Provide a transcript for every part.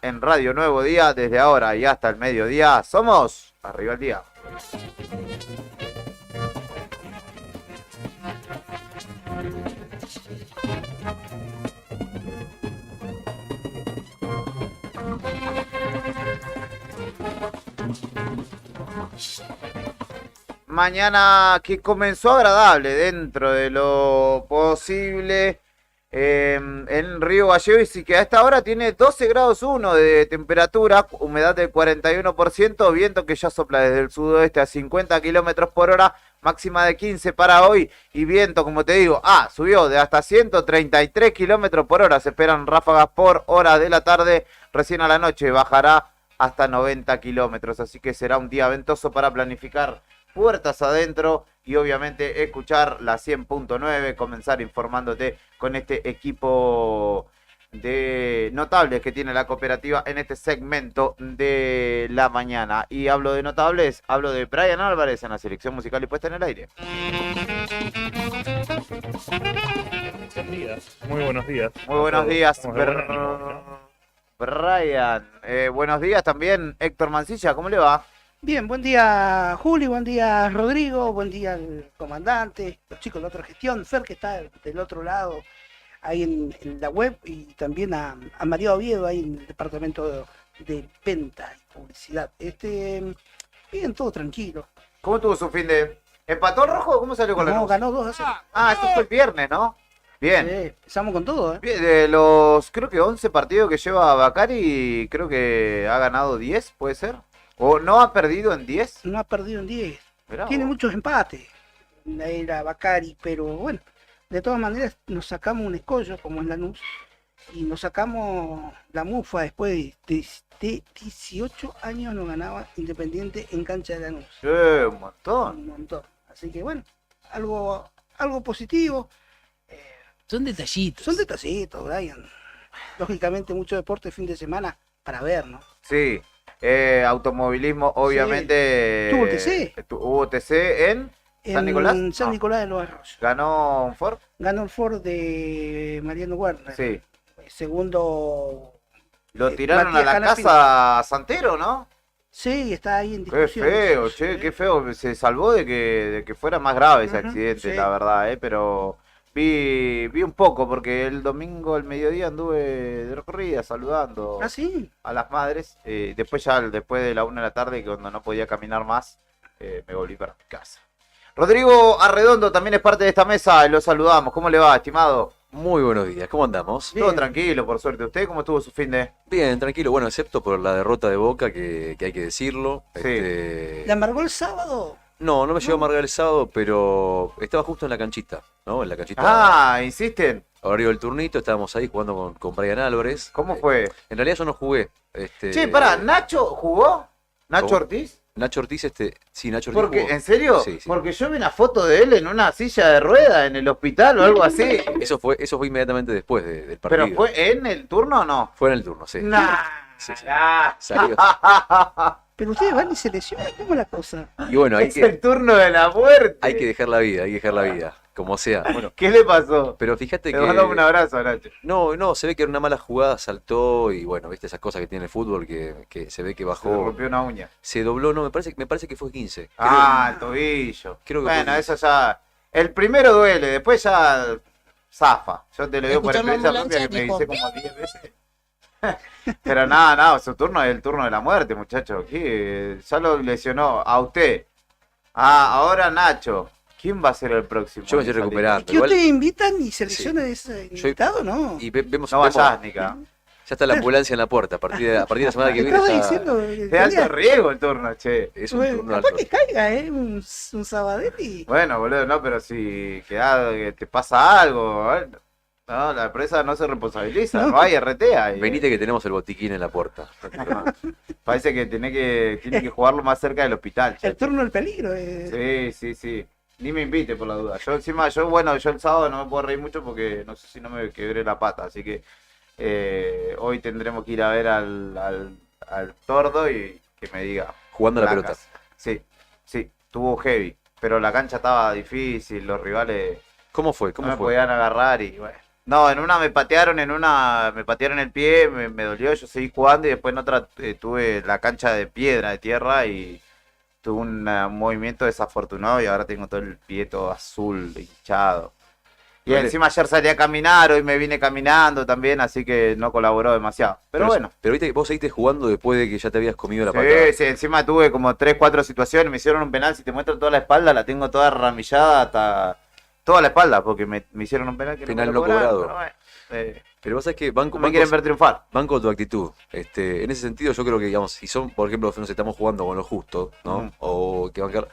En Radio Nuevo Día, desde ahora y hasta el mediodía, somos Arriba el Día. Mañana que comenzó agradable dentro de lo posible en Río Gallegos y que a esta hora tiene 12 grados 1 de temperatura, humedad del 41%, viento que ya sopla desde el sudoeste a 50 kilómetros por hora, máxima de 15 para hoy y viento, como te digo, subió de hasta 133 kilómetros por hora, se esperan ráfagas por hora de la tarde, recién a la noche bajará hasta 90 kilómetros, así que será un día ventoso para planificar puertas adentro y obviamente escuchar la 100.9, comenzar informándote con este equipo de notables que tiene la cooperativa en este segmento de la mañana. Y hablo de notables, hablo de Brian Álvarez en la selección musical y puesta en el aire. Muy buenos días. Muy buenos días, ¿No? Brian. Buenos días también, Héctor Mancilla, ¿cómo le va? Bien, buen día Juli, buen día Rodrigo, buen día al comandante, los chicos de la otra gestión, Fer que está del otro lado, ahí en la web, y también a María Oviedo ahí en el departamento de venta y publicidad. Bien, todo tranquilo. ¿Cómo tuvo su fin de...? ¿Empató el rojo o cómo salió con la luz? Ganó 2-0. Esto fue el viernes, ¿no? Bien. Sí, empezamos con todo, Bien, de los, creo que 11 partidos que lleva Bacari, creo que ha ganado 10, ¿puede ser? ¿O no ha perdido en 10? No ha perdido en 10. Mirá Tiene vos. muchos empates. Era Bacari, pero bueno, de todas maneras nos sacamos un escollo como en Lanús y nos sacamos la mufa después de 18 años no ganaba Independiente en cancha de Lanús. Un montón. Un montón. Así que bueno, algo positivo. Son detallitos. Son detallitos, Brian. Lógicamente mucho deporte fin de semana para ver, ¿no? Sí. Automovilismo, obviamente. Tuvo TC. Hubo TC en San Nicolás. En San No. Nicolás de los Arroyos. ¿Ganó un Ford? Ganó el Ford de Mariano Werner. Sí. Segundo. Lo tiraron Matías a la Canapino. casa a Santero, ¿no? Sí, está ahí en Qué discusión. feo, che, qué feo. Se salvó de que fuera más grave ese Ujú, accidente, sí. la verdad, pero vi un poco, porque el domingo al mediodía anduve de recorrida saludando Ah, sí. a las madres. Después de la 1 de la tarde, cuando no podía caminar más, me volví para mi casa. Rodrigo Arredondo también es parte de esta mesa, lo saludamos. ¿Cómo le va, estimado? Muy buenos días, ¿cómo andamos? Bien. Todo tranquilo, por suerte. ¿Usted cómo estuvo su fin de...? Bien, tranquilo, bueno, excepto por la derrota de Boca, que hay que decirlo. Sí. ¿Le amargó el sábado? No me llegó a amargar el sábado, pero estaba justo en la canchita, ¿no? En la canchita. Insisten. Horario del turnito, estábamos ahí jugando con Brian Álvarez. ¿Cómo fue? En realidad yo no jugué. Che, pará, ¿Nacho jugó? ¿Nacho ¿Cómo? Ortiz? Nacho Ortiz, sí, Nacho Ortiz Porque, jugó. ¿en serio? Sí, sí. Porque yo vi una foto de él en una silla de rueda en el hospital o algo así. Eso fue inmediatamente después del partido. ¿Pero fue en el turno o no? Fue en el turno, sí. Nah. Sí, sí. Ah. Salió. Pero ustedes van y se lesionan, ¿cómo es la cosa? Y bueno, Es el turno de la muerte. hay que dejar la vida, como sea. Bueno, ¿Qué le pasó? pero fíjate Le que... mandamos un abrazo a Nacho. No, se ve que era una mala jugada, saltó y bueno, viste esas cosas que tiene el fútbol que se ve que Se bajó, rompió una uña. se dobló, no, me parece que fue 15. El tobillo. creo que Bueno, fue- eso ya... El primero duele, después ya zafa. Yo te lo digo por Escuchar la experiencia propia ambulancia, que me dijo. hice como 10 veces. Pero nada, su turno es el turno de la muerte, muchacho. Ya lo lesionó a usted. Ahora Nacho. ¿Quién va a ser el próximo? Yo me estoy recuperando. ¿Que Igual- ustedes invitan y se Sí. lesiona ese Yo- invitado, no? Y vemos, No vemos- vayas, Nica. ya está la ambulancia en la puerta, a partir de la semana que viene Estaba ya diciendo De alto riesgo el turno, che. es un bueno, turno capaz alto. que caiga, un Sabadelli. Bueno, boludo, no, pero si que te pasa algo, no, la empresa no se responsabiliza, no hay RT ahí. Venite que tenemos el botiquín en la puerta. Parece que tiene que jugarlo más cerca del hospital. El chacho. turno del peligro. Sí. Ni me invite por la duda. Yo encima, yo el sábado no me puedo reír mucho porque no sé si no me quebré la pata, así que hoy tendremos que ir a ver al tordo y que me diga. Jugando a la placas. Sí, tuvo heavy, pero la cancha estaba difícil, los rivales ¿Cómo fue? no ¿Cómo me fue? podían agarrar y bueno. No, en una me patearon, me patearon el pie, me dolió, yo seguí jugando y después en otra tuve la cancha de piedra, de tierra y tuve un movimiento desafortunado y ahora tengo todo el pie todo azul, hinchado. Y Vale. encima ayer salí a caminar, hoy me vine caminando también, así que no colaboró demasiado. Pero bueno. Pero viste que vos seguiste jugando después de que ya te habías comido la patada. Sí, sí, encima tuve como 3, 4 situaciones, me hicieron un penal, si te muestro toda la espalda, la tengo toda ramillada hasta toda la espalda, porque me hicieron un penal que Penal no me lo no cobraron, cobrado. pero bueno, Pero vos sabés que no me quieren ver triunfar. banco tu actitud. En ese sentido, yo creo que, digamos, si son, por ejemplo, nos estamos jugando con lo justo, ¿no? Ujú. O que bancar.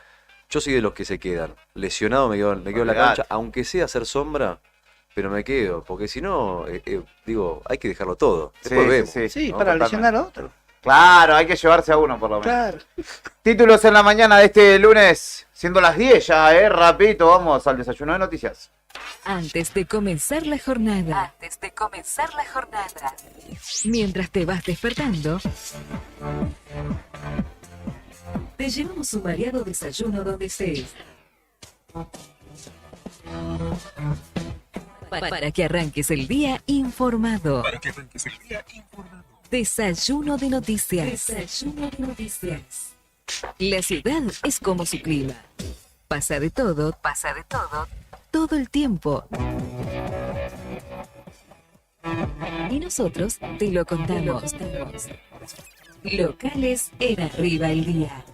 Yo soy de los que se quedan. Lesionado me quedo en la Olvidate. cancha, aunque sea hacer sombra, pero me quedo. Porque si no, digo, hay que dejarlo todo. Después vemos. Sí, no, para totalmente. lesionar a otro. Claro, hay que llevarse a uno por lo menos. Claro. Títulos en la mañana de este lunes, siendo las 10 ya, rapidito, vamos al desayuno de noticias. Antes de comenzar la jornada. Mientras te vas despertando, te llevamos un variado desayuno donde estés. Para que arranques el día informado. Desayuno de noticias. La ciudad es como su clima. Pasa de todo, todo el tiempo. Y nosotros te lo contamos. Locales en Arriba el Día.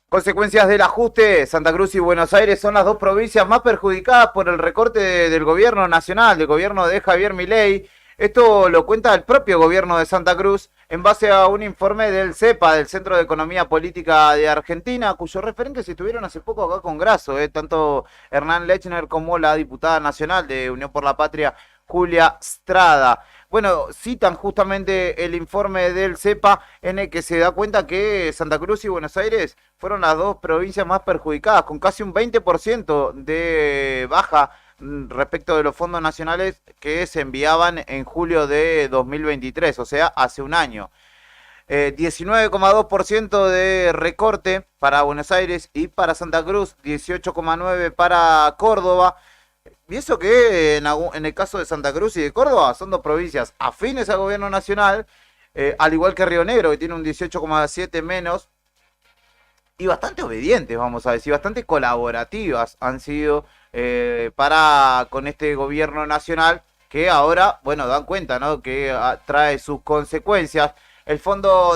Consecuencias del ajuste, Santa Cruz y Buenos Aires son las dos provincias más perjudicadas por el recorte del gobierno nacional, del gobierno de Javier Milei. Esto lo cuenta el propio gobierno de Santa Cruz en base a un informe del CEPA, del Centro de Economía Política de Argentina, cuyos referentes estuvieron hace poco acá con Grasso, tanto Hernán Lechner como la diputada nacional de Unión por la Patria, Julia Strada. Bueno, citan justamente el informe del CEPA en el que se da cuenta que Santa Cruz y Buenos Aires fueron las dos provincias más perjudicadas, con casi un 20% de baja respecto de los fondos nacionales que se enviaban en julio de 2023, o sea, hace un año. 19,2% de recorte para Buenos Aires y para Santa Cruz, 18,9% para Córdoba. Y eso que en el caso de Santa Cruz y de Córdoba son dos provincias afines al gobierno nacional, al igual que Río Negro, que tiene un 18,7% menos, y bastante obedientes, vamos a decir, bastante colaborativas han sido con este gobierno nacional, que ahora, bueno, dan cuenta, ¿no?, que trae sus consecuencias. El Fondo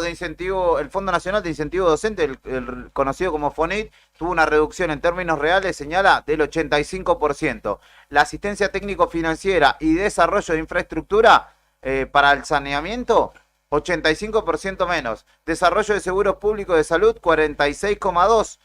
Nacional de Incentivo Docente, el conocido como FONIT, tuvo una reducción en términos reales, señala, del 85%. La asistencia técnico-financiera y desarrollo de infraestructura para el saneamiento, 85% menos. Desarrollo de seguros públicos de salud, 46,2%.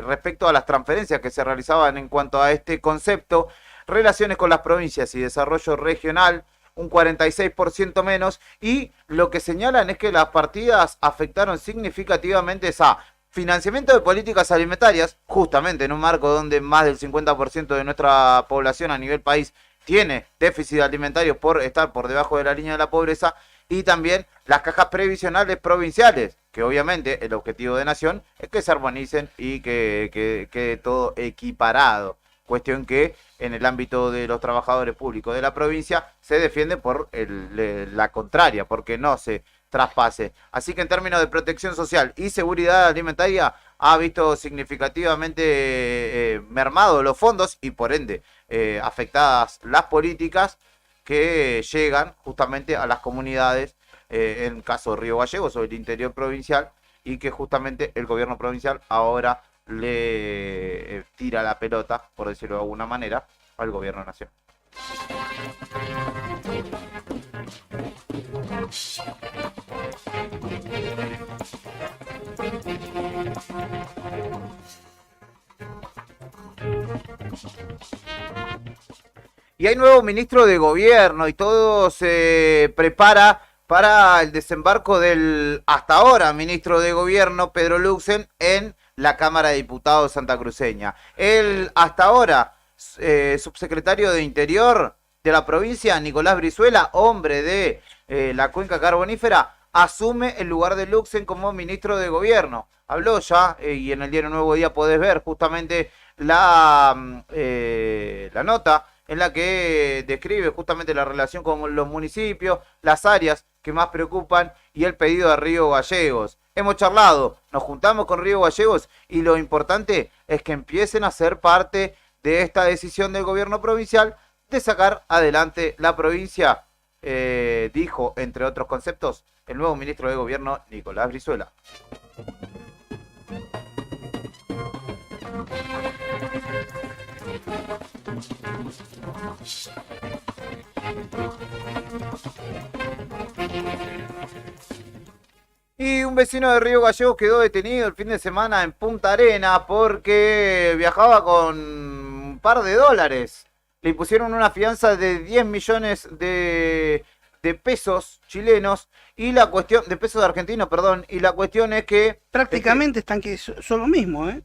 Respecto a las transferencias que se realizaban en cuanto a este concepto. Relaciones con las provincias y desarrollo regional, un 46% menos, y lo que señalan es que las partidas afectaron significativamente a financiamiento de políticas alimentarias, justamente en un marco donde más del 50% de nuestra población a nivel país tiene déficit alimentario por estar por debajo de la línea de la pobreza, y también las cajas previsionales provinciales, que obviamente el objetivo de Nación es que se armonicen y que quede todo equiparado. Cuestión que en el ámbito de los trabajadores públicos de la provincia se defiende por la contraria, porque no se traspase. Así que en términos de protección social y seguridad alimentaria ha visto significativamente mermados los fondos y por ende afectadas las políticas que llegan justamente a las comunidades, en el caso de Río Gallegos o el interior provincial, y que justamente el gobierno provincial ahora le tira la pelota, por decirlo de alguna manera, al gobierno nacional. Y hay nuevo ministro de gobierno y todo se prepara para el desembarco del hasta ahora ministro de gobierno Pedro Luxen en la Cámara de Diputados santacruceña. Él hasta ahora subsecretario de Interior de la provincia, Nicolás Brizuela, hombre de la cuenca carbonífera, asume el lugar de Luxen como ministro de gobierno. Habló ya, y en el diario Nuevo Día podés ver justamente la nota en la que describe justamente la relación con los municipios, las áreas que más preocupan y el pedido de Río Gallegos. Hemos charlado, nos juntamos con Río Gallegos y lo importante es que empiecen a ser parte de esta decisión del gobierno provincial de sacar adelante la provincia, dijo, entre otros conceptos, el nuevo ministro de gobierno, Nicolás Brizuela. Y un vecino de Río Gallegos quedó detenido el fin de semana en Punta Arenas porque viajaba con un par de dólares. Le impusieron una fianza de 10 millones de pesos chilenos y la cuestión, de pesos argentinos, perdón, y la cuestión es que... Prácticamente están que son lo mismo, ¿eh?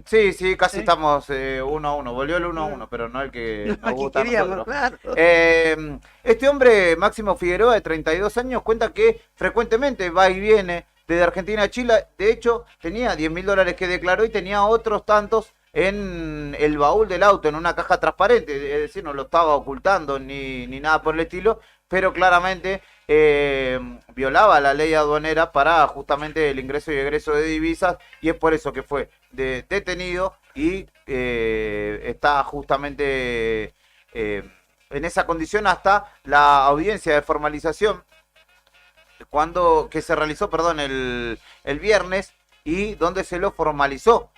Sí, casi Sí. estamos 1-1, volvió el 1-1, pero no el que No, nos que gusta a queríamos, nosotros. claro. Este hombre, Máximo Figueroa, de 32 años, cuenta que frecuentemente va y viene desde Argentina a Chile. De hecho, tenía 10.000 dólares que declaró y tenía otros tantos en el baúl del auto, en una caja transparente. Es decir, no lo estaba ocultando ni nada por el estilo, pero claramente violaba la ley aduanera para justamente el ingreso y egreso de divisas, y es por eso que fue detenido y está justamente en esa condición hasta la audiencia de formalización que se realizó, perdón, el viernes, y donde se lo formalizó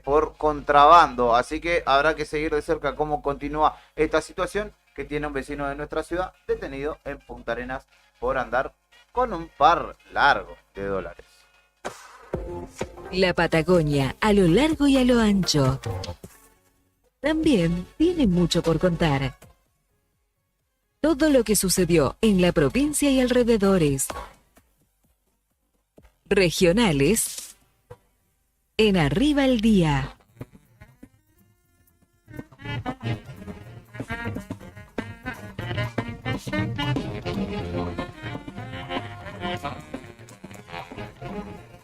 por contrabando. Así que habrá que seguir de cerca cómo continúa esta situación que tiene un vecino de nuestra ciudad detenido en Punta Arenas por andar con un par largo de dólares. La Patagonia, a lo largo y a lo ancho, también tiene mucho por contar. Todo lo que sucedió en la provincia y alrededores. Regionales en Arriba el Día.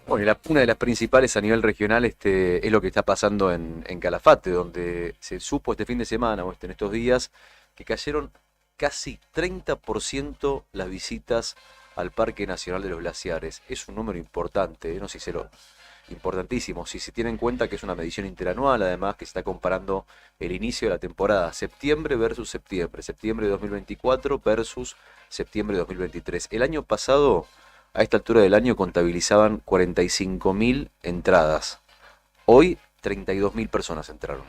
Bueno, y una de las principales a nivel regional es lo que está pasando en Calafate, donde se supo este fin de semana o en estos días que cayeron casi 30% las visitas al Parque Nacional de los Glaciares. Es un número importante, no sé si importantísimo, si se tiene en cuenta que es una medición interanual, además que se está comparando el inicio de la temporada, septiembre versus septiembre de 2024 versus septiembre de 2023. El año pasado, a esta altura del año, contabilizaban 45.000 entradas. Hoy, 32.000 personas entraron.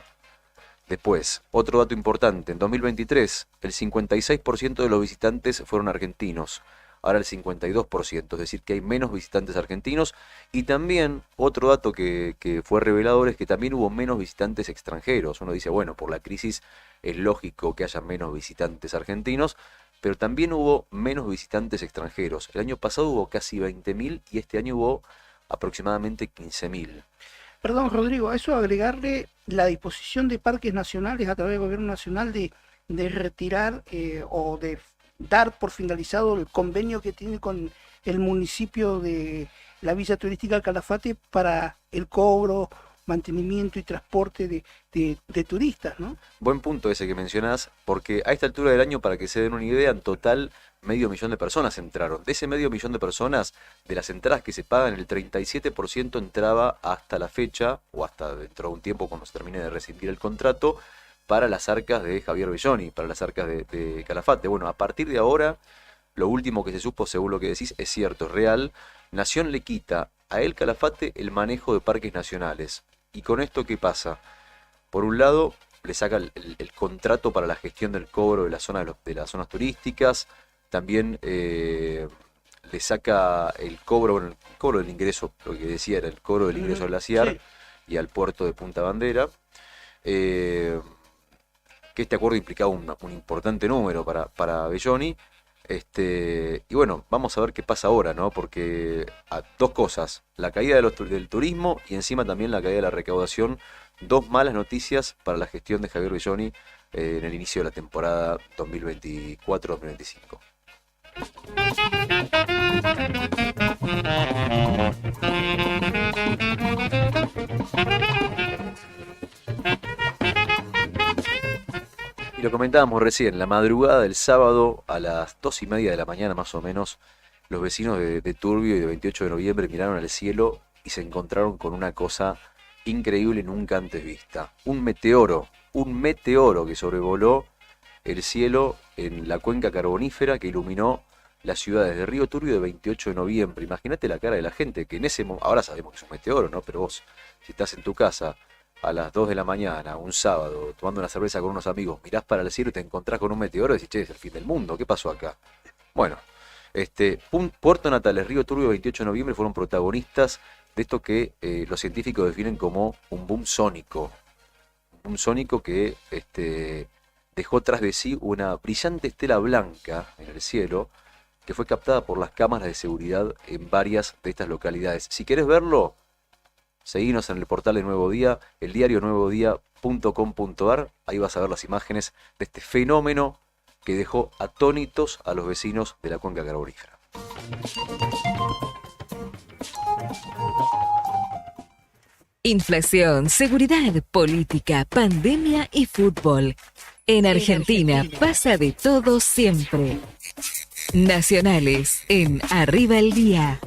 Después, otro dato importante, en 2023, el 56% de los visitantes fueron argentinos. Ahora el 52%, es decir, que hay menos visitantes argentinos. Y también otro dato que fue revelador es que también hubo menos visitantes extranjeros. Uno dice, bueno, por la crisis es lógico que haya menos visitantes argentinos, pero también hubo menos visitantes extranjeros. El año pasado hubo casi 20.000 y este año hubo aproximadamente 15.000. Perdón, Rodrigo, a eso agregarle la disposición de parques nacionales a través del gobierno nacional de retirar o de dar por finalizado el convenio que tiene con el municipio de la Villa Turística Calafate para el cobro, mantenimiento y transporte de turistas, ¿no? Buen punto ese que mencionás, porque a esta altura del año, para que se den una idea, en total 500.000 de personas entraron. De ese 500.000 de personas, de las entradas que se pagan, el 37% entraba hasta la fecha, o hasta dentro de un tiempo cuando se termine de rescindir el contrato, para las arcas de Javier Belloni, para las arcas de Calafate. Bueno, a partir de ahora, lo último que se supo, según lo que decís, es cierto, es real. Nación le quita a el Calafate el manejo de parques nacionales. ¿Y con esto qué pasa? Por un lado, le saca el contrato para la gestión del cobro de la zona de las zonas turísticas. También le saca el cobro del ingreso, lo que decía era el cobro del ingreso al glaciar, Sí. y al puerto de Punta Bandera. Que este acuerdo implicaba un importante número para Belloni. Y bueno, vamos a ver qué pasa ahora, ¿no? Porque dos cosas, la caída del turismo y encima también la caída de la recaudación, dos malas noticias para la gestión de Javier Belloni en el inicio de la temporada 2024-2025. Y lo comentábamos recién, la madrugada del sábado a las 2:30 de la mañana más o menos, los vecinos de Turbio y de 28 de noviembre miraron al cielo y se encontraron con una cosa increíble nunca antes vista. Un meteoro que sobrevoló el cielo en la cuenca carbonífera que iluminó las ciudades de Río Turbio y de 28 de noviembre. Imagínate la cara de la gente que en ese momento, ahora sabemos que es un meteoro, ¿no? Pero vos, si estás en tu casa a las 2 de la mañana, un sábado, tomando una cerveza con unos amigos, mirás para el cielo y te encontrás con un meteoro y decís, che, es el fin del mundo, ¿qué pasó acá? Bueno, Puerto Natales, Río Turbio, 28 de noviembre fueron protagonistas de esto que los científicos definen como un boom sónico. Un boom sónico que dejó tras de sí una brillante estela blanca en el cielo que fue captada por las cámaras de seguridad en varias de estas localidades. Si querés verlo, seguinos en el portal de Nuevo Día, eldiarionuevodía.com.ar, ahí vas a ver las imágenes de este fenómeno que dejó atónitos a los vecinos de la cuenca carbonífera. Inflación, seguridad, política, pandemia y fútbol. En Argentina pasa de todo siempre. Nacionales en Arriba el Día.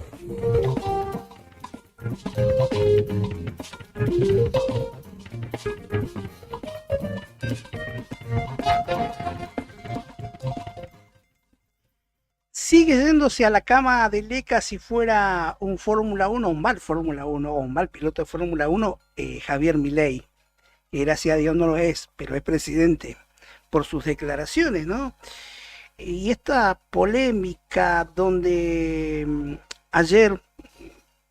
Sigue yéndose a la cama de Leca si fuera un Fórmula 1, un mal Fórmula 1 o un mal piloto de Fórmula 1, Javier Milei. Gracias a Dios no lo es, pero es presidente por sus declaraciones, ¿no? Y esta polémica donde ayer,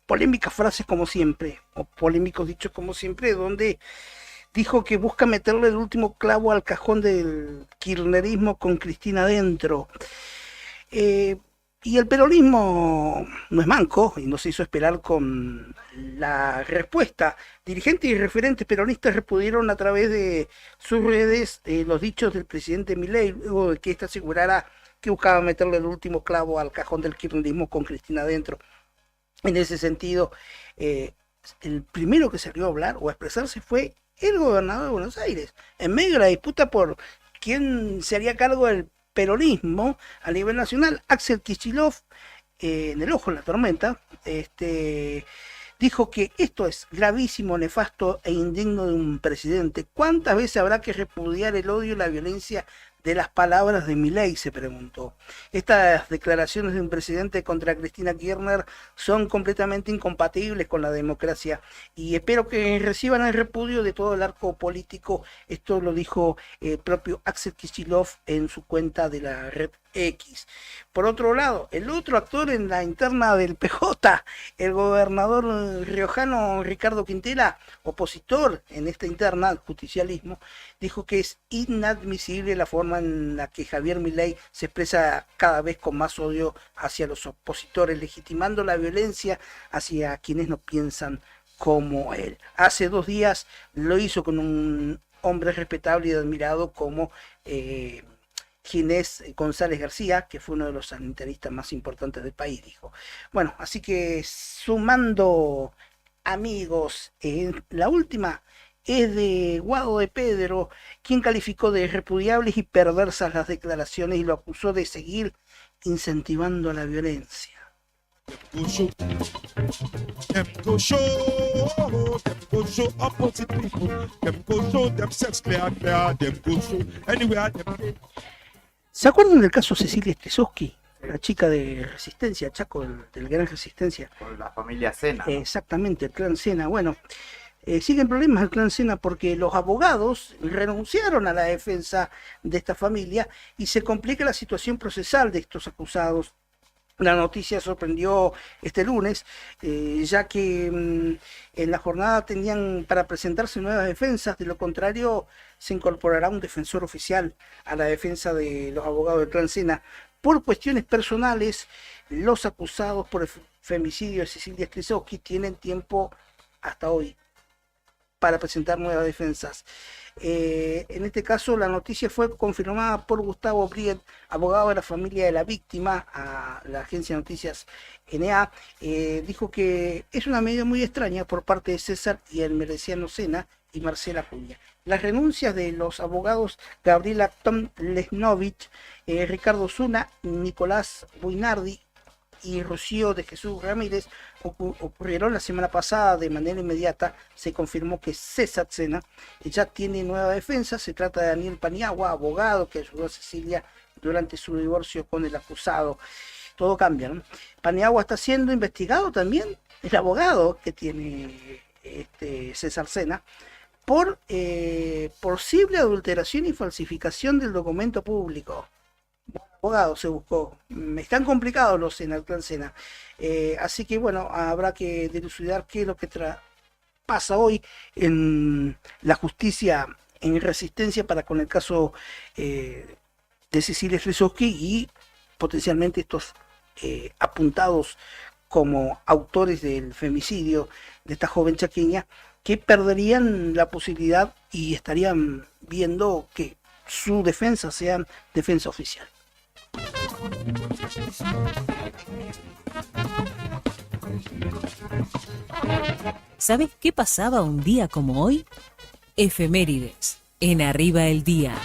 polémicas frases como siempre, o polémicos dichos como siempre, donde dijo que busca meterle el último clavo al cajón del kirchnerismo con Cristina dentro. Y el peronismo no es manco y no se hizo esperar con la respuesta. Dirigentes y referentes peronistas repudieron a través de sus redes los dichos del presidente Milei, luego de que éste asegurara que buscaba meterle el último clavo al cajón del kirchnerismo con Cristina dentro. En ese sentido, el primero que salió a hablar o a expresarse fue el gobernador de Buenos Aires, en medio de la disputa por quién se haría cargo del peronismo a nivel nacional. Axel Kicillof, en el ojo de la tormenta, dijo que esto es gravísimo, nefasto e indigno de un presidente. ¿Cuántas veces habrá que repudiar el odio y la violencia de las palabras de Milei?, se preguntó. Estas declaraciones de un presidente contra Cristina Kirchner son completamente incompatibles con la democracia y espero que reciban el repudio de todo el arco político. Esto lo dijo el propio Axel Kicillof en su cuenta de la red X. Por otro lado, el otro actor en la interna del PJ, el gobernador riojano Ricardo Quintela, opositor en esta interna al justicialismo, dijo que es inadmisible la forma en la que Javier Milei se expresa cada vez con más odio hacia los opositores, legitimando la violencia hacia quienes no piensan como él. Hace 2 días lo hizo con un hombre respetable y admirado como Ginés González García, que fue uno de los sanitaristas más importantes del país, dijo. Bueno, así que sumando amigos, la última es de Guado de Pedro, quien calificó de repudiables y perversas las declaraciones y lo acusó de seguir incentivando la violencia. ¿Se acuerdan del caso Cecilia Stresowski? La chica de Resistencia, Chaco, del Gran Resistencia. Por la familia Sena. Exactamente, el clan Sena. Bueno, siguen problemas el clan Sena porque los abogados renunciaron a la defensa de esta familia y se complica la situación procesal de estos acusados. La noticia sorprendió este lunes, ya que en la jornada tenían para presentarse nuevas defensas. De lo contrario, se incorporará un defensor oficial a la defensa de los abogados del clan Sena. Por cuestiones personales, los acusados por el femicidio de Cecilia Strisowski tienen tiempo hasta hoy para presentar nuevas defensas. En este caso, la noticia fue confirmada por Gustavo Briet, abogado de la familia de la víctima, a la agencia de noticias NA. Dijo que es una medida muy extraña por parte de César y el Mereciano Sena y Marcela Acuña. Las renuncias de los abogados Gabriela Tomlesnovich, Ricardo Zuna, Nicolás Buinardi y Rocío de Jesús Ramírez ocurrieron la semana pasada de manera inmediata. Se confirmó que César Sena ya tiene nueva defensa. Se trata de Daniel Paniagua, abogado que ayudó a Cecilia durante su divorcio con el acusado. Todo cambia, ¿no? Paniagua está siendo investigado también, el abogado que tiene César Sena, por posible adulteración y falsificación del documento público. Abogado se buscó. Están complicados los Sena, el clan Sena. Así que bueno, habrá que dilucidar qué es lo que pasa hoy en la justicia en Resistencia para con el caso de Cecilia Strisowski y potencialmente estos apuntados como autores del femicidio de esta joven chaqueña, que perderían la posibilidad y estarían viendo que su defensa sea defensa oficial. ¿Sabes qué pasaba un día como hoy? Efemérides, en Arriba el Día.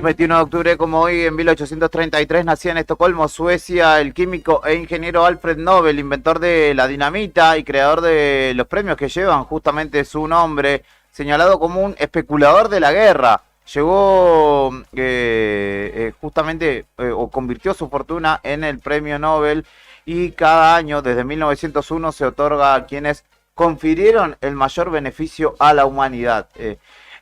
21 de octubre, como hoy, en 1833, nacía en Estocolmo, Suecia, el químico e ingeniero Alfred Nobel, inventor de la dinamita y creador de los premios que llevan justamente su nombre, señalado como un especulador de la guerra. Llegó o convirtió su fortuna en el premio Nobel, y cada año, desde 1901, se otorga a quienes confirieron el mayor beneficio a la humanidad.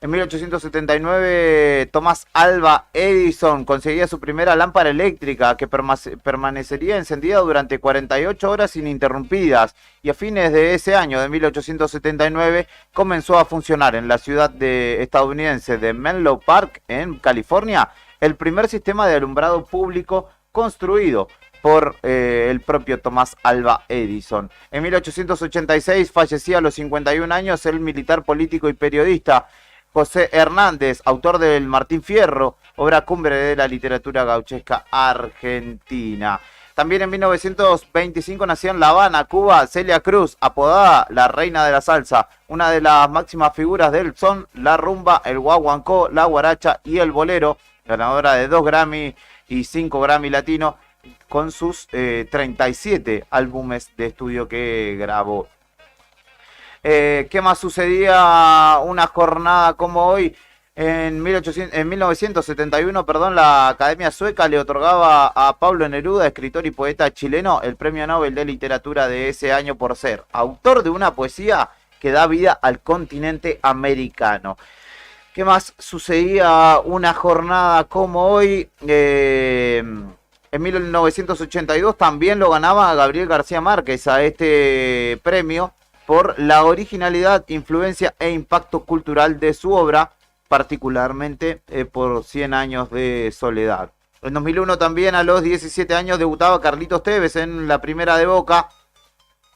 En 1879, Thomas Alva Edison conseguía su primera lámpara eléctrica que permanecería encendida durante 48 horas ininterrumpidas, y a fines de ese año de 1879 comenzó a funcionar en la ciudad estadounidense de Menlo Park, en California, el primer sistema de alumbrado público construido por el propio Thomas Alva Edison. En 1886 fallecía a los 51 años el militar, político y periodista José Hernández, autor del Martín Fierro, obra cumbre de la literatura gauchesca argentina. También en 1925 nació en La Habana, Cuba, Celia Cruz, apodada la Reina de la Salsa, una de las máximas figuras del son, la rumba, el guaguancó, la guaracha y el bolero, ganadora de 2 Grammy y 5 Grammy Latino, con sus 37 álbumes de estudio que grabó. ¿Qué más sucedía una jornada como hoy? En 1971, la Academia Sueca le otorgaba a Pablo Neruda, escritor y poeta chileno, el Premio Nobel de Literatura de ese año por ser autor de una poesía que da vida al continente americano. ¿Qué más sucedía una jornada como hoy? En 1982 también lo ganaba Gabriel García Márquez a este premio por la originalidad, influencia e impacto cultural de su obra, particularmente por 100 años de soledad. En 2001 también, a los 17 años, debutaba Carlitos Tevez en la Primera de Boca,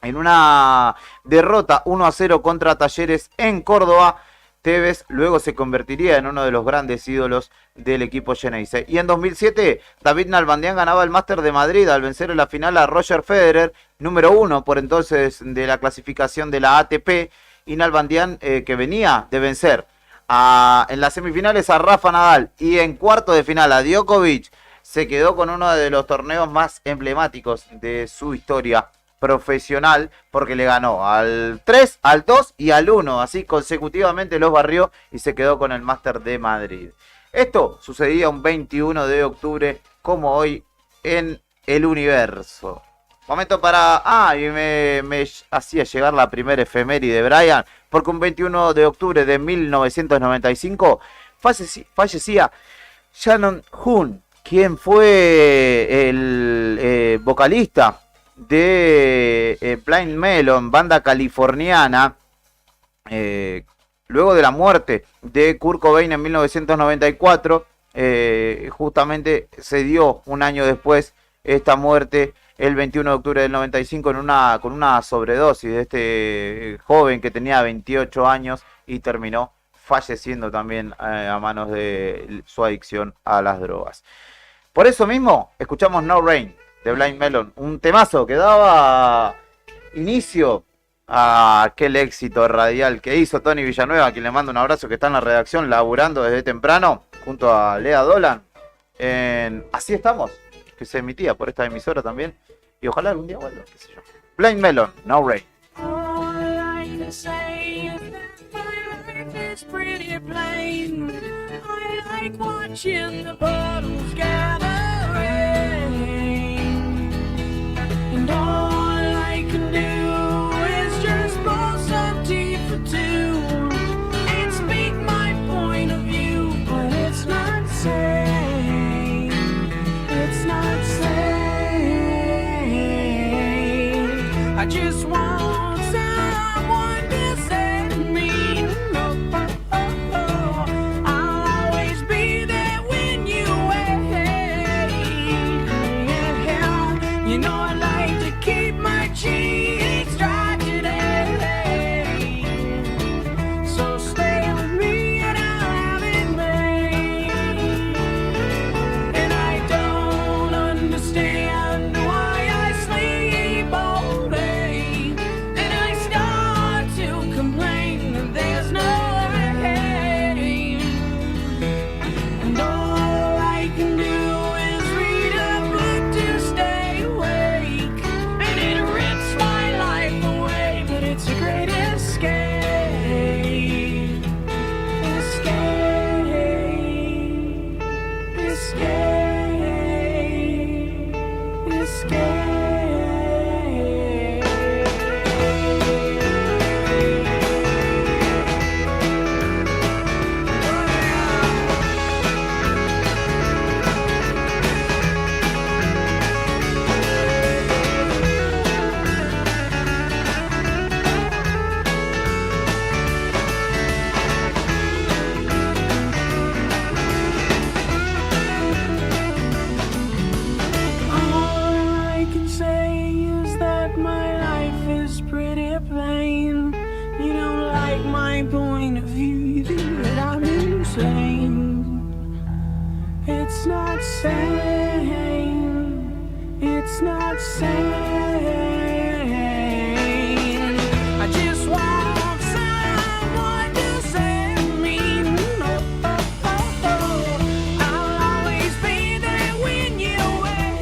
en una derrota 1-0 contra Talleres en Córdoba. Tevez luego se convertiría en uno de los grandes ídolos del equipo Xeneize. Y en 2007, David Nalbandián ganaba el Máster de Madrid al vencer en la final a Roger Federer, número 1 por entonces de la clasificación de la ATP, y Nalbandián que venía de vencer en las semifinales a Rafa Nadal y en cuarto de final a Djokovic, se quedó con uno de los torneos más emblemáticos de su historia profesional, porque le ganó al 3, al 2 y al 1, así consecutivamente los barrió y se quedó con el Máster de Madrid. Esto sucedía un 21 de octubre, como hoy, en el universo. Momento para... y me hacía llegar la primera efeméride de Brian, porque un 21 de octubre de 1995 fallecía Shannon Hoon, quien fue el vocalista de Blind Melon, banda californiana, luego de la muerte de Kurt Cobain en 1994, justamente se dio un año después esta muerte, el 21 de octubre del 95, con una sobredosis de este joven que tenía 28 años y terminó falleciendo también a manos de su adicción a las drogas. Por eso mismo, escuchamos No Rain de Blind Melon, un temazo que daba inicio a aquel éxito radial que hizo Tony Villanueva, a quien le mando un abrazo, que está en la redacción laburando desde temprano, junto a Lea Dolan, en Así Estamos, que se emitía por esta emisora también, y ojalá algún día vuelva, qué sé yo. Blind Melon, No Rain. It's pretty plain. I like watching the puddles gather rain, and all I can do is just pour some tea for two and speak my point of view, but it's not sane. It's not sane. I just want someone to say to me, it's not sane. I just want someone to say to me, no, I'll always be there when you're away.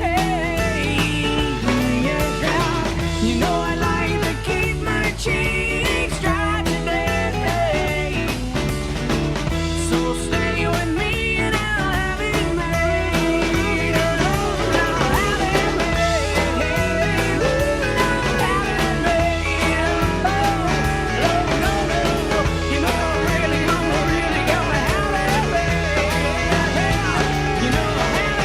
Yeah, you know I like to keep my cheeks dry today, so stay with me and I'll have it made. I'll have it made. I'll have it made. Oh, no, you know I really gonna have it made. You know I have it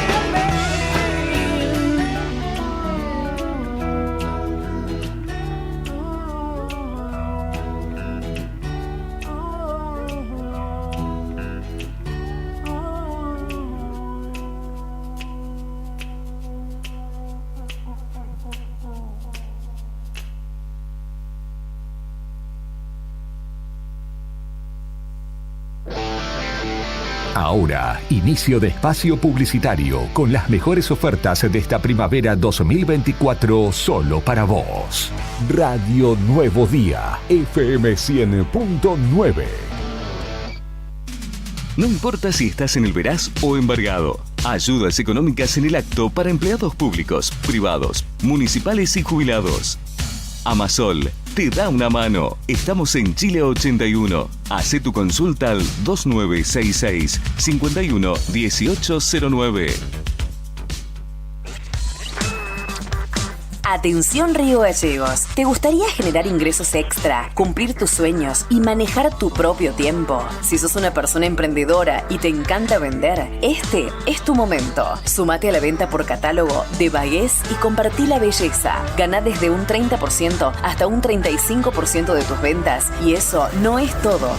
Ahora, inicio de espacio publicitario con las mejores ofertas de esta primavera 2024 solo para vos. Radio Nuevo Día, FM 100.9. No importa si estás en el Veraz o embargado. Ayudas económicas en el acto para empleados públicos, privados, municipales y jubilados. Amasol te da una mano. Estamos en Chile 81. Hacé tu consulta al 2966 51 1809. Atención Río Gallegos. ¿Te gustaría generar ingresos extra, cumplir tus sueños y manejar tu propio tiempo? Si sos una persona emprendedora y te encanta vender, este es tu momento. Sumate a la venta por catálogo de Bagués y compartí la belleza. Gana desde un 30% hasta un 35% de tus ventas y eso no es todo.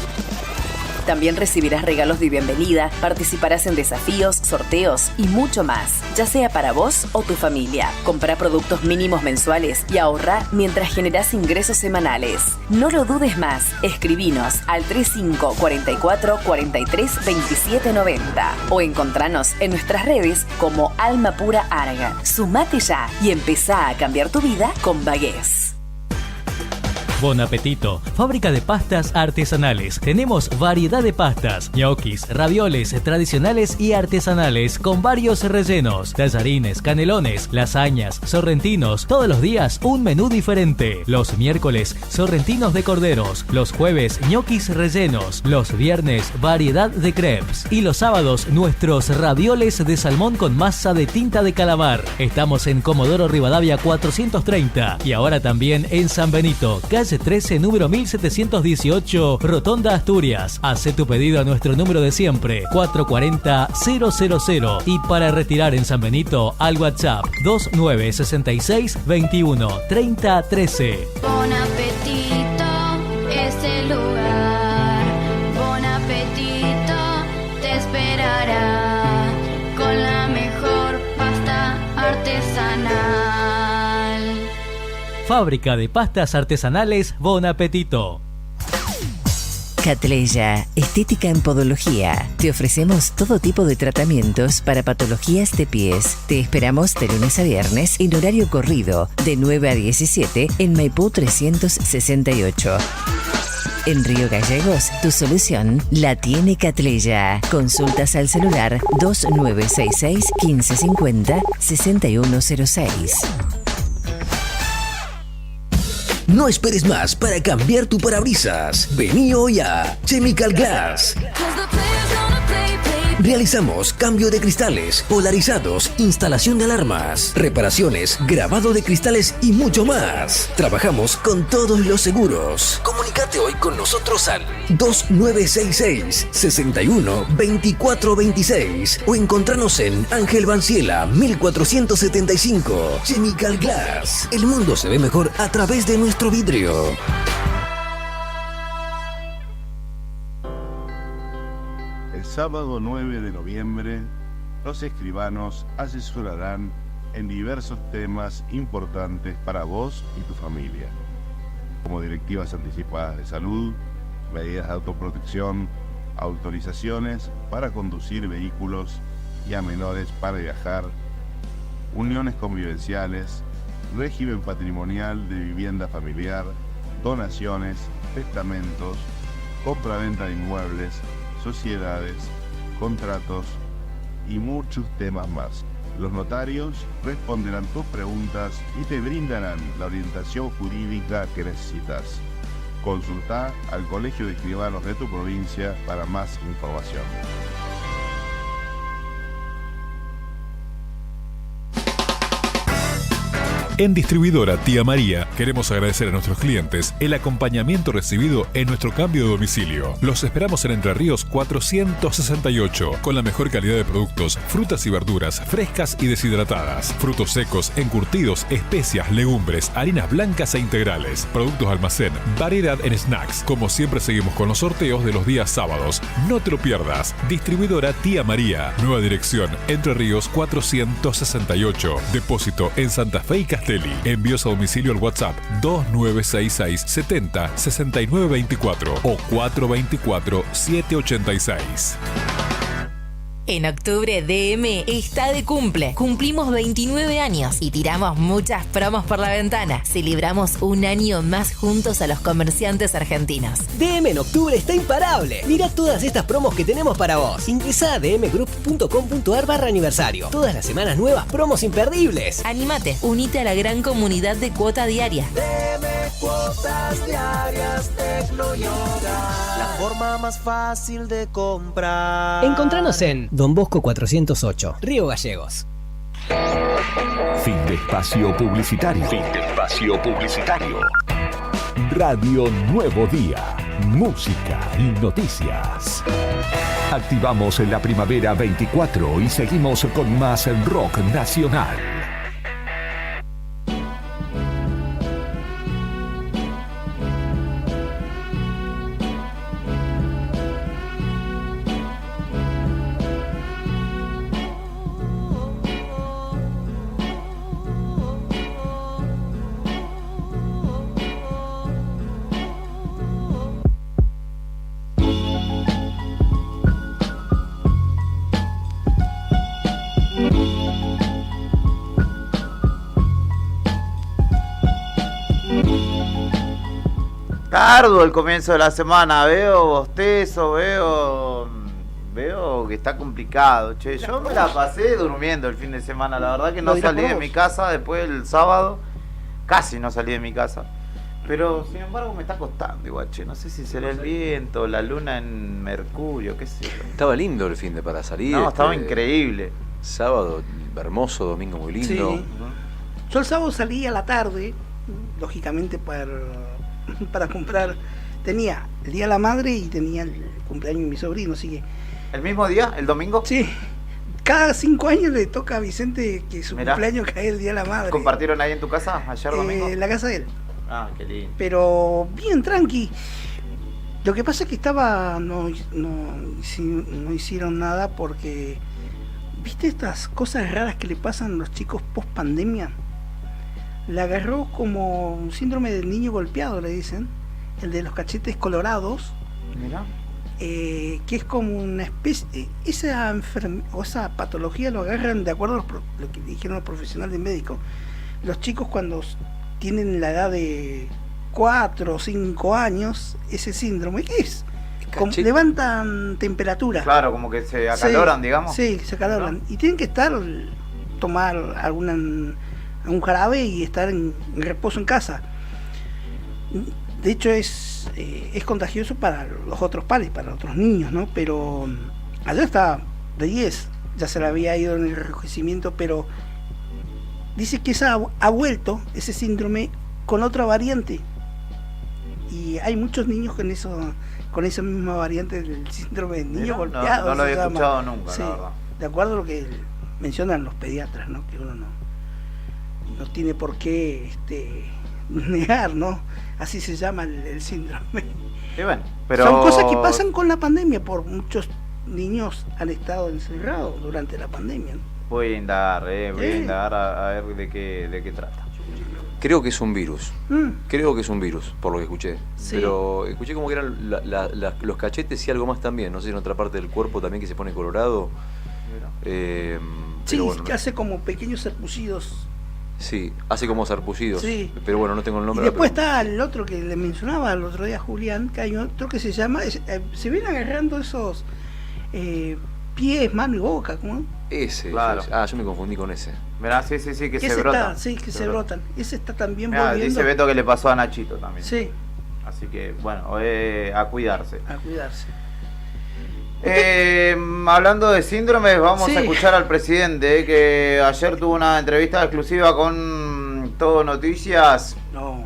También recibirás regalos de bienvenida, participarás en desafíos, sorteos y mucho más, ya sea para vos o tu familia. Comprá productos mínimos mensuales y ahorrá mientras generás ingresos semanales. No lo dudes más, escribinos al 3544 43 27 90 o encontranos en nuestras redes como Alma Pura Arga. Sumate ya y empezá a cambiar tu vida con Bagués. Bon Apetito, fábrica de pastas artesanales. Tenemos variedad de pastas, ñoquis, ravioles tradicionales y artesanales con varios rellenos, tallarines, canelones, lasañas, sorrentinos. Todos los días un menú diferente. Los miércoles, sorrentinos de corderos. Los jueves, ñoquis rellenos. Los viernes, variedad de crepes. Y los sábados, nuestros ravioles de salmón con masa de tinta de calamar. Estamos en Comodoro Rivadavia 430 y ahora también en San Benito, calle 13, número 1718, Rotonda Asturias. Hace tu pedido a nuestro número de siempre, 440-000. Y para retirar en San Benito, al WhatsApp 2966 21 30 13. Bon Apetito es el lugar. Bon Apetito te esperará con la mejor pasta artesanal. Fábrica de pastas artesanales Bon Apetito. Catleya, estética en podología. Te ofrecemos todo tipo de tratamientos para patologías de pies. Te esperamos de lunes a viernes en horario corrido, de 9 a 17 en Maipú 368. En Río Gallegos, tu solución la tiene Catleya. Consultas al celular 2966 1550 6106. No esperes más para cambiar tu parabrisas. Vení hoy a Chemical Glass. Realizamos cambio de cristales, polarizados, instalación de alarmas, reparaciones, grabado de cristales y mucho más. Trabajamos con todos los seguros. Comunicate hoy con nosotros al 2966 61 24 26 o encontranos en Ángel Banciela 1475. Chemical Glass. El mundo se ve mejor a través de nuestro vidrio. El sábado 9 de noviembre, los escribanos asesorarán en diversos temas importantes para vos y tu familia, como directivas anticipadas de salud, medidas de autoprotección, autorizaciones para conducir vehículos y a menores para viajar, uniones convivenciales, régimen patrimonial de vivienda familiar, donaciones, testamentos, compraventa de inmuebles, sociedades, contratos y muchos temas más. Los notarios responderán tus preguntas y te brindarán la orientación jurídica que necesitas. Consulta al Colegio de Escribanos de tu provincia para más información. En Distribuidora Tía María queremos agradecer a nuestros clientes el acompañamiento recibido en nuestro cambio de domicilio. Los esperamos en Entre Ríos 468 con la mejor calidad de productos, frutas y verduras frescas y deshidratadas, frutos secos, encurtidos, especias, legumbres, harinas blancas e integrales, productos almacén, variedad en snacks. Como siempre seguimos con los sorteos de los días sábados. No te lo pierdas. Distribuidora Tía María. Nueva dirección Entre Ríos 468. Depósito en Santa Fe y Castelli. Envíos a domicilio al WhatsApp 2966 70 69 24 o 424 786. En octubre DM está de cumple. Cumplimos 29 años y tiramos muchas promos por la ventana. Celebramos un año más juntos a los comerciantes argentinos. DM en octubre está imparable. Mira todas estas promos que tenemos para vos. Ingresá a dmgroup.com.ar/aniversario. Todas las semanas nuevas promos imperdibles. Anímate, unite a la gran comunidad de Cuota Diaria. DM Cuotas Diarias Tecnoyoga. La forma más fácil de comprar. Encontranos en Don Bosco 408, Río Gallegos. Fin de espacio publicitario. Fin de espacio publicitario. Radio Nuevo Día. Música y noticias. Activamos en la primavera 24 y seguimos con más rock nacional. Arduo el comienzo de la semana, veo bostezo, veo que está complicado, che. Yo me la pasé durmiendo el fin de semana, la verdad que no salí de mi casa después del sábado, casi no salí de mi casa. Pero sin embargo me está costando igual, che, no sé si será el viento, la luna en Mercurio, qué sé yo. Estaba lindo el fin de para salir. No, estaba increíble. Sábado hermoso, domingo muy lindo. Sí. Yo el sábado salí a la tarde, lógicamente para comprar. Tenía el Día de la Madre y tenía el cumpleaños de mi sobrino, así que... ¿El mismo día? ¿El domingo? Sí. Cada 5 años le toca a Vicente que su Mirá. cumpleaños cae el Día de la Madre. ¿Compartieron ahí en tu casa ayer domingo? En la casa de él. Ah, qué lindo. Pero bien tranqui. Lo que pasa es que no hicieron nada porque... ¿Viste estas cosas raras que le pasan a los chicos post pandemia? La agarró como un síndrome del niño golpeado, le dicen, el de los cachetes colorados. Mirá. Que es como una especie, esa patología lo agarran de acuerdo a lo que dijeron los profesionales médicos. Los chicos cuando tienen la edad de 4 o 5 años, ese síndrome, ¿qué es? Como levantan temperatura. Claro, como que se acaloran, sí, digamos. Sí, se acaloran. ¿No? Y tienen que tomar algún jarabe y estar en reposo en casa. De hecho es contagioso para los otros padres, para otros niños, ¿no? Pero ayer estaba de 10, ya se le había ido en el enrojecimiento, pero dice que ha vuelto ese síndrome con otra variante. Y hay muchos niños con esa misma variante del síndrome del niño golpeado. No lo había escuchado nunca, sí, la verdad. De acuerdo a lo que mencionan los pediatras, ¿no? Que uno no tiene por qué negar, ¿no? Así se llama el síndrome. Y bueno, pero... Son cosas que pasan con la pandemia, por muchos niños han estado encerrados durante la pandemia, ¿no? Voy a indagar, a ver de qué trata. Creo que es un virus. Creo que es un virus, por lo que escuché. Sí. Pero escuché como que eran los cachetes y algo más también. No sé si en otra parte del cuerpo también que se pone colorado. Sí, bueno, que hace como pequeños sarpullidos. Sí, hace como sarpullidos. Sí. Pero bueno, no tengo el nombre. Y después está el otro que le mencionaba el otro día Julián, que hay otro que se llama... se vienen agarrando esos pies, mano y boca, ¿cómo? Ese, claro. Yo me confundí con ese. Mirá, sí, que se brotan. Sí, que se brotan. Ese está también volviendo. Dice Beto que le pasó a Nachito también. Sí. Así que, bueno, a cuidarse. A cuidarse. Hablando de síndromes, vamos a escuchar al presidente, que ayer tuvo una entrevista exclusiva con Todo Noticias. No.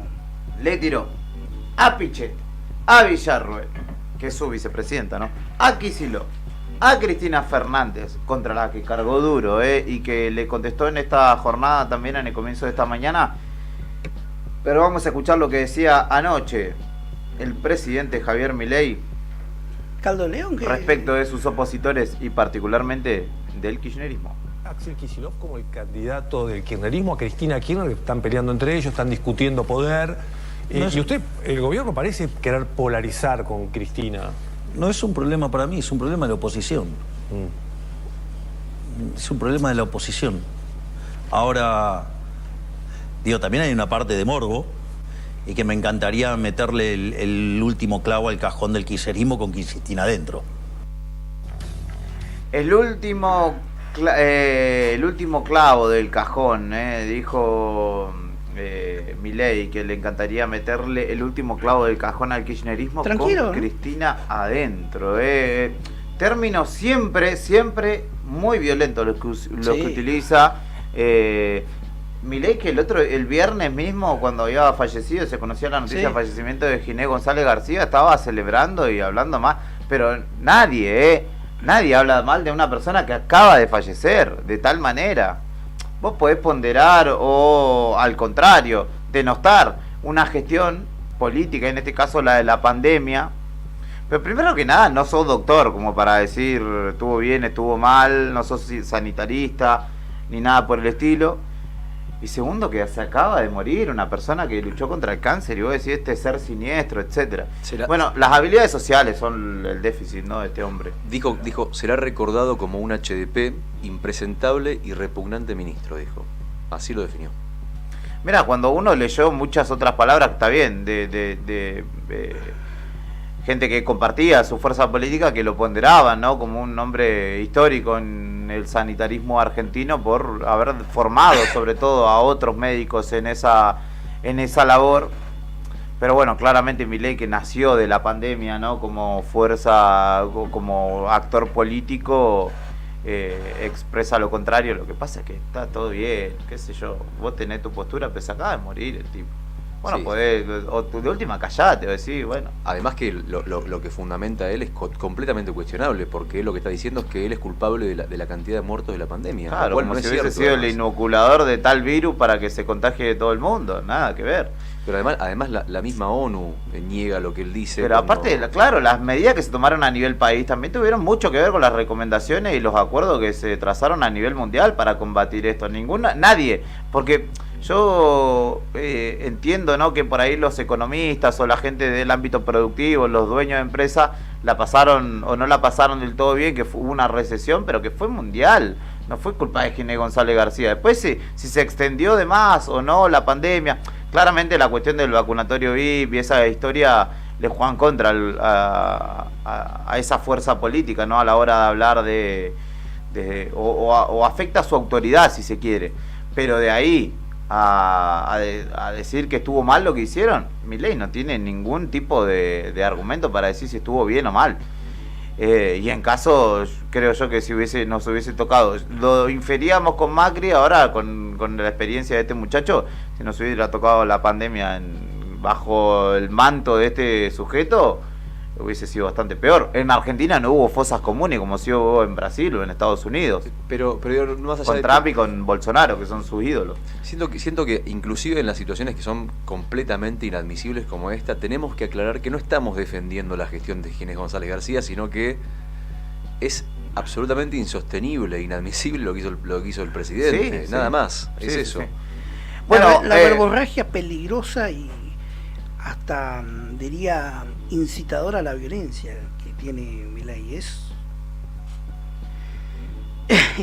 Le tiró a Pichetto, a Villarruel, que es su vicepresidenta, ¿no? A Kicillof, a Cristina Fernández, contra la que cargó duro, y que le contestó en esta jornada también en el comienzo de esta mañana. Pero vamos a escuchar lo que decía anoche el presidente Javier Milei Caldo León, respecto de sus opositores y particularmente del kirchnerismo. Axel Kicillof como el candidato del kirchnerismo, a Cristina Kirchner, que están peleando entre ellos, están discutiendo poder. Y usted, el gobierno parece querer polarizar con Cristina. No es un problema para mí, es un problema de la oposición. Es un problema de la oposición. Ahora, digo, también hay una parte de morbo y que me encantaría meterle el último clavo al cajón del kirchnerismo con Cristina adentro. El último clavo del cajón, dijo Milei, que le encantaría meterle el último clavo del cajón al kirchnerismo. Tranquilo, con Cristina adentro. Términos siempre muy violentos los que utiliza Milei, que el viernes mismo, cuando había fallecido, se conocía la noticia del fallecimiento de Ginés González García, estaba celebrando y hablando más, pero nadie habla mal de una persona que acaba de fallecer, de tal manera. Vos podés ponderar o, al contrario, denostar una gestión política, en este caso la de la pandemia, pero primero que nada, no sos doctor como para decir estuvo bien, estuvo mal, no sos sanitarista, ni nada por el estilo. Y segundo, que se acaba de morir una persona que luchó contra el cáncer y vos decís este ser siniestro, etcétera. Bueno, las habilidades sociales son el déficit, ¿no?, de este hombre. Dijo, será recordado como un HDP impresentable y repugnante ministro, dijo. Así lo definió. Mira, cuando uno leyó muchas otras palabras, está bien, de gente que compartía su fuerza política, que lo ponderaban, ¿no?, como un hombre histórico en el sanitarismo argentino por haber formado sobre todo a otros médicos en esa labor. Pero bueno, claramente Milei, que nació de la pandemia, ¿no?, como fuerza, como actor político, expresa lo contrario. Lo que pasa es que está todo bien, qué sé yo, vos tenés tu postura, pero se acaba de morir el tipo. Bueno, Sí. podés, o de última callate, o decir, bueno. Además que lo que fundamenta él es completamente cuestionable, porque él lo que está diciendo es que él es culpable de la cantidad de muertos de la pandemia. Claro, lo cual como no si es hubiese cierto, sido el además. inoculador de tal virus para que se contagie de todo el mundo, nada que ver. Pero además la misma ONU niega lo que él dice. Pero aparte, claro, las medidas que se tomaron a nivel país también tuvieron mucho que ver con las recomendaciones y los acuerdos que se trazaron a nivel mundial para combatir esto. Nadie, porque yo entiendo, ¿no?, que por ahí los economistas o la gente del ámbito productivo, los dueños de empresas, la pasaron o no la pasaron del todo bien, que hubo una recesión, pero que fue mundial. No fue culpa de Ginés González García. Después, si se extendió de más o no la pandemia, claramente la cuestión del vacunatorio VIP y esa historia le juegan contra a esa fuerza política, ¿no?, a la hora de hablar o afecta a su autoridad, si se quiere. Pero de ahí a decir que estuvo mal lo que hicieron, Milei no tiene ningún tipo de argumento para decir si estuvo bien o mal. Y en caso, creo yo que si nos hubiese tocado, lo inferíamos con Macri, ahora con la experiencia de este muchacho, si nos hubiera tocado la pandemia bajo el manto de este sujeto, hubiese sido bastante peor. En Argentina no hubo fosas comunes como si hubo en Brasil o en Estados Unidos. Pero más allá con de Trump y con Bolsonaro, que son sus ídolos. Siento que inclusive en las situaciones que son completamente inadmisibles como esta, tenemos que aclarar que no estamos defendiendo la gestión de Ginés González García, sino que es absolutamente insostenible, inadmisible lo que hizo el presidente. Sí, nada sí. más, es Sí, eso. sí. Bueno, Bueno, la verborragia peligrosa y hasta, diría, incitadora a la violencia que tiene Milei es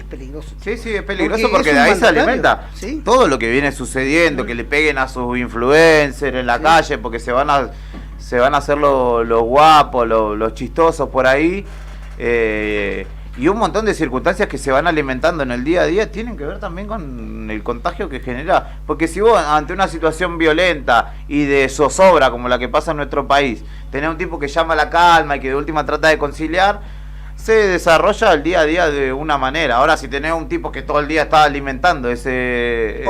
peligroso. Sí, es peligroso porque de ahí se alimenta todo lo que viene sucediendo, que le peguen a sus influencers en la calle porque se van a hacer los guapos, los chistosos por ahí, y un montón de circunstancias que se van alimentando en el día a día tienen que ver también con el contagio que genera, porque si vos ante una situación violenta y de zozobra como la que pasa en nuestro país, tenés un tipo que llama a la calma y que de última trata de conciliar, se desarrolla el día a día de una manera. Ahora, si tenés un tipo que todo el día está alimentando ese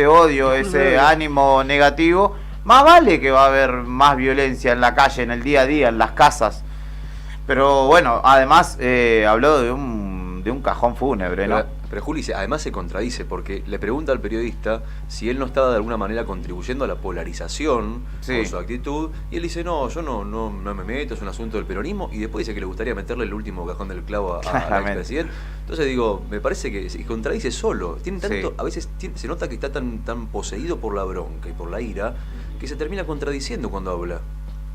odio, ese ánimo negativo, más vale que va a haber más violencia en la calle, en el día a día, en las casas. Pero bueno, además habló de un cajón fúnebre, ¿no? Pero Juli, además se contradice porque le pregunta al periodista si él no estaba de alguna manera contribuyendo a la polarización con su actitud, y él dice, no, yo no me meto, es un asunto del peronismo, y después dice que le gustaría meterle el último cajón del clavo al expresidente. Entonces digo, me parece que se contradice solo. Tiene tanto, a veces se nota que está tan poseído por la bronca y por la ira que se termina contradiciendo cuando habla.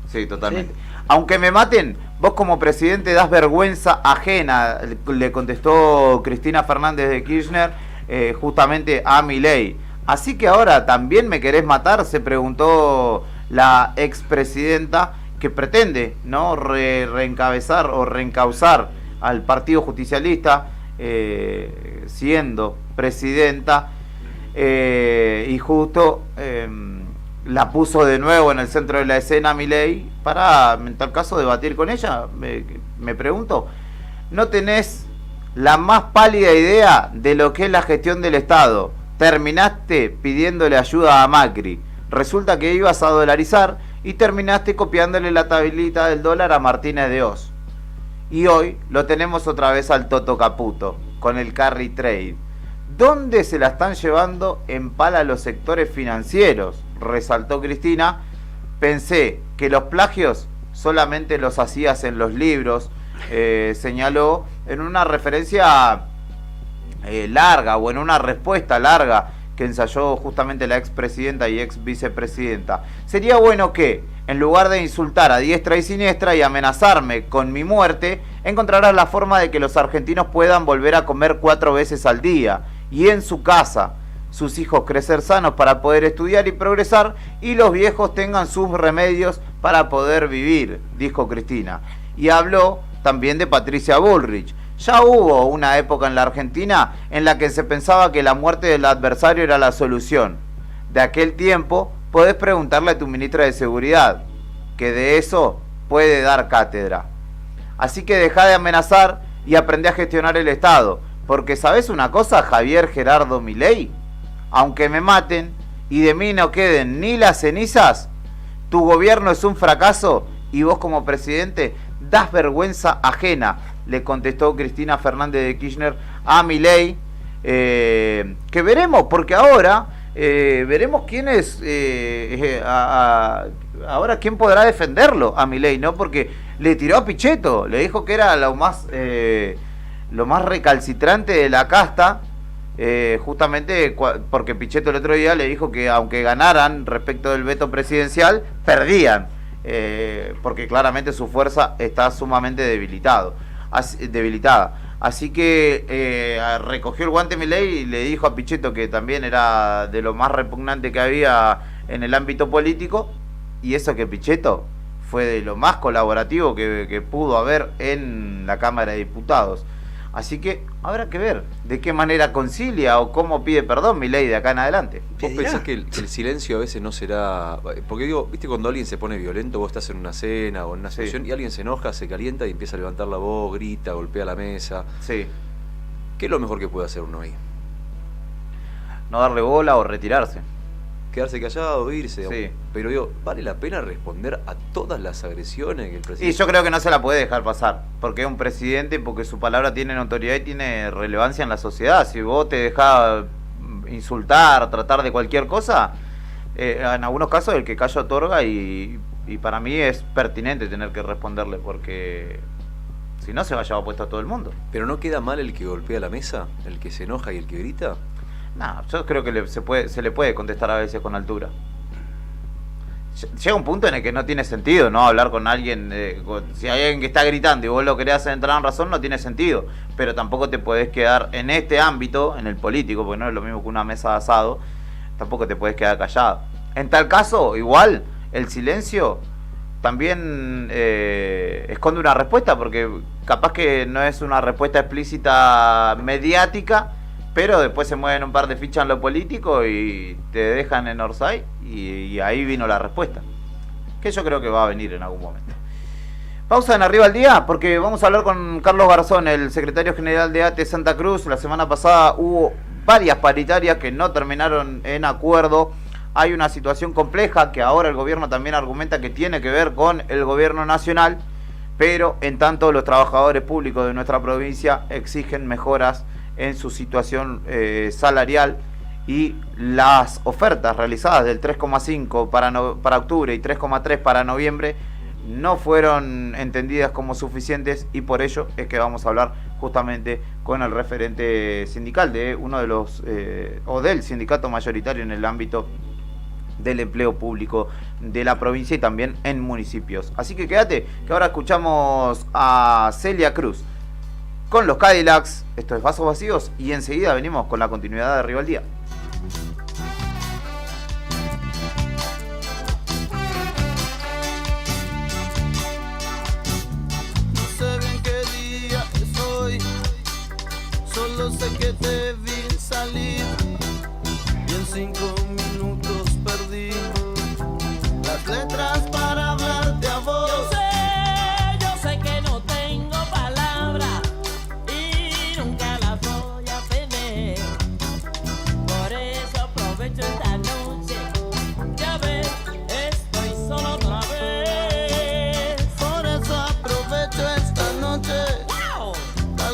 Sí, totalmente. Aunque me maten, vos como presidente das vergüenza ajena, le contestó Cristina Fernández de Kirchner justamente a Milei. Así que ahora también me querés matar, se preguntó la expresidenta, que pretende no reencabezar o reencauzar al Partido Justicialista siendo presidenta, y justo la puso de nuevo en el centro de la escena Milei para, en tal caso, debatir con ella. Me pregunto, ¿no tenés la más pálida idea de lo que es la gestión del Estado. Terminaste pidiéndole ayuda a Macri. Resulta que ibas a dolarizar y terminaste copiándole la tablita del dólar a Martínez de Oz. Y hoy lo tenemos otra vez al Toto Caputo, con el carry trade. ¿Dónde se la están llevando en pala los sectores financieros? Resaltó Cristina. Pensé que los plagios solamente los hacías en los libros, señaló en una referencia larga o en una respuesta larga que ensayó justamente la expresidenta y ex vicepresidenta. Sería bueno que, en lugar de insultar a diestra y siniestra y amenazarme con mi muerte, encontrarás la forma de que los argentinos puedan volver a comer 4 veces al día y en su casa, sus hijos crecer sanos para poder estudiar y progresar, y los viejos tengan sus remedios para poder vivir, dijo Cristina. Y habló también de Patricia Bullrich. Ya hubo una época en la Argentina en la que se pensaba que la muerte del adversario era la solución. De aquel tiempo podés preguntarle a tu ministra de Seguridad, que de eso puede dar cátedra. Así que dejá de amenazar y aprendé a gestionar el Estado, porque ¿sabés una cosa, Javier Gerardo Milei? Aunque me maten y de mí no queden ni las cenizas, tu gobierno es un fracaso y vos como presidente das vergüenza ajena, le contestó Cristina Fernández de Kirchner a Milei, que veremos, porque ahora veremos quién es, ahora quién podrá defenderlo a Milei, ¿no? Porque le tiró a Pichetto, le dijo que era lo más recalcitrante de la casta, justamente porque Pichetto el otro día le dijo que aunque ganaran respecto del veto presidencial, perdían, porque claramente su fuerza está sumamente debilitada. Así que recogió el guante Milei y le dijo a Pichetto que también era de lo más repugnante que había en el ámbito político, y eso que Pichetto fue de lo más colaborativo que pudo haber en la Cámara de Diputados. Así que habrá que ver de qué manera concilia o cómo pide perdón Milei de acá en adelante. ¿Vos pensás que el silencio a veces no será...? Porque digo, viste cuando alguien se pone violento, vos estás en una cena o en una situación y alguien se enoja, se calienta y empieza a levantar la voz, grita, golpea la mesa. Sí. ¿Qué es lo mejor que puede hacer uno ahí? No darle bola o retirarse. Quedarse callado, irse. Sí. Pero digo, ¿vale la pena responder a todas las agresiones que el presidente...? Y yo creo que no se la puede dejar pasar, porque es un presidente, porque su palabra tiene notoriedad y tiene relevancia en la sociedad. Si vos te dejás insultar, tratar de cualquier cosa, en algunos casos el que calla otorga, y para mí es pertinente tener que responderle, porque si no se va a llevar puesto a todo el mundo. ¿Pero no queda mal el que golpea la mesa? ¿El que se enoja y el que grita? No, yo creo que se le puede contestar a veces con altura. Llega un punto en el que no tiene sentido, ¿no? Hablar con alguien, si hay alguien que está gritando y vos lo querés hacer entrar en razón, no tiene sentido. Pero tampoco te podés quedar en este ámbito, en el político, porque no es lo mismo que una mesa de asado, tampoco te podés quedar callado. En tal caso, igual, el silencio también esconde una respuesta, porque capaz que no es una respuesta explícita mediática, pero después se mueven un par de fichas en lo político y te dejan en Orsay, y ahí vino la respuesta, que yo creo que va a venir en algún momento. Pausa en Arriba al Día, porque vamos a hablar con Carlos Garzón, el secretario general de ATE Santa Cruz. La semana pasada hubo varias paritarias que no terminaron en acuerdo. Hay una situación compleja que ahora el gobierno también argumenta que tiene que ver con el gobierno nacional, pero en tanto los trabajadores públicos de nuestra provincia exigen mejoras en su situación salarial, y las ofertas realizadas del 3,5 para octubre y 3,3 para noviembre no fueron entendidas como suficientes, y por ello es que vamos a hablar justamente con el referente sindical de uno de los o del sindicato mayoritario en el ámbito del empleo público de la provincia y también en municipios. Así que quédate, que ahora escuchamos a Celia Cruz con los Cadillacs. Esto es Vasos Vacíos, y enseguida venimos con la continuidad de Arriba al Día. No sé bien qué día es hoy, solo sé que te vi salir y en 5 minutos perdí las letras para hablarte a vos. Yo sé que no tengo palabras y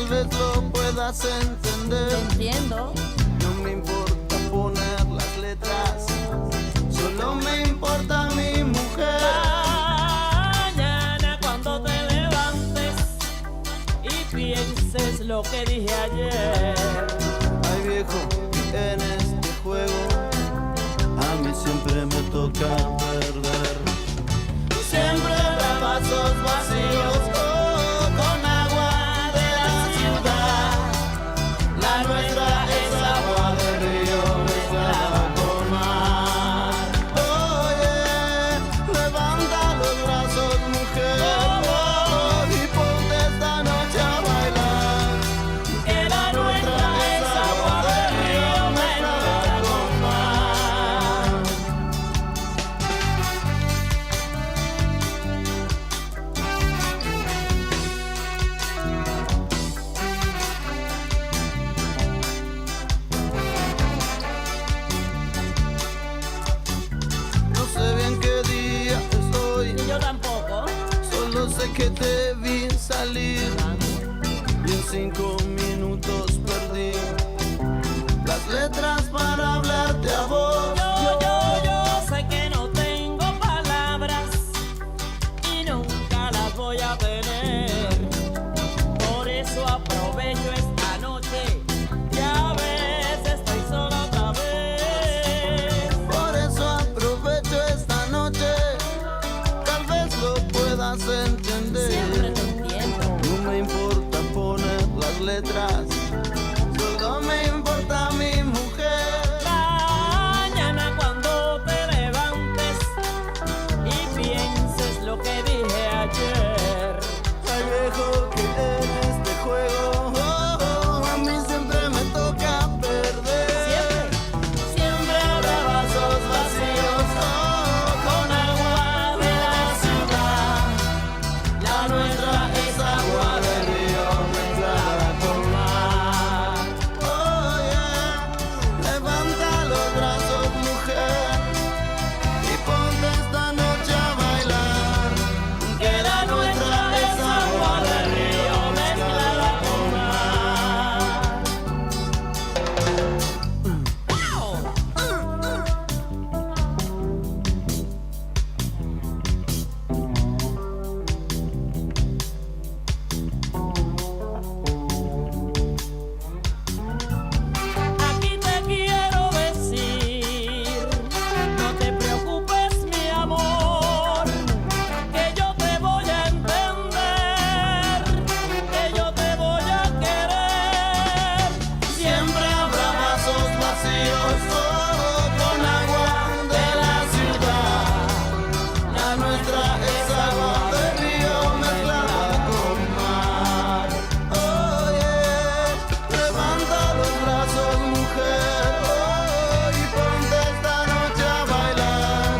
vez lo puedas entender. Entiendo. No me importa poner las letras, solo me importa mi mujer. Mañana cuando te levantes y pienses lo que dije ayer. Ay viejo, en este juego a mí siempre me toca perder. Siempre habrá vasos vacíos con agua de la ciudad. La nuestra es agua de río mezclada con mar. Oye, levanta los brazos, mujer, y ponte esta noche a bailar. Que la nuestra es agua de río mezclada con mar. No sé bien qué día estoy. Yo tampoco. Solo sé que te vi salir y en 5 minutos perdí las letras para hablarte a vos. Yo sé que no tengo palabras y nunca las voy a tener. Por eso aprovecho esta noche y a veces estoy sola otra vez. Por eso aprovecho esta noche, tal vez lo puedas entender. Siempre te entiendo. No me importa poner las letras, solo me importa mi mujer. Mañana cuando te levantes y pienses lo que dije ayer. Ay viejo, que en este juego a mí siempre me toca perder. Siempre habrá vasos vacíos con agua de la ciudad. La nuestra es agua de río mezclada con mar. Oye, levanta los brazos, mujer, y ponte esta noche a bailar. Que la nuestra es agua de río mezclada con mar. Aquí te quiero decir, no te preocupes mi amor, que yo te voy a entender, que yo te voy a querer. Siempre habrá vasos vacíos con agua de la ciudad. La nuestra es agua de río mezclada con mar. Oye, levanta los brazos, mujer, y ponte esta noche a bailar.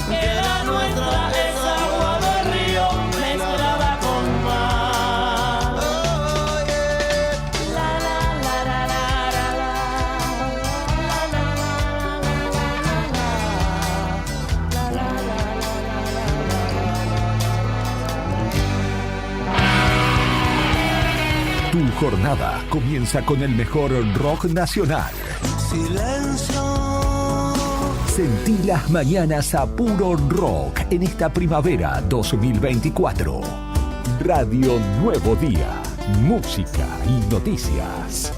Que la nuestra es agua de río mezclada con mar. Oye, la la la la la la Tu jornada comienza con el mejor rock nacional. Silencio. Sentí las mañanas a puro rock en esta primavera 2024. Radio Nuevo Día, música y noticias.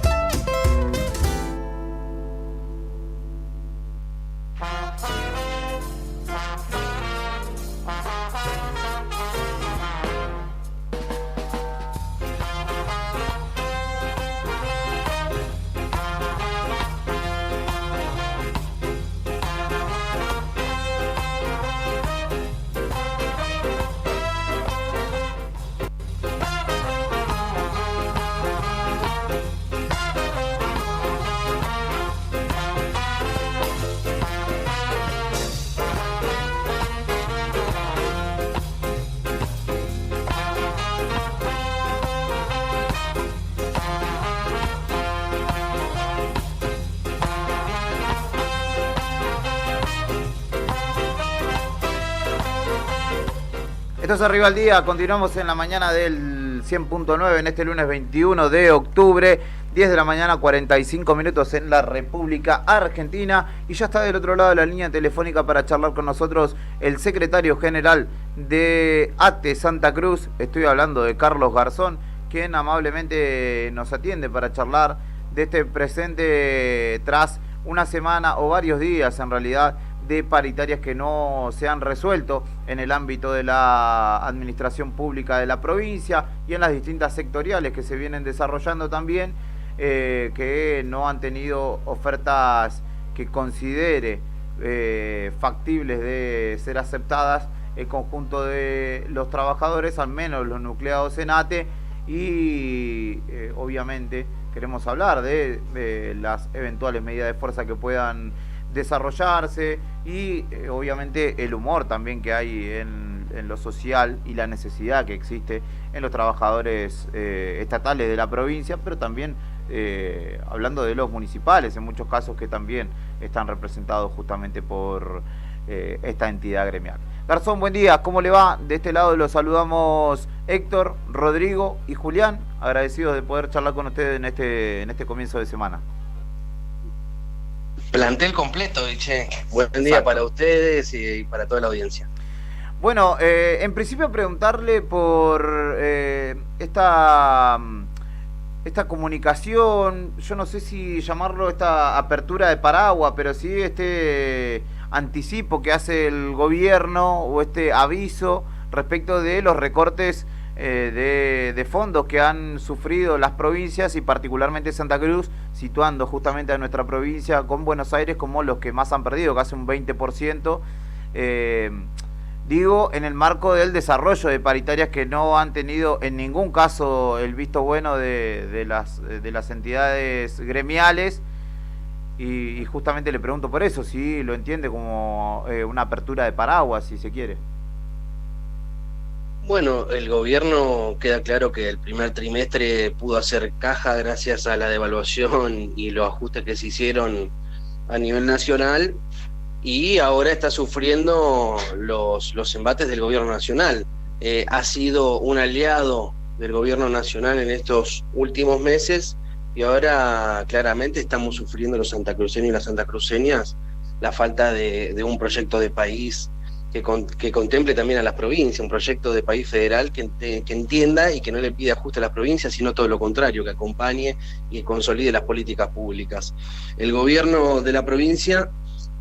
Esto es Arriba al Día, continuamos en la mañana del 100.9 en este lunes 21 de octubre, 10 de la mañana, 45 minutos en la República Argentina. Y ya está del otro lado de la línea telefónica para charlar con nosotros el secretario general de ATE Santa Cruz. Estoy hablando de Carlos Garzón, quien amablemente nos atiende para charlar de este presente tras una semana o varios días en realidad de paritarias que no se han resuelto en el ámbito de la administración pública de la provincia y en las distintas sectoriales que se vienen desarrollando también, que no han tenido ofertas que considere factibles de ser aceptadas el conjunto de los trabajadores, al menos los nucleados en ATE, y obviamente queremos hablar de las eventuales medidas de fuerza que puedan desarrollarse y obviamente el humor también que hay en lo social y la necesidad que existe en los trabajadores estatales de la provincia, pero también hablando de los municipales, en muchos casos que también están representados justamente por esta entidad gremial. Garzón, buen día, ¿cómo le va? De este lado los saludamos Héctor, Rodrigo y Julián, agradecidos de poder charlar con ustedes en este comienzo de semana. Plantel completo, che. Buen día para ustedes y para toda la audiencia. Bueno, en principio preguntarle por esta comunicación, yo no sé si llamarlo esta apertura de paraguas, pero sí este anticipo que hace el gobierno o este aviso respecto de los recortes de fondos que han sufrido las provincias y particularmente Santa Cruz, situando justamente a nuestra provincia con Buenos Aires como los que más han perdido, casi un 20%, digo, en el marco del desarrollo de paritarias que no han tenido en ningún caso el visto bueno de las entidades gremiales, y justamente le pregunto por eso, si lo entiende como una apertura de paraguas, si se quiere. Bueno, el gobierno queda claro que el primer trimestre pudo hacer caja gracias a la devaluación y los ajustes que se hicieron a nivel nacional, y ahora está sufriendo los embates del gobierno nacional. Ha sido un aliado del gobierno nacional en estos últimos meses y ahora claramente estamos sufriendo los santacruceños y las santacruceñas la falta de un proyecto de país que contemple también a las provincias, un proyecto de país federal que entienda y que no le pida ajuste a las provincias, sino todo lo contrario, que acompañe y consolide las políticas públicas. El gobierno de la provincia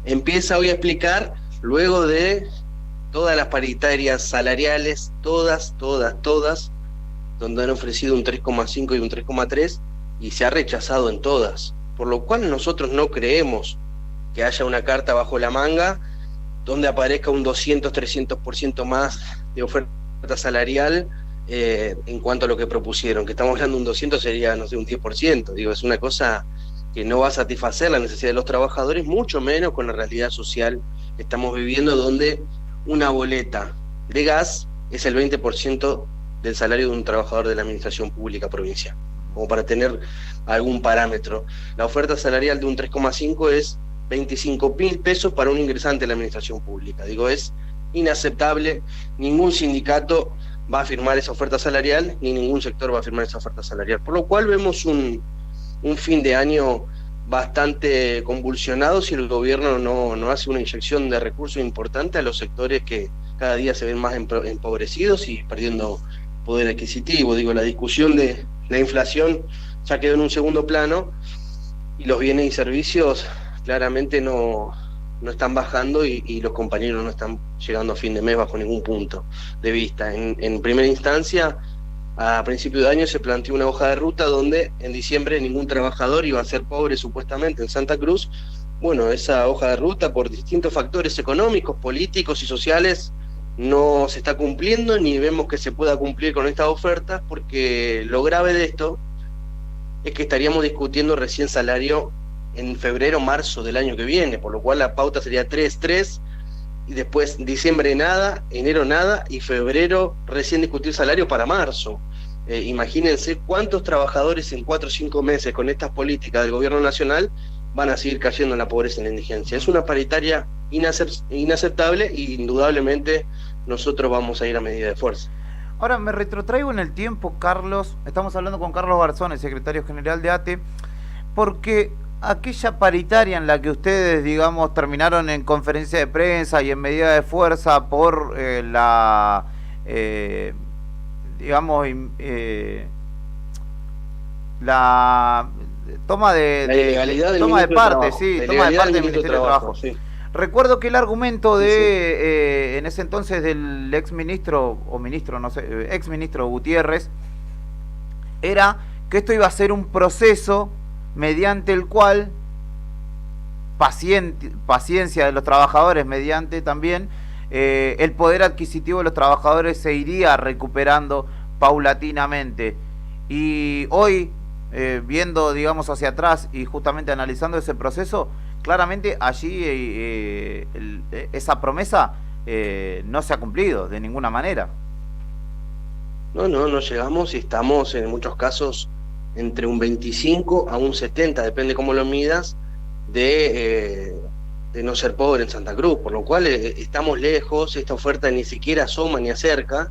empieza hoy a explicar, luego de todas las paritarias salariales, todas, donde han ofrecido un 3,5 y un 3,3, y se ha rechazado en todas, por lo cual nosotros no creemos que haya una carta bajo la manga donde aparezca un 200-300% más de oferta salarial en cuanto a lo que propusieron, que estamos hablando de un 200 sería, no sé, un 10%, digo, es una cosa que no va a satisfacer la necesidad de los trabajadores, mucho menos con la realidad social que estamos viviendo, donde una boleta de gas es el 20% del salario de un trabajador de la administración pública provincial, como para tener algún parámetro. La oferta salarial de un 3,5 es 25.000 pesos para un ingresante de la administración pública. Digo, es inaceptable, ningún sindicato va a firmar esa oferta salarial, ni ningún sector va a firmar esa oferta salarial, por lo cual vemos un fin de año bastante convulsionado si el gobierno no hace una inyección de recursos importante a los sectores que cada día se ven más empobrecidos y perdiendo poder adquisitivo. Digo, la discusión de la inflación ya quedó en un segundo plano y los bienes y servicios claramente no están bajando y los compañeros no están llegando a fin de mes bajo ningún punto de vista. En primera instancia, a principio de año se planteó una hoja de ruta donde en diciembre ningún trabajador iba a ser pobre supuestamente en Santa Cruz. Bueno, esa hoja de ruta por distintos factores económicos, políticos y sociales no se está cumpliendo, ni vemos que se pueda cumplir con estas ofertas, porque lo grave de esto es que estaríamos discutiendo recién salario en febrero, marzo del año que viene, por lo cual la pauta sería 3, y después diciembre nada, enero nada, y febrero recién discutir salario para marzo. Imagínense cuántos trabajadores en 4 o 5 meses con estas políticas del gobierno nacional van a seguir cayendo en la pobreza y en la indigencia. Es una paritaria inaceptable y indudablemente nosotros vamos a ir a medida de fuerza. Ahora me retrotraigo en el tiempo, Carlos. Estamos hablando con Carlos Garzón, el secretario general de ATE, porque aquella paritaria en la que ustedes, digamos, terminaron en conferencia de prensa y en medida de fuerza por la toma de ilegalidad del toma de ministro de parte, Trabajo. sí, La toma de ilegalidad parte del del ministro Ministerio de de Trabajo. Trabajo, sí. Recuerdo que el argumento de en ese entonces del ex ministro o ministro, no sé, ex ministro Gutiérrez, era que esto iba a ser un proceso mediante el cual paciencia de los trabajadores, mediante también el poder adquisitivo de los trabajadores se iría recuperando paulatinamente. Y hoy, viendo, digamos, hacia atrás y justamente analizando ese proceso, claramente allí esa promesa no se ha cumplido de ninguna manera. No llegamos y estamos en muchos casos entre un 25 a un 70, depende cómo lo midas, de no ser pobre en Santa Cruz, por lo cual estamos lejos, esta oferta ni siquiera asoma ni acerca,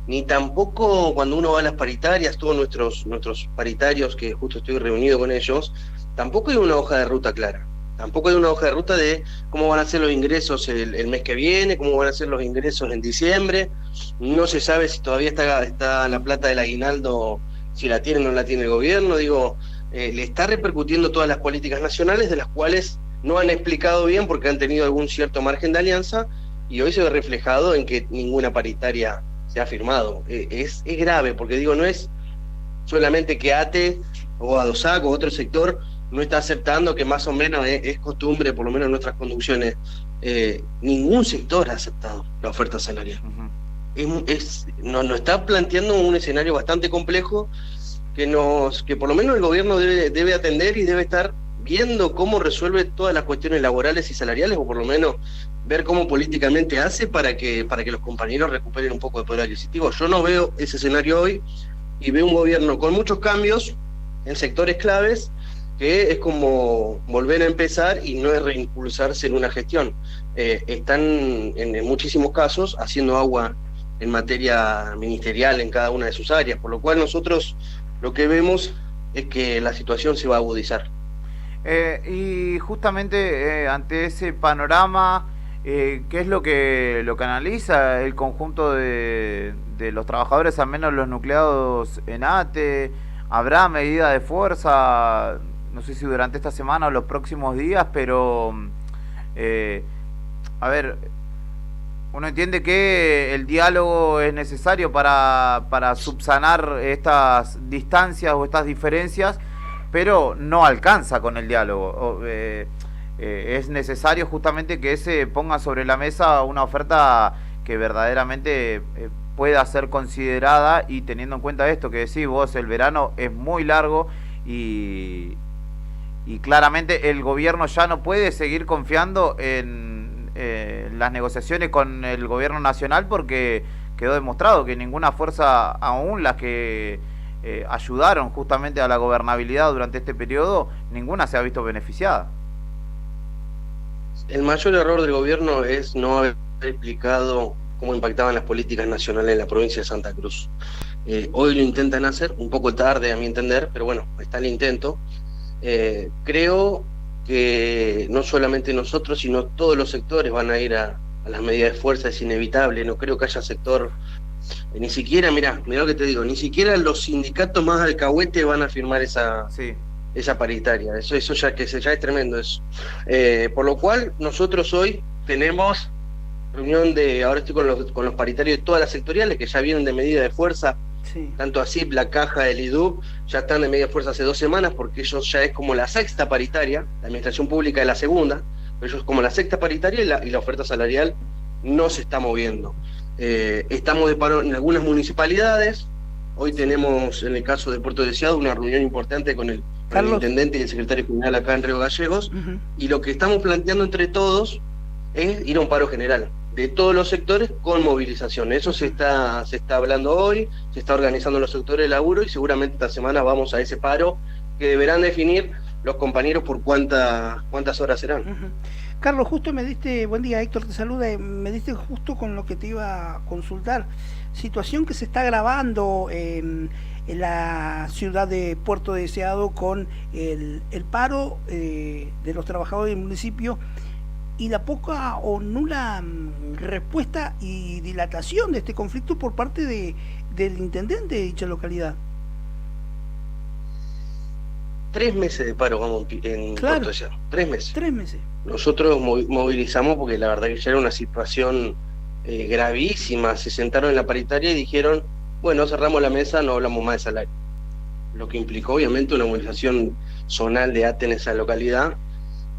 ni tampoco cuando uno va a las paritarias, todos nuestros paritarios, que justo estoy reunido con ellos, tampoco hay una hoja de ruta clara. Tampoco hay una hoja de ruta de cómo van a ser los ingresos el mes que viene, cómo van a ser los ingresos en diciembre. No se sabe si todavía está la plata del aguinaldo, si la tiene o no la tiene el gobierno. Digo, le está repercutiendo todas las políticas nacionales, de las cuales no han explicado bien porque han tenido algún cierto margen de alianza, y hoy se ve reflejado en que ninguna paritaria se ha firmado. Es grave, porque digo, no es solamente que ATE o ADOSAC o otro sector no está aceptando, que más o menos es costumbre, por lo menos en nuestras conducciones, ningún sector ha aceptado la oferta salarial. Nos está planteando un escenario bastante complejo que por lo menos el gobierno debe atender y debe estar viendo cómo resuelve todas las cuestiones laborales y salariales, o por lo menos ver cómo políticamente hace para que los compañeros recuperen un poco de poder adquisitivo. Yo no veo ese escenario hoy, y veo un gobierno con muchos cambios en sectores claves, que es como volver a empezar y no es reimpulsarse en una gestión. Están en muchísimos casos haciendo agua en materia ministerial en cada una de sus áreas, por lo cual nosotros lo que vemos es que la situación se va a agudizar. Y justamente ante ese panorama, ¿qué es lo que analiza el conjunto de los trabajadores, al menos los nucleados en ATE? ¿Habrá medida de fuerza? No sé si durante esta semana o los próximos días, pero a ver, uno entiende que el diálogo es necesario para subsanar estas distancias o estas diferencias, pero no alcanza con el diálogo. Es necesario justamente que se ponga sobre la mesa una oferta que verdaderamente pueda ser considerada, y teniendo en cuenta esto que decís vos, el verano es muy largo y claramente el gobierno ya no puede seguir confiando en las negociaciones con el gobierno nacional, porque quedó demostrado que ninguna fuerza, aún las que ayudaron justamente a la gobernabilidad durante este periodo, ninguna se ha visto beneficiada. El mayor error del gobierno es no haber explicado cómo impactaban las políticas nacionales en la provincia de Santa Cruz. Hoy lo intentan hacer, un poco tarde a mi entender, pero bueno, está el intento. Creo que no solamente nosotros, sino todos los sectores van a ir a las medidas de fuerza, es inevitable. No creo que haya sector, ni siquiera, mirá lo que te digo, ni siquiera los sindicatos más alcahuete van a firmar esa paritaria. Eso ya es tremendo eso. Por lo cual nosotros hoy tenemos reunión ahora estoy con los paritarios de todas las sectoriales que ya vienen de medida de fuerza. Sí. Tanto ASIP, la Caja, el IDUB, ya están de medida de fuerza hace 2 semanas, porque ellos ya es como la sexta paritaria, la administración pública es la segunda, pero ellos como la sexta paritaria, y la oferta salarial no se está moviendo. Estamos de paro en algunas municipalidades. Hoy tenemos, en el caso de Puerto Deseado, una reunión importante con el intendente y el secretario general acá en Río Gallegos, y lo que estamos planteando entre todos es ir a un paro general de todos los sectores con movilización. Eso se está hablando hoy, se está organizando en los sectores de laburo, y seguramente esta semana vamos a ese paro que deberán definir los compañeros por cuántas horas serán. Carlos, justo me diste, buen día Héctor, te saluda, me diste justo con lo que te iba a consultar. Situación que se está agravando en la ciudad de Puerto Deseado con el paro de los trabajadores del municipio y la poca o nula respuesta y dilatación de este conflicto por parte del intendente de dicha localidad. 3 meses de paro vamos en Claro. Puerto Deseado. 3 meses. 3 meses. Nosotros movilizamos porque la verdad que ya era una situación gravísima. Se sentaron en la paritaria y dijeron, bueno, cerramos la mesa, no hablamos más de salario. Lo que implicó obviamente una movilización zonal de ATE en esa localidad.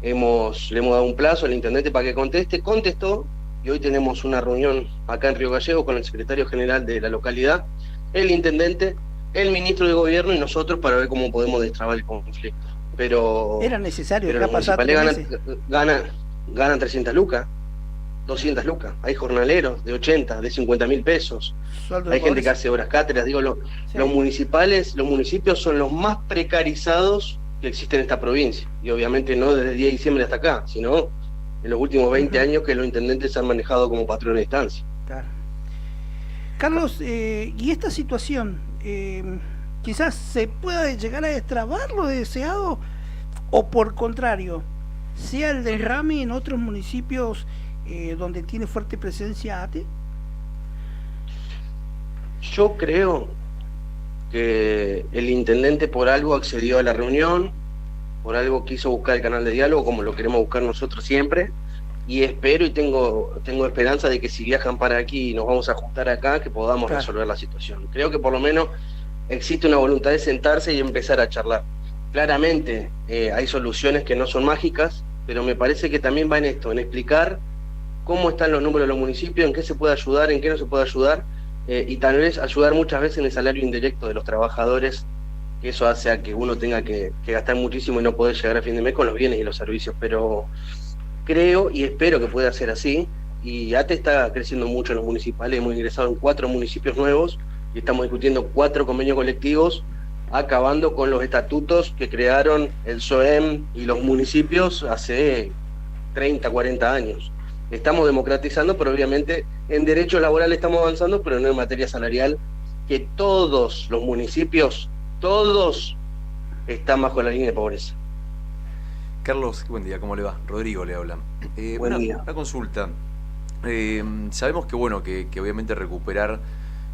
Le hemos dado un plazo al intendente para que conteste, contestó, y hoy tenemos una reunión acá en Río Gallegos con el secretario general de la localidad, el intendente, el ministro de gobierno y nosotros para ver cómo podemos destrabar el conflicto. Pero Era necesario pero dejar los pasar 3 municipales meses. ganan 300 lucas, 200 lucas. Hay jornaleros de 80, de 50.000 pesos. Sueldo de Hay gente que pobreza. hace horas cátedras. Digo, Sí. los municipios son los más precarizados que existen en esta provincia. Y obviamente no desde el 10 de diciembre hasta acá, sino en los últimos 20 años que los intendentes se han manejado como patrones de estancia. Claro. Carlos, ¿y esta situación quizás se pueda llegar a destrabar lo deseado o por contrario, sea el derrame en otros municipios donde tiene fuerte presencia ATE? Yo creo que el intendente por algo accedió a la reunión, por algo quiso buscar el canal de diálogo como lo queremos buscar nosotros siempre, y espero y tengo esperanza de que si viajan para aquí y nos vamos a juntar acá, que podamos Claro. resolver la situación. Creo que por lo menos existe una voluntad de sentarse y empezar a charlar. Claramente hay soluciones que no son mágicas, pero me parece que también va en esto, en explicar cómo están los números de los municipios, en qué se puede ayudar, en qué no se puede ayudar, y tal vez ayudar muchas veces en el salario indirecto de los trabajadores, que eso hace a que uno tenga que gastar muchísimo y no poder llegar a fin de mes con los bienes y los servicios, pero creo y espero que pueda ser así, y ATE está creciendo mucho en los municipales, hemos ingresado en 4 municipios nuevos, y estamos discutiendo 4 convenios colectivos, acabando con los estatutos que crearon el SOEM y los municipios hace 30, 40 años. Estamos democratizando, pero obviamente en derecho laboral estamos avanzando, pero no en materia salarial, que todos los municipios, todos están bajo la línea de pobreza. Carlos, buen día, ¿cómo le va? Rodrigo le habla. Buen día. Una consulta. Sabemos que bueno, que obviamente recuperar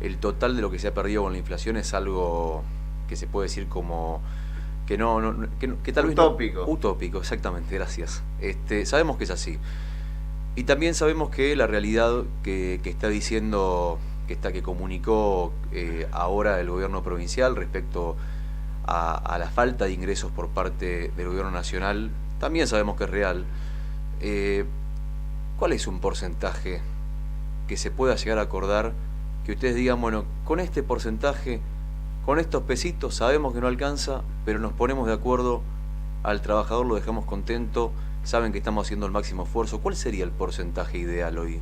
el total de lo que se ha perdido con la inflación es algo que se puede decir como que que tal vez Utópico. Utópico, exactamente, gracias. Sabemos que es así. Y también sabemos que la realidad que está diciendo, que comunicó ahora el gobierno provincial respecto a la falta de ingresos por parte del gobierno nacional, también sabemos que es real. ¿Cuál es un porcentaje que se pueda llegar a acordar que ustedes digan, bueno, con este porcentaje, con estos pesitos, sabemos que no alcanza, pero nos ponemos de acuerdo, al trabajador lo dejamos contento, saben que estamos haciendo el máximo esfuerzo? ¿Cuál sería el porcentaje ideal hoy?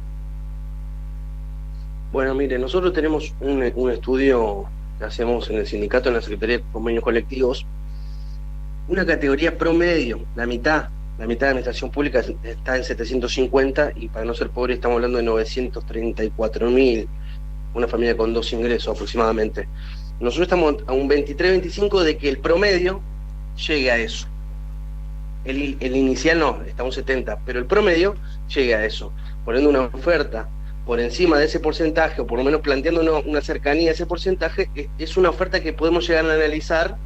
Bueno, mire, nosotros tenemos un estudio que hacemos en el sindicato, en la Secretaría de Convenios Colectivos, una categoría promedio, la mitad de la administración pública está en 750 y para no ser pobre estamos hablando de 934.000, una familia con 2 ingresos aproximadamente. Nosotros estamos a un 23-25 de que el promedio llegue a eso. El inicial no, estamos 70, pero el promedio llegue a eso, poniendo una oferta por encima de ese porcentaje, o por lo menos planteando una cercanía a ese porcentaje, es una oferta que podemos llegar a analizar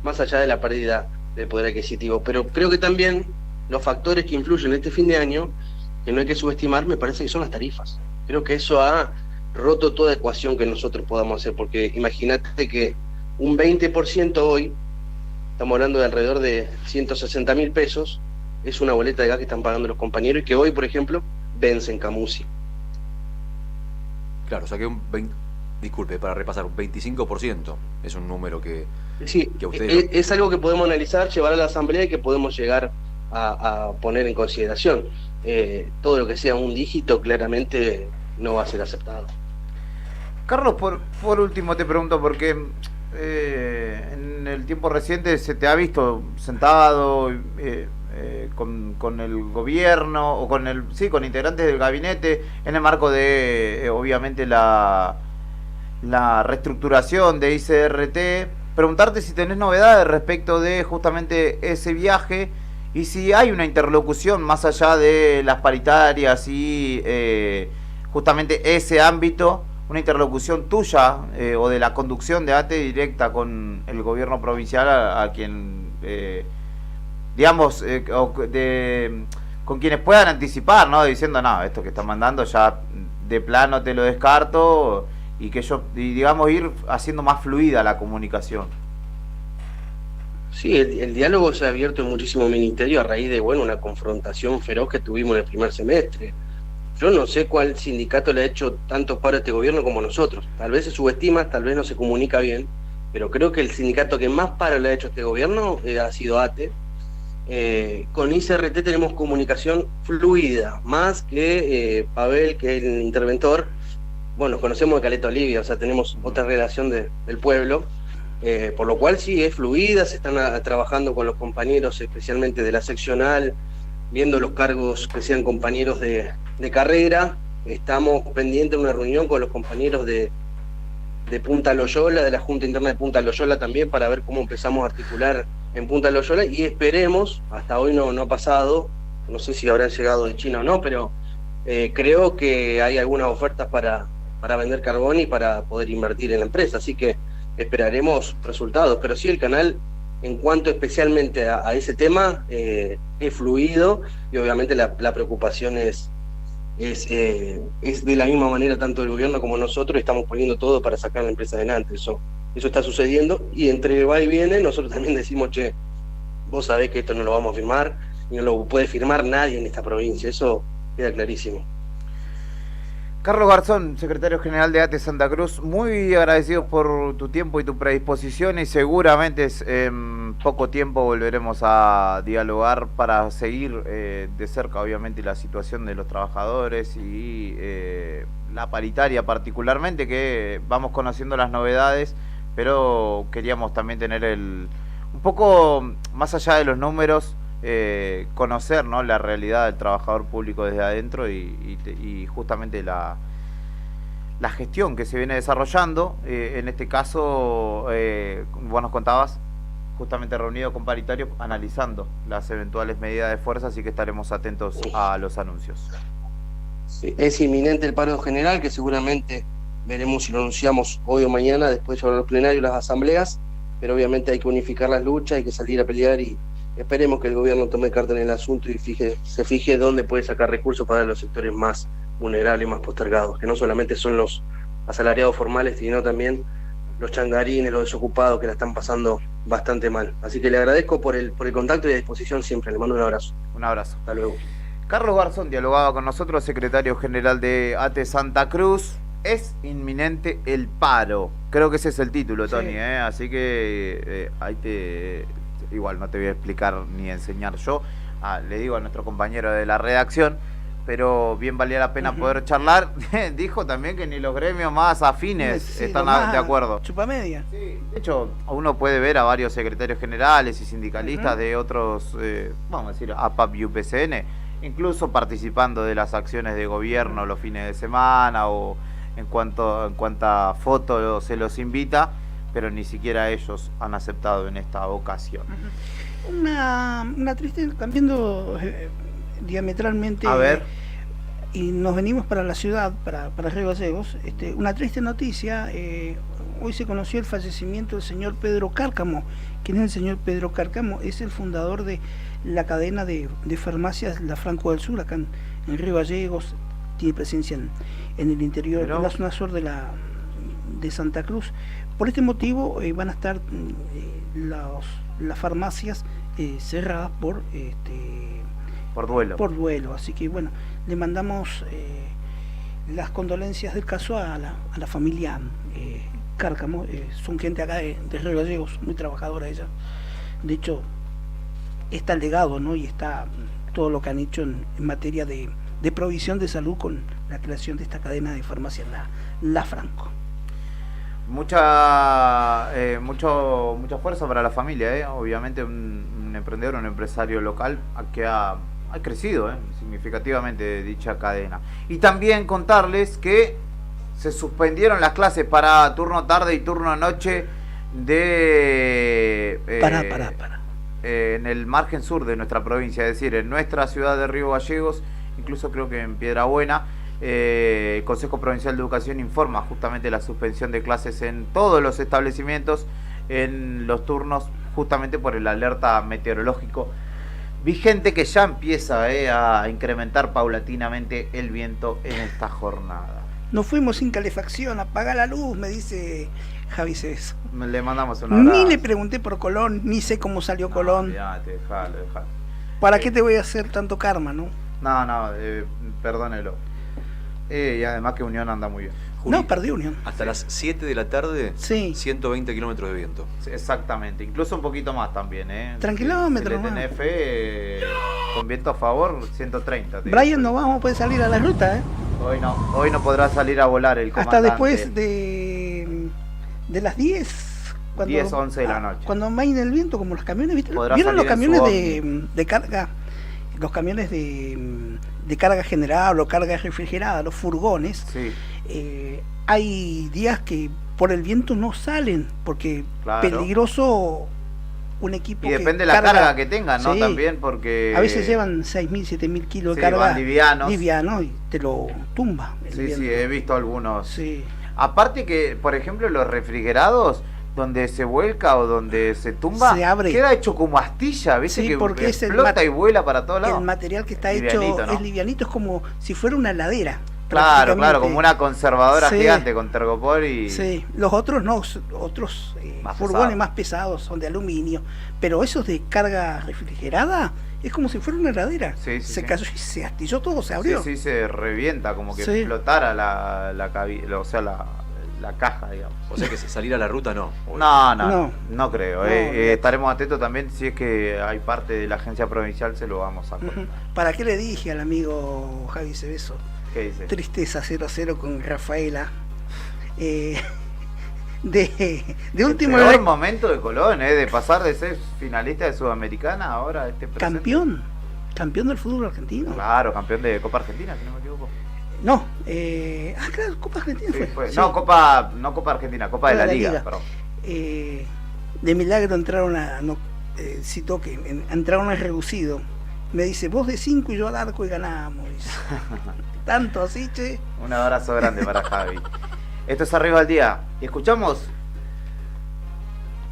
más allá de la pérdida del poder adquisitivo. Pero creo que también los factores que influyen en este fin de año, que no hay que subestimar, me parece que son las tarifas. Creo que eso ha roto toda ecuación que nosotros podamos hacer, porque imagínate que un 20% hoy, estamos hablando de alrededor de 160.000 pesos, es una boleta de gas que están pagando los compañeros y que hoy, por ejemplo, vence en Camusi. Claro, o sea que disculpe, para repasar, un 25% es un número que... Sí, que a ustedes es algo que podemos analizar, llevar a la asamblea y que podemos llegar a poner en consideración. Todo lo que sea un dígito claramente no va a ser aceptado. Carlos, por último te pregunto, porque en el tiempo reciente se te ha visto sentado con el gobierno o con integrantes del gabinete en el marco de obviamente la reestructuración de ICRT. Preguntarte si tenés novedades respecto de justamente ese viaje y si hay una interlocución más allá de las paritarias y justamente ese ámbito, una interlocución tuya o de la conducción de ATE directa con el gobierno provincial a quien digamos con quienes puedan anticipar, ¿no? Diciendo, no, esto que están mandando ya de plano te lo descarto, y que digamos ir haciendo más fluida la comunicación. Sí, el diálogo se ha abierto en muchísimos ministerios a raíz de una confrontación feroz que tuvimos en el primer semestre. Yo no sé cuál sindicato le ha hecho tanto paro a este gobierno como nosotros. Tal vez se subestima, tal vez no se comunica bien, pero creo que el sindicato que más paro le ha hecho a este gobierno ha sido ATE. Con ICRT tenemos comunicación fluida, más que Pavel, que es el interventor. Bueno, conocemos de Caleta Olivia, o sea, tenemos otra relación del pueblo, por lo cual sí, es fluida, se están trabajando con los compañeros, especialmente de la seccional, viendo los cargos que sean compañeros de carrera. Estamos pendientes de una reunión con los compañeros de Punta Loyola, de la Junta Interna de Punta Loyola también, para ver cómo empezamos a articular en Punta Loyola, y esperemos, hasta hoy no ha pasado, no sé si habrán llegado de China o no, pero creo que hay algunas ofertas para vender carbón y para poder invertir en la empresa, así que esperaremos resultados, pero sí el canal en cuanto especialmente a ese tema es fluido, y obviamente la preocupación es de la misma manera tanto el gobierno como nosotros. Estamos poniendo todo para sacar la empresa adelante. Eso está sucediendo, y entre va y viene nosotros también decimos, che, vos sabés que esto no lo vamos a firmar y no lo puede firmar nadie en esta provincia, eso queda clarísimo. Carlos Garzón, secretario general de ATE Santa Cruz, muy agradecidos por tu tiempo y tu predisposición, y seguramente en poco tiempo volveremos a dialogar para seguir de cerca obviamente la situación de los trabajadores y la paritaria particularmente, que vamos conociendo las novedades, pero queríamos también tener un poco más allá de los números, conocer, ¿no?, la realidad del trabajador público desde adentro y justamente la gestión que se viene desarrollando. En este caso, vos nos contabas, justamente reunido con paritarios analizando las eventuales medidas de fuerza, así que estaremos atentos a los anuncios. Sí, es inminente el paro general, que seguramente veremos si lo anunciamos hoy o mañana, después de los plenarios, las asambleas, pero obviamente hay que unificar las luchas, hay que salir a pelear, y esperemos que el gobierno tome carta en el asunto y se fije dónde puede sacar recursos para los sectores más vulnerables y más postergados, que no solamente son los asalariados formales, sino también los changarines, los desocupados, que la están pasando bastante mal. Así que le agradezco por el contacto y a disposición siempre. Le mando un abrazo. Un abrazo. Hasta luego. Carlos Garzón dialogaba con nosotros, secretario general de ATE Santa Cruz. Es inminente el paro. Creo que ese es el título, Tony, sí. Así que ahí igual no te voy a explicar ni enseñar yo. Le digo a nuestro compañero de la redacción, pero bien valía la pena poder charlar. Dijo también que ni los gremios más afines están de acuerdo. Chupamedia. Sí, de hecho, uno puede ver a varios secretarios generales y sindicalistas de otros, vamos a decir, APAP y UPCN, incluso participando de las acciones de gobierno los fines de semana, o en cuanta foto se los invita, pero ni siquiera ellos han aceptado en esta ocasión. Una triste, cambiando diametralmente, a ver, y nos venimos para la ciudad, para Río Gallegos. Una triste noticia: hoy se conoció el fallecimiento del señor Pedro Cárcamo. ¿Quién es el señor Pedro Cárcamo? Es el fundador de la cadena de farmacias La Franco del Sur, acá en Río Gallegos. Tiene presencia en el interior, en la zona sur de Santa Cruz. Por este motivo van a estar las farmacias cerradas por duelo. Así que bueno, le mandamos las condolencias del caso a la familia Cárcamo. Son gente acá de Río Gallegos, muy trabajadora ella. De hecho, está el legado, ¿no?, y está todo lo que han hecho en materia de provisión de salud con la creación de esta cadena de farmacias La Franco. Mucha fuerza para la familia, obviamente un un emprendedor, un empresario local que ha crecido significativamente dicha cadena. Y también contarles que se suspendieron las clases para turno tarde y turno noche de en el margen sur de nuestra provincia, es decir, en nuestra ciudad de Río Gallegos, incluso creo que en Piedrabuena. El Consejo Provincial de Educación informa justamente la suspensión de clases en todos los establecimientos en los turnos, justamente por el alerta meteorológico vigente que ya empieza a incrementar paulatinamente el viento en esta jornada. Nos fuimos sin calefacción, apaga la luz, me dice Javi Cebeso. Le mandamos un abrazo. Ni le pregunté por Colón, ni sé cómo salió Colón. Dejalo. ¿Para qué te voy a hacer tanto karma, no? No, perdónelo. Y además que Unión anda muy bien. Juli, no, perdió Unión. Hasta las 7 de la tarde, 120 kilómetros de viento. Sí, exactamente, incluso un poquito más también. Tranquilómetro. Si le tenés fe, con viento a favor, 130. Brian no vamos a poder salir a la ruta, Hoy no podrá salir a volar el comandante. Hasta después de las 10. 10, 11 de la noche. Cuando maine el viento, como los camiones, ¿viste? Podrá ¿Vieron los salir camiones de carga? Los camiones de carga general o carga refrigerada, los furgones. Sí. Hay días que por el viento no salen, porque claro, peligroso un equipo. Y depende de la carga que tengan, ¿no? Sí. También porque... A veces llevan 6.000, 7.000 kilos de carga. Van livianos. Liviano y te lo tumba. Sí, he visto algunos. Sí. Aparte que, por ejemplo, los refrigerados, donde se vuelca o donde se tumba, se abre. Queda hecho como astilla, ¿viste? Sí, que porque explota y vuela para todos lados. El material que está livianito, hecho ¿no? es livianito, es como si fuera una heladera. Claro, como una conservadora gigante con tergopor y... Sí, los otros no, otros furgones pesado. más pesados son de aluminio, pero esos de carga refrigerada es como si fuera una heladera. Se cayó y se astilló todo, se abrió. Sí, se revienta, como que explotara la caja, digamos. O sea que salir a la ruta no. No creo. Estaremos atentos también, si es que hay parte de la agencia provincial, se lo vamos a contar. ¿Para qué le dije al amigo Javi Cebeso? ¿Qué dice? Tristeza 0-0 con Rafaela. De último... El peor momento de Colón, de pasar de ser finalista de Sudamericana ahora a este presente. Campeón del fútbol argentino. Claro, campeón de Copa Argentina, si no me equivoco. No, claro, Copa Argentina fue. Sí. No, Copa Argentina, Copa de la Liga. Perdón. De milagro entraron citó que entraron al reducido. Me dice, vos de 5 y yo al arco y ganamos. Tanto así, che. Un abrazo grande para Javi. Esto es Arriba al Día. Y escuchamos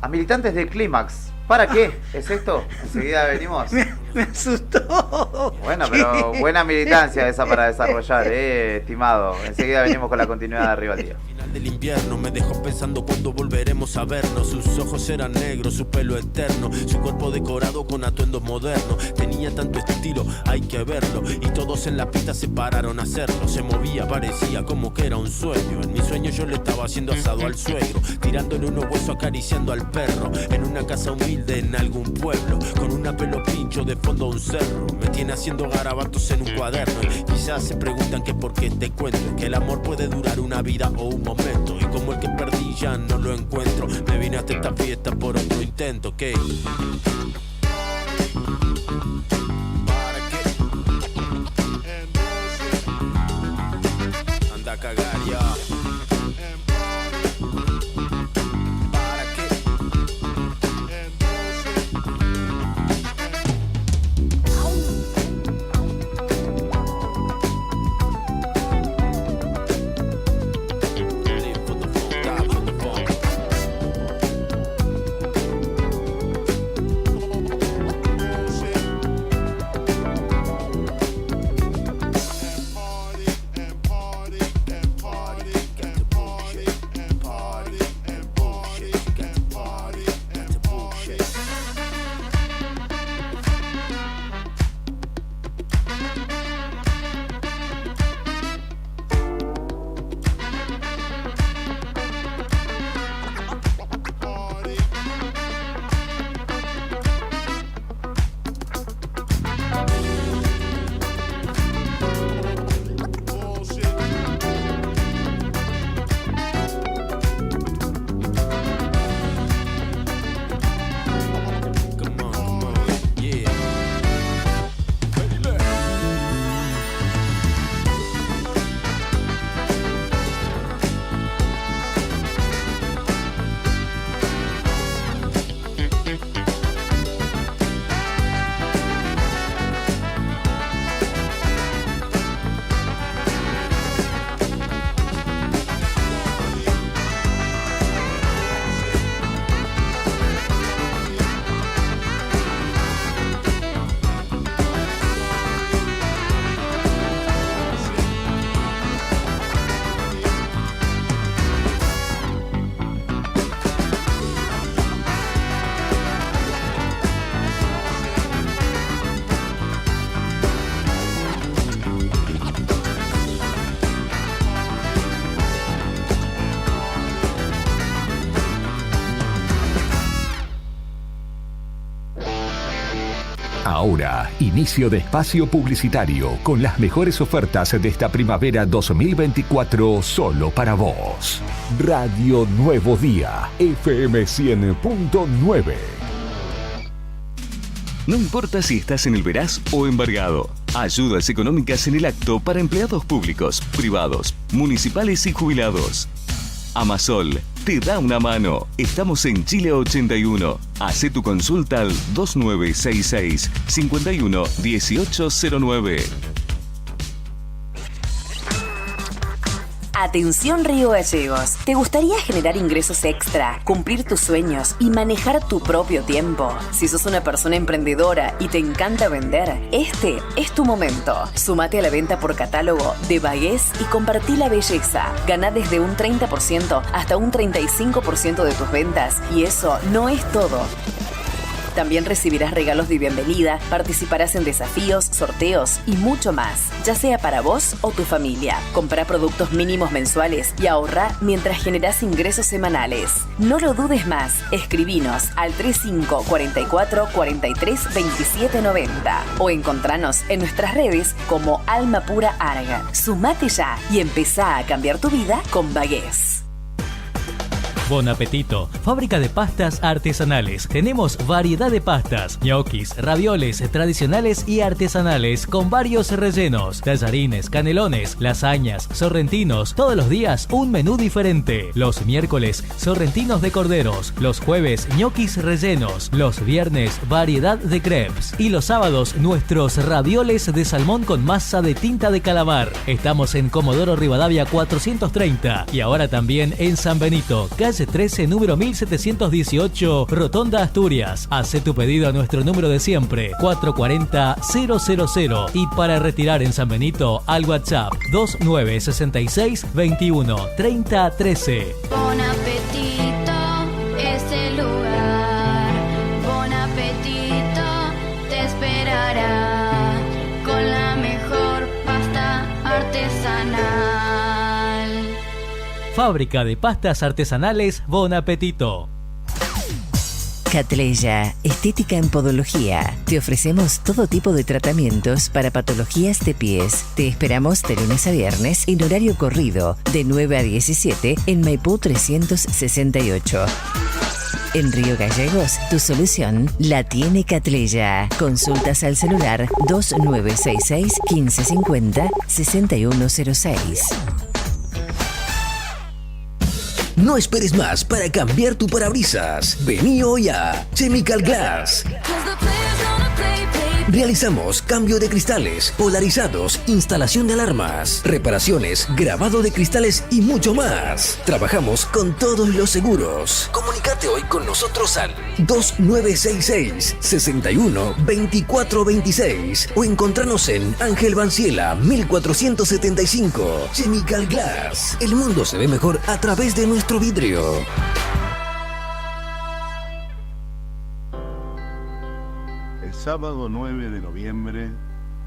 a militantes del Clímax. ¿Para qué es esto? Enseguida venimos. Me asustó. Bueno, pero buena militancia esa para desarrollar, estimado. Enseguida venimos con la continuidad de Arriba al Día. Del invierno me dejó pensando cuando volveremos a vernos. Sus ojos eran negros, su pelo eterno, su cuerpo decorado con atuendos modernos. Tenía tanto estilo, hay que verlo. Y todos en la pista se pararon a hacerlo. Se movía, parecía como que era un sueño. En mi sueño yo le estaba haciendo asado al suegro, tirándole unos huesos, acariciando al perro. En una casa humilde en algún pueblo, con una pelo pincho de fondo un cerro. Me tiene haciendo garabatos en un cuaderno. Y quizás se preguntan que por qué te cuento, que el amor puede durar una vida o un momento. Y como el que perdí ya no lo encuentro, me vine hasta esta fiesta por otro intento. ¿Qué? ¿Para qué? Anda a cagar ya. Ahora, inicio de espacio publicitario con las mejores ofertas de esta primavera 2024 solo para vos. Radio Nuevo Día, FM 100.9. No importa si estás en el Veraz o embargado. Ayudas económicas en el acto para empleados públicos, privados, municipales y jubilados. Amasol te da una mano. Estamos en Chile 81. Hacé tu consulta al 2966 51 1809. Atención Río Gallegos, ¿te gustaría generar ingresos extra, cumplir tus sueños y manejar tu propio tiempo? Si sos una persona emprendedora y te encanta vender, este es tu momento. Sumate a la venta por catálogo de Bagués y compartí la belleza. Gana desde un 30% hasta un 35% de tus ventas y eso no es todo. También recibirás regalos de bienvenida, participarás en desafíos, sorteos y mucho más, ya sea para vos o tu familia. Comprá productos mínimos mensuales y ahorrá mientras generás ingresos semanales. No lo dudes más, escribinos al 3544 43 27 90 o encontranos en nuestras redes como Alma Pura Arga. Sumate ya y empezá a cambiar tu vida con Bagués. Bon Apetito, fábrica de pastas artesanales. Tenemos variedad de pastas, ñoquis, ravioles tradicionales y artesanales con varios rellenos, tallarines, canelones, lasañas, sorrentinos. Todos los días un menú diferente. Los miércoles, sorrentinos de corderos. Los jueves, ñoquis rellenos. Los viernes, variedad de crepes. Y los sábados, nuestros ravioles de salmón con masa de tinta de calamar. Estamos en Comodoro Rivadavia 430 y ahora también en San Benito, calle 13, número 1718, Rotonda Asturias. Hace tu pedido a nuestro número de siempre, 440-000. Y para retirar en San Benito, al WhatsApp 2966 21 30 13. Bon Apetito es el lugar. Bon Apetito te esperará con la mejor pasta artesanal. Fábrica de pastas artesanales Bon Apetito. Catleya, estética en podología. Te ofrecemos todo tipo de tratamientos para patologías de pies. Te esperamos de lunes a viernes en horario corrido, de 9 a 17 en Maipú 368. En Río Gallegos, tu solución la tiene Catleya. Consultas al celular 2966 1550 6106. No esperes más para cambiar tu parabrisas. Vení hoy a Chemical Glass. Realizamos cambio de cristales, polarizados, instalación de alarmas, reparaciones, grabado de cristales y mucho más. Trabajamos con todos los seguros. Comunicate hoy con nosotros al 2966 61 24 26 o encontranos en Ángel Banciela 1475. Chemical Glass. El mundo se ve mejor a través de nuestro vidrio. Sábado 9 de noviembre,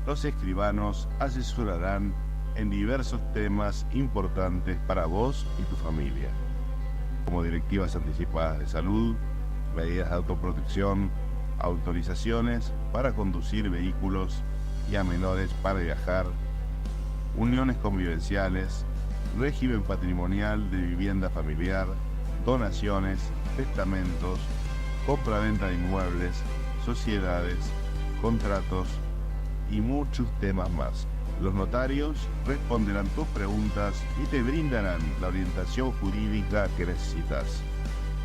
los escribanos asesorarán en diversos temas importantes para vos y tu familia, como directivas anticipadas de salud, medidas de autoprotección, autorizaciones para conducir vehículos y a menores para viajar, uniones convivenciales, régimen patrimonial de vivienda familiar, donaciones, testamentos, compra-venta de inmuebles, sociedades, contratos y muchos temas más. Los notarios responderán tus preguntas y te brindarán la orientación jurídica que necesitas.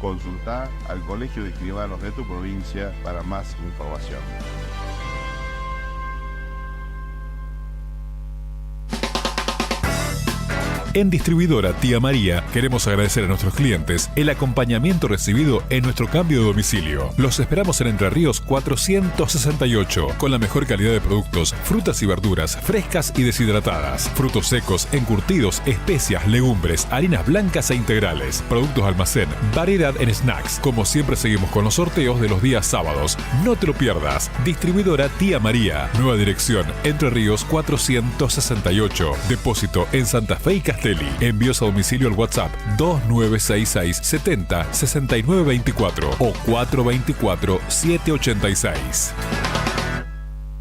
Consulta al Colegio de Escribanos de tu provincia para más información. En Distribuidora Tía María queremos agradecer a nuestros clientes el acompañamiento recibido en nuestro cambio de domicilio. Los esperamos en Entre Ríos 468 con la mejor calidad de productos, frutas y verduras frescas y deshidratadas, frutos secos, encurtidos, especias, legumbres, harinas blancas e integrales, productos almacén, variedad en snacks. Como siempre seguimos con los sorteos de los días sábados. No te lo pierdas. Distribuidora Tía María. Nueva dirección Entre Ríos 468. Depósito en Santa Fe y Castelli. Envíos a domicilio al WhatsApp 2966 70 69 24 o 424 786.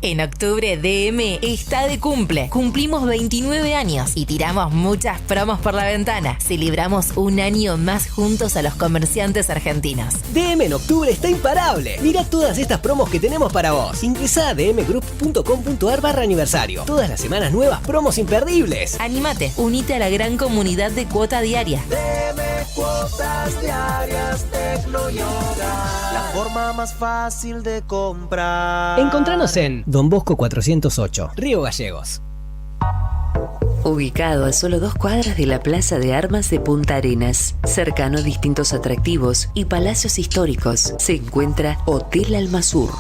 En octubre DM está de cumple. Cumplimos 29 años y tiramos muchas promos por la ventana. Celebramos un año más juntos a los comerciantes argentinos. DM en octubre está imparable. Mira todas estas promos que tenemos para vos. Ingresá a dmgroup.com.ar/aniversario. Todas las semanas nuevas promos imperdibles. Anímate, unite a la gran comunidad de Cuota Diaria. DM Cuotas Diarias Tecnoyoga. La forma más fácil de comprar. Encontranos en Don Bosco 408, Río Gallegos. Ubicado a solo 2 cuadras de la Plaza de Armas de Punta Arenas, cercano a distintos atractivos y palacios históricos, se encuentra Hotel Almasur.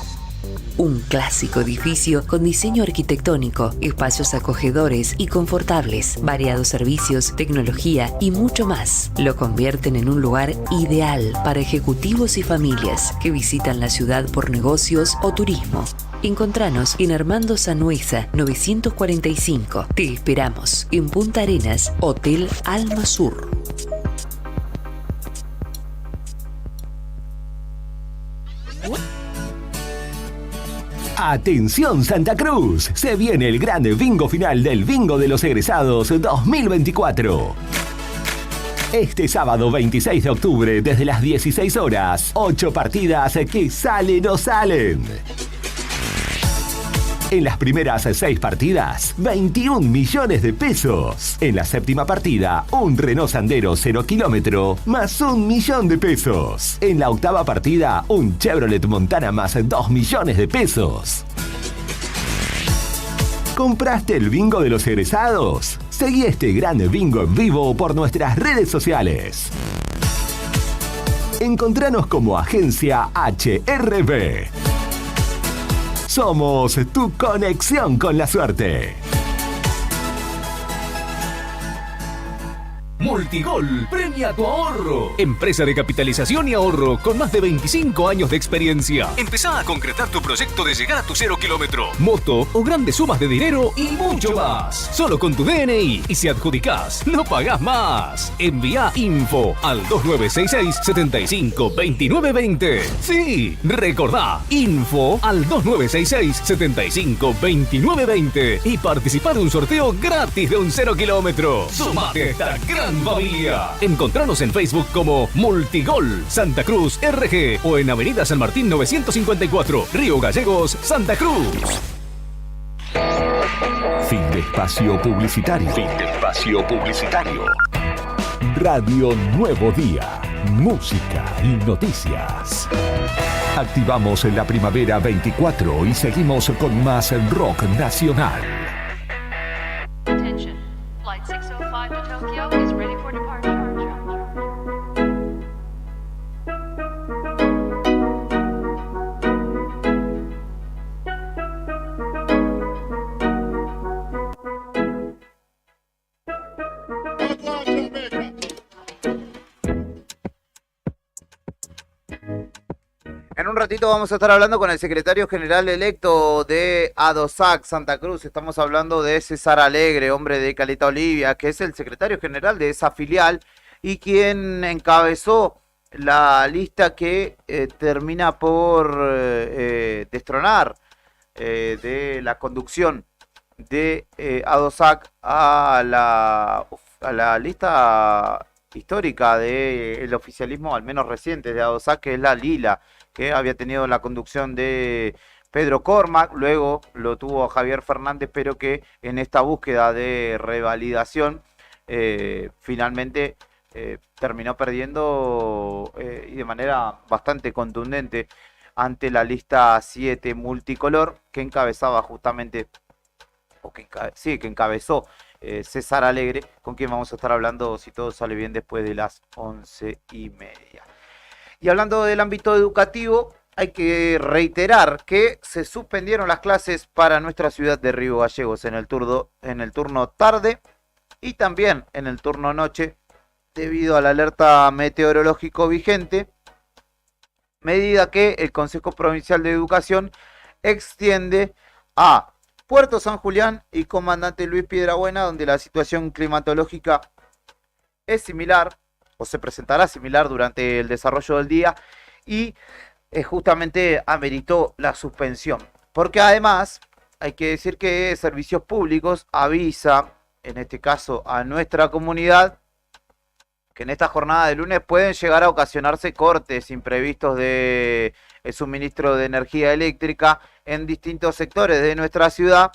Un clásico edificio con diseño arquitectónico, espacios acogedores y confortables, variados servicios, tecnología y mucho más. Lo convierten en un lugar ideal para ejecutivos y familias que visitan la ciudad por negocios o turismo. Encontranos en Armando Sanueza 945. Te esperamos en Punta Arenas, Hotel Almasur. Atención Santa Cruz, se viene el gran bingo final del Bingo de los Egresados 2024. Este sábado 26 de octubre desde las 16 horas, 8 partidas que salen o salen. En las primeras 6 partidas, 21 millones de pesos. En la séptima partida, un Renault Sandero 0 kilómetro más 1 millón de pesos. En la octava partida, un Chevrolet Montana más 2 millones de pesos. ¿Compraste el bingo de los egresados? Seguí este gran bingo en vivo por nuestras redes sociales. Encontranos como Agencia HRB. Somos tu conexión con la suerte. Multigol premia tu ahorro. Empresa de capitalización y ahorro con más de 25 años de experiencia. Empezá a concretar tu proyecto de llegar a tu 0 kilómetro, moto o grandes sumas de dinero y mucho más. Solo con tu DNI, y si adjudicás, no pagás más. Envía info al 2966-752920. Sí, recordá, info al 2966-752920 y participá de un sorteo gratis de un 0 kilómetro. Sumate a esta gran familia. Encontranos en Facebook como Multigol Santa Cruz RG o en Avenida San Martín 954, Río Gallegos, Santa Cruz. Fin de espacio publicitario. Fin de espacio publicitario. Radio Nuevo Día. Música y noticias. Activamos en la primavera 24 y seguimos con más rock nacional. Attention. Flight 605 to Tokyo is ready for departure. En un ratito vamos a estar hablando con el secretario general electo de ADOSAC Santa Cruz. Estamos hablando de César Alegre, hombre de Caleta Olivia, que es el secretario general de esa filial y quien encabezó la lista que termina por destronar de la conducción de ADOSAC a la lista histórica del oficialismo, al menos reciente, de ADOSAC, que es la Lila, que había tenido la conducción de Pedro Cormac, luego lo tuvo Javier Fernández, pero que en esta búsqueda de revalidación finalmente terminó perdiendo y de manera bastante contundente ante la lista 7 multicolor que encabezaba justamente, que encabezó César Alegre, con quien vamos a estar hablando, si todo sale bien, después de las 11:30. Y hablando del ámbito educativo, hay que reiterar que se suspendieron las clases para nuestra ciudad de Río Gallegos en el turno tarde y también en el turno noche, debido a la alerta meteorológico vigente, medida que el Consejo Provincial de Educación extiende a Puerto San Julián y Comandante Luis Piedrabuena, donde la situación climatológica es similar, o se presentará similar durante el desarrollo del día, y justamente ameritó la suspensión. Porque además, hay que decir que Servicios Públicos avisa, en este caso a nuestra comunidad, que en esta jornada de lunes pueden llegar a ocasionarse cortes imprevistos de suministro de energía eléctrica en distintos sectores de nuestra ciudad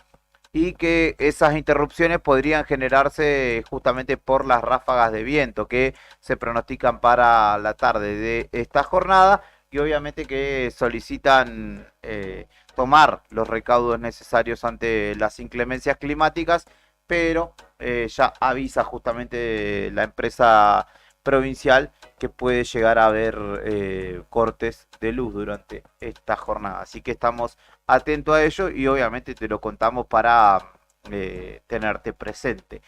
y que esas interrupciones podrían generarse justamente por las ráfagas de viento que se pronostican para la tarde de esta jornada y obviamente que solicitan tomar los recaudos necesarios ante las inclemencias climáticas, pero ya avisa justamente la empresa provincial que puede llegar a haber cortes de luz durante esta jornada. Así que estamos atentos a ello y obviamente te lo contamos para tenerte presente.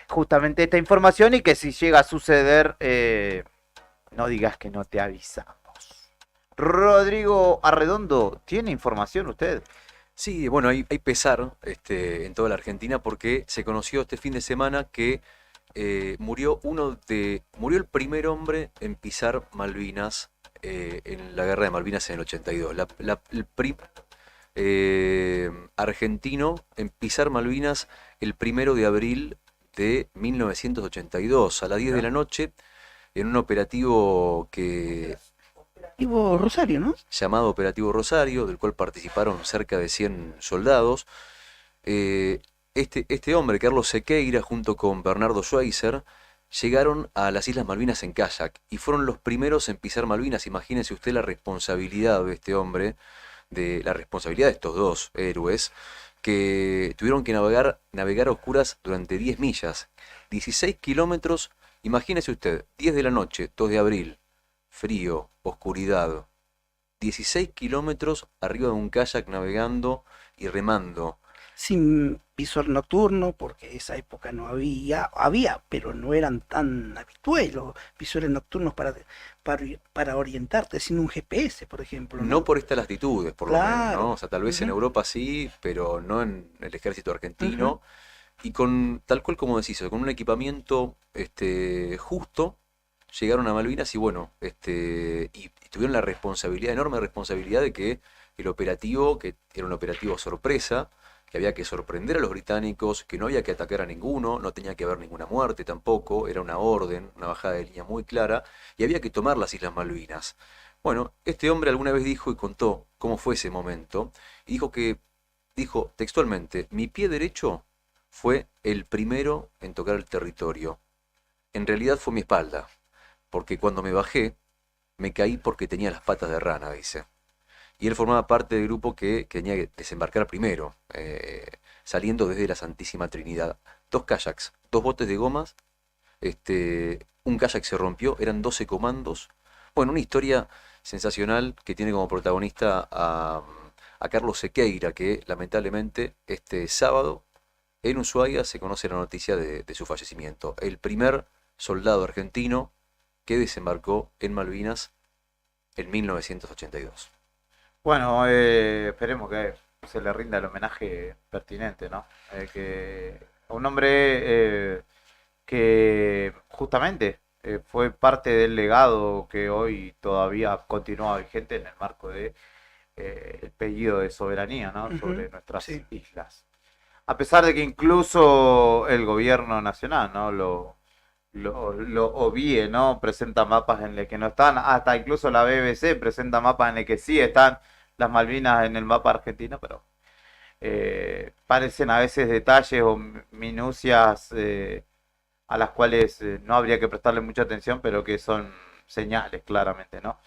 Justamente esta información y que si llega a suceder, no digas que no te avisamos. Rodrigo Arredondo, ¿tiene información usted? Sí, bueno, hay pesar en toda la Argentina porque se conoció este fin de semana que murió el primer hombre en pisar Malvinas en la guerra de Malvinas en el 82. Argentino en pisar Malvinas el 1 de abril de 1982 a las 10 de la noche en un operativo Operativo Rosario, ¿no? llamado Operativo Rosario, del cual participaron cerca de 100 soldados. Este hombre, Carlos Sequeira, junto con Bernardo Schweitzer, llegaron a las Islas Malvinas en kayak y fueron los primeros en pisar Malvinas. Imagínense usted la responsabilidad de este hombre, la responsabilidad de estos dos héroes, que tuvieron que navegar a oscuras durante 10 millas, 16 kilómetros. Imagínese usted, 10 de la noche, 2 de abril, frío, oscuridad, 16 kilómetros arriba de un kayak navegando y remando. Sin visor nocturno, porque esa época no había, pero no eran tan habituales los visores nocturnos para orientarte, sin un GPS, por ejemplo. No por estas latitudes, por lo menos, Claro. ¿no? O sea, tal vez en Europa sí, pero no en el ejército argentino. Y con, tal cual como decís, con un equipamiento justo, llegaron a Malvinas y bueno, y tuvieron la responsabilidad, enorme responsabilidad de que el operativo, que era un operativo sorpresa, que había que sorprender a los británicos, que no había que atacar a ninguno, no tenía que haber ninguna muerte tampoco, era una orden, una bajada de línea muy clara, y había que tomar las Islas Malvinas. Bueno, este hombre alguna vez dijo y contó cómo fue ese momento, y dijo textualmente, mi pie derecho fue el primero en tocar el territorio. En realidad fue mi espalda, porque cuando me bajé, me caí porque tenía las patas de rana, dice. Y él formaba parte del grupo que tenía que desembarcar primero, saliendo desde la Santísima Trinidad. 2 kayaks, 2 botes de gomas, un kayak se rompió, eran 12 comandos. Bueno, una historia sensacional que tiene como protagonista a Carlos Sequeira, que lamentablemente este sábado en Ushuaia se conoce la noticia de su fallecimiento. El primer soldado argentino que desembarcó en Malvinas en 1982. Bueno, esperemos que se le rinda el homenaje pertinente, ¿no? Que a un hombre que justamente fue parte del legado que hoy todavía continúa vigente en el marco de el pedido de soberanía, ¿no? Sobre nuestras islas. A pesar de que incluso el gobierno nacional, ¿no? Lo obvie, ¿no? Presenta mapas en los que no están, hasta incluso la BBC presenta mapas en los que sí están las Malvinas en el mapa argentino, pero parecen a veces detalles o minucias a las cuales no habría que prestarle mucha atención, pero que son señales claramente, ¿no?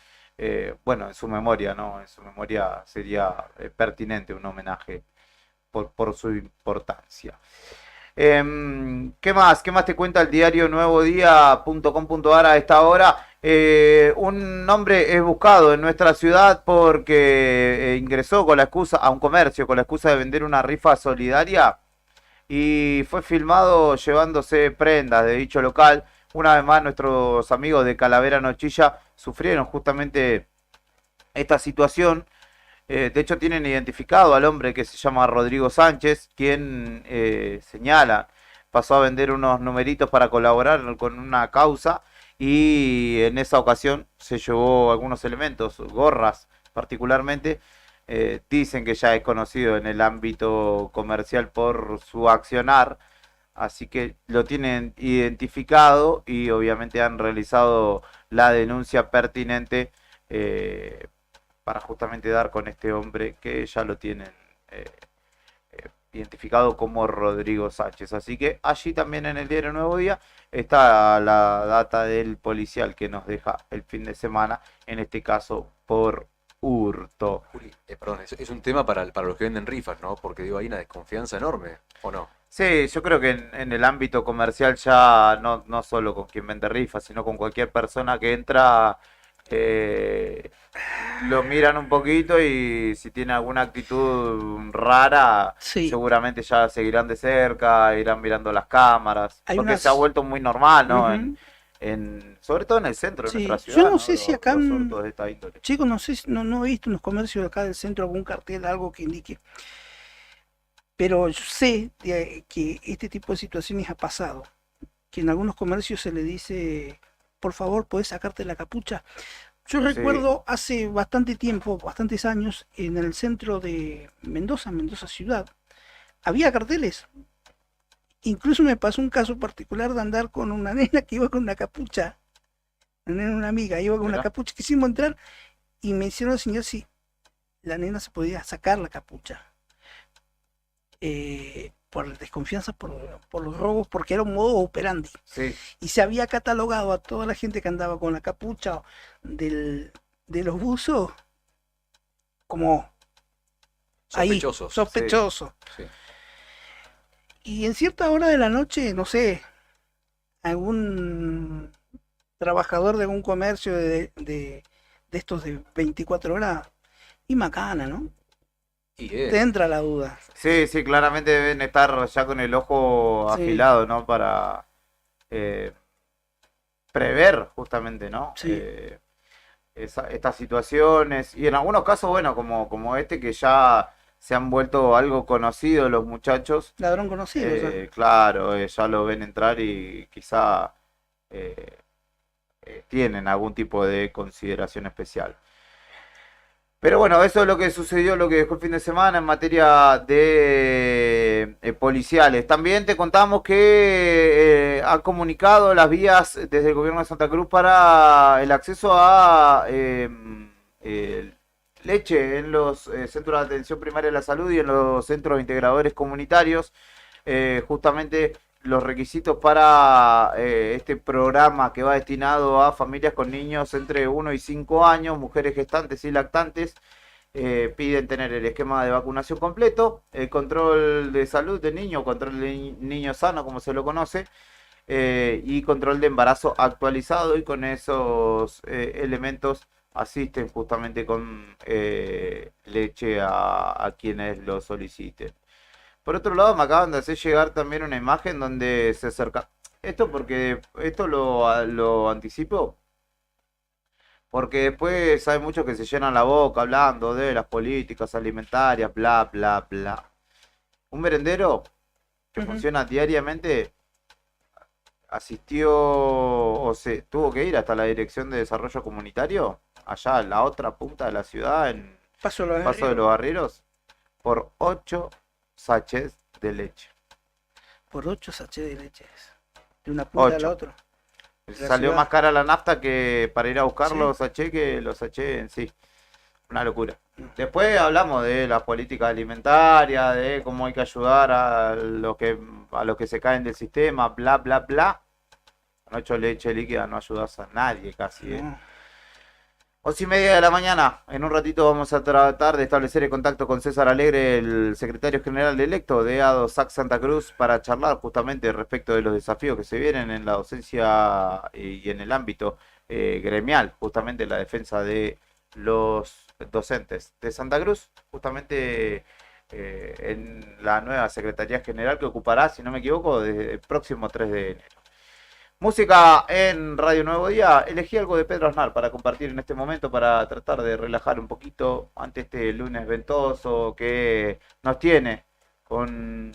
Bueno, en su memoria, ¿no? En su memoria sería pertinente un homenaje por su importancia. ¿Qué más? ¿Qué más te cuenta el diario nuevodía.com.ar a esta hora? Un hombre es buscado en nuestra ciudad porque ingresó con la excusa a un comercio con la excusa de vender una rifa solidaria y fue filmado llevándose prendas de dicho local. Una vez más nuestros amigos de Calavera Nochilla sufrieron justamente esta situación. De hecho tienen identificado al hombre que se llama Rodrigo Sánchez, quien señala, pasó a vender unos numeritos para colaborar con una causa y en esa ocasión se llevó algunos elementos, gorras particularmente, dicen que ya es conocido en el ámbito comercial por su accionar, así que lo tienen identificado y obviamente han realizado la denuncia pertinente para justamente dar con este hombre que ya lo tienen identificado como Rodrigo Sánchez. Así que allí también en el diario Nuevo Día está la data del policial que nos deja el fin de semana, en este caso por hurto. Juli, perdón, es un tema para los que venden rifas, ¿no? Porque digo, hay una desconfianza enorme, ¿o no? Sí, yo creo que en el ámbito comercial ya no solo con quien vende rifas, sino con cualquier persona que entra, lo miran un poquito y si tiene alguna actitud rara, seguramente ya seguirán de cerca, irán mirando las cámaras, Hay porque unas- se ha vuelto muy normal, ¿no? Ujú. Sobre todo en el centro de Sí, nuestra ciudad, yo no ¿no? sé si acá, Los hurtos de esta índole. chicos, no sé, no he visto en los comercios de acá del centro algún cartel, algo que indique. Pero yo sé que este tipo de situaciones ha pasado, que en algunos comercios se le dice, por favor, ¿puedes sacarte la capucha? Yo Sí. recuerdo hace bastante tiempo, bastantes años, en el centro de Mendoza ciudad, había carteles. Incluso me pasó un caso particular de andar con una nena que iba con una capucha. Una amiga iba con una Mira. capucha, quisimos entrar y me hicieron enseñar si la nena se podía sacar la capucha. Por desconfianza, por los robos, porque era un modo operandi. Sí. Y se había catalogado a toda la gente que andaba con la capucha de los buzos como Sospechosos. sospechoso. Sí. Y en cierta hora de la noche, no sé, algún trabajador de algún comercio de estos de 24 horas, y macana, ¿no? Te entra la duda. Sí, sí, claramente deben estar ya con el ojo Sí. afilado, ¿no? Para prever justamente, ¿no? Sí. Estas situaciones. Y en algunos casos, bueno, como este, que ya se han vuelto algo conocidos los muchachos. Ladrón conocido. o sea. Claro, ya lo ven entrar y quizá tienen algún tipo de consideración especial. Pero bueno, eso es lo que sucedió, lo que dejó el fin de semana en materia de policiales. También te contamos que han comunicado las vías desde el gobierno de Santa Cruz para el acceso a leche en los centros de atención primaria de la salud y en los centros integradores comunitarios. Justamente los requisitos para este programa que va destinado a familias con niños entre 1 y 5 años, mujeres gestantes y lactantes, piden tener el esquema de vacunación completo, el control de salud del niño, control de niño sano como se lo conoce, y control de embarazo actualizado, y con esos elementos asisten justamente con leche a quienes lo soliciten. Por otro lado, me acaban de hacer llegar también una imagen donde se acerca. Esto porque esto lo anticipo. Porque después hay muchos que se llenan la boca hablando de las políticas alimentarias, bla, bla, bla. Un merendero que funciona diariamente asistió o se tuvo que ir hasta la Dirección de Desarrollo Comunitario, allá en la otra punta de la ciudad, en Paso de los Paso de los Arrieros, por 8 sachets de leche. Por 8 sachets de leche. De una punta a la 8. otra. La Salió ciudad. más cara la nafta que para ir a buscar Sí. los sachets que los sachets en sí. Una locura. Después hablamos de las políticas alimentarias, de cómo hay que ayudar a los que se caen del sistema, bla, bla, bla. Con 8 leche líquida no ayudas a nadie casi, ¿eh? 11:30 de la mañana. En un ratito vamos a tratar de establecer el contacto con César Alegre, el secretario general electo de ADOSAC Santa Cruz, para charlar justamente respecto de los desafíos que se vienen en la docencia y en el ámbito gremial, justamente la defensa de los docentes de Santa Cruz, justamente en la nueva Secretaría General que ocupará, si no me equivoco, desde el próximo 3 de enero. Música en Radio Nuevo Día. Elegí algo de Pedro Aznar para compartir en este momento, para tratar de relajar un poquito ante este lunes ventoso que nos tiene con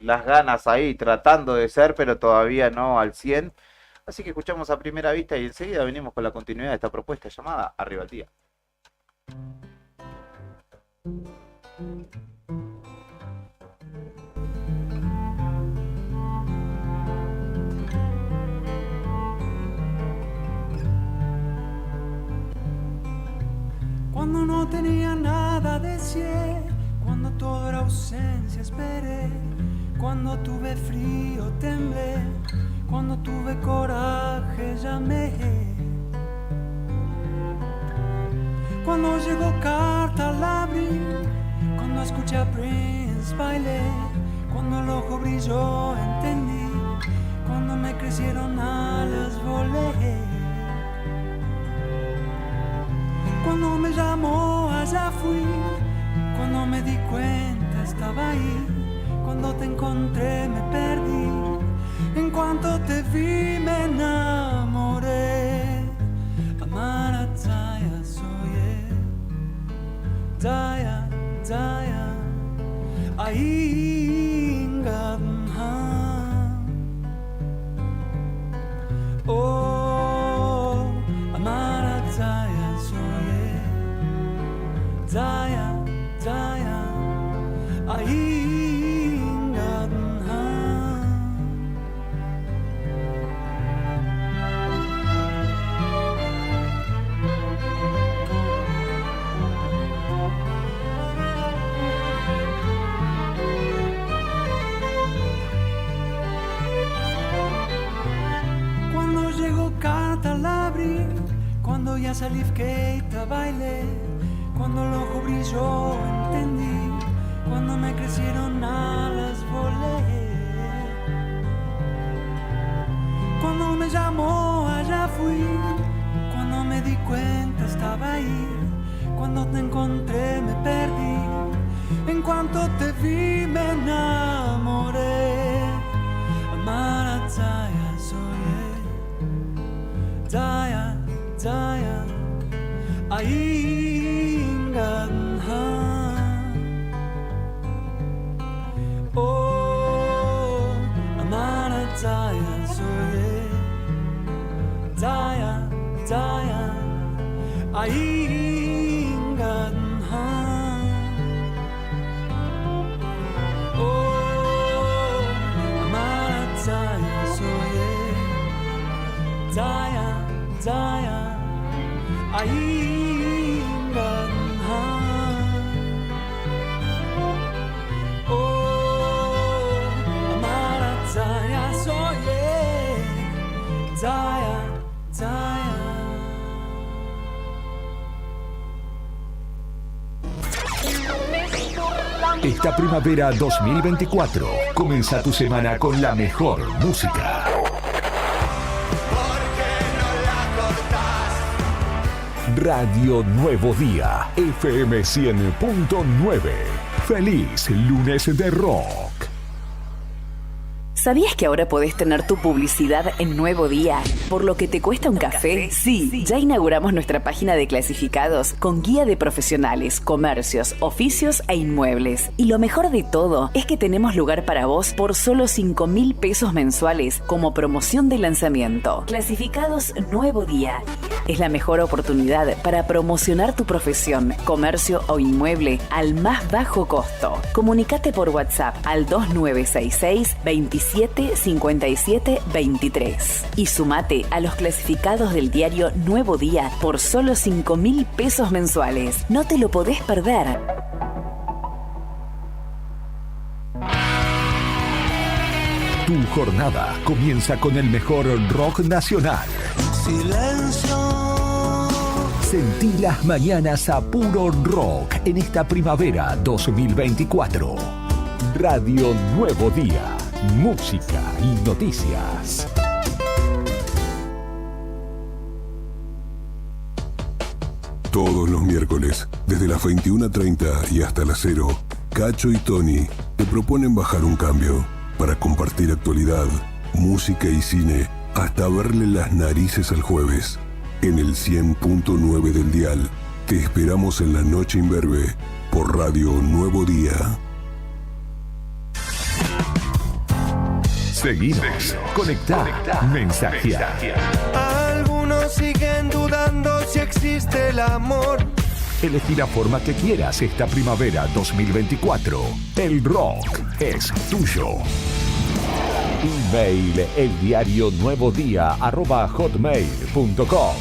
las ganas ahí tratando de ser, pero todavía no al 100. Así que escuchamos a primera vista y enseguida venimos con la continuidad de esta propuesta llamada Arriba el Día. Cuando no tenía nada deseé, cuando todo era ausencia esperé, cuando tuve frío temblé, cuando tuve coraje llamé, cuando llegó carta al abrir, cuando escuché a Prince bailé, cuando el ojo brilló entendí, cuando me crecieron alas volé. Cuando me llamó allá fui, cuando me di cuenta estaba ahí, cuando te encontré me perdí, en cuanto te vi me enamoré. Amara Zaya soy Zaya, Zaya, Aingadhan. Oh, Amara Zaya. Zaya, Zaya, Aingadhan. Cuando llegó carta al abrir, cuando ya salí Keita bailé, cuando el ojo brilló entendí, cuando me crecieron alas volé. Cuando me llamó allá fui, cuando me di cuenta estaba ahí, cuando te encontré me perdí, en cuanto te vi me enamoré. Amara Zaya soy Zaya, Zaya, Aingadhan. Oh, Amara Zaya soy Zaya, Zaya, Aingadhan. Oh, Amara Zaya soy Zaya, Zaya, Aingadhan. Oh, Amara Zaya soy Zaya, Zaya. Esta primavera 2024 comienza tu semana con la mejor música. Radio Nuevo Día, FM 100.9. Feliz lunes de rock. ¿Sabías que ahora podés tener tu publicidad en Nuevo Día? ¿Por lo que te cuesta un café? Sí, ya inauguramos nuestra página de clasificados con guía de profesionales, comercios, oficios e inmuebles. Y lo mejor de todo es que tenemos lugar para vos por solo 5.000 pesos mensuales como promoción de lanzamiento. Clasificados Nuevo Día. Es la mejor oportunidad para promocionar tu profesión, comercio o inmueble al más bajo costo. Comunicate por WhatsApp al 2966 27 57 23 y sumate a los clasificados del diario Nuevo Día por solo 5.000 pesos mensuales. No te lo podés perder. Tu jornada comienza con el mejor rock nacional. Silencio. Sentí las mañanas a puro rock en esta primavera 2024. Radio Nuevo Día. Música y noticias. Todos los miércoles, desde las 21:30 y hasta las 0, Cacho y Tony te proponen bajar un cambio para compartir actualidad, música y cine hasta verle las narices al jueves. En el 100.9 del dial, te esperamos en la noche imberbe por Radio Nuevo Día. Seguimos. Conectá. Mensajear. Algunos siguen dudando si existe el amor. Elegí la forma que quieras esta primavera 2024. El rock es tuyo. Email eldiarionuevodía@hotmail.com.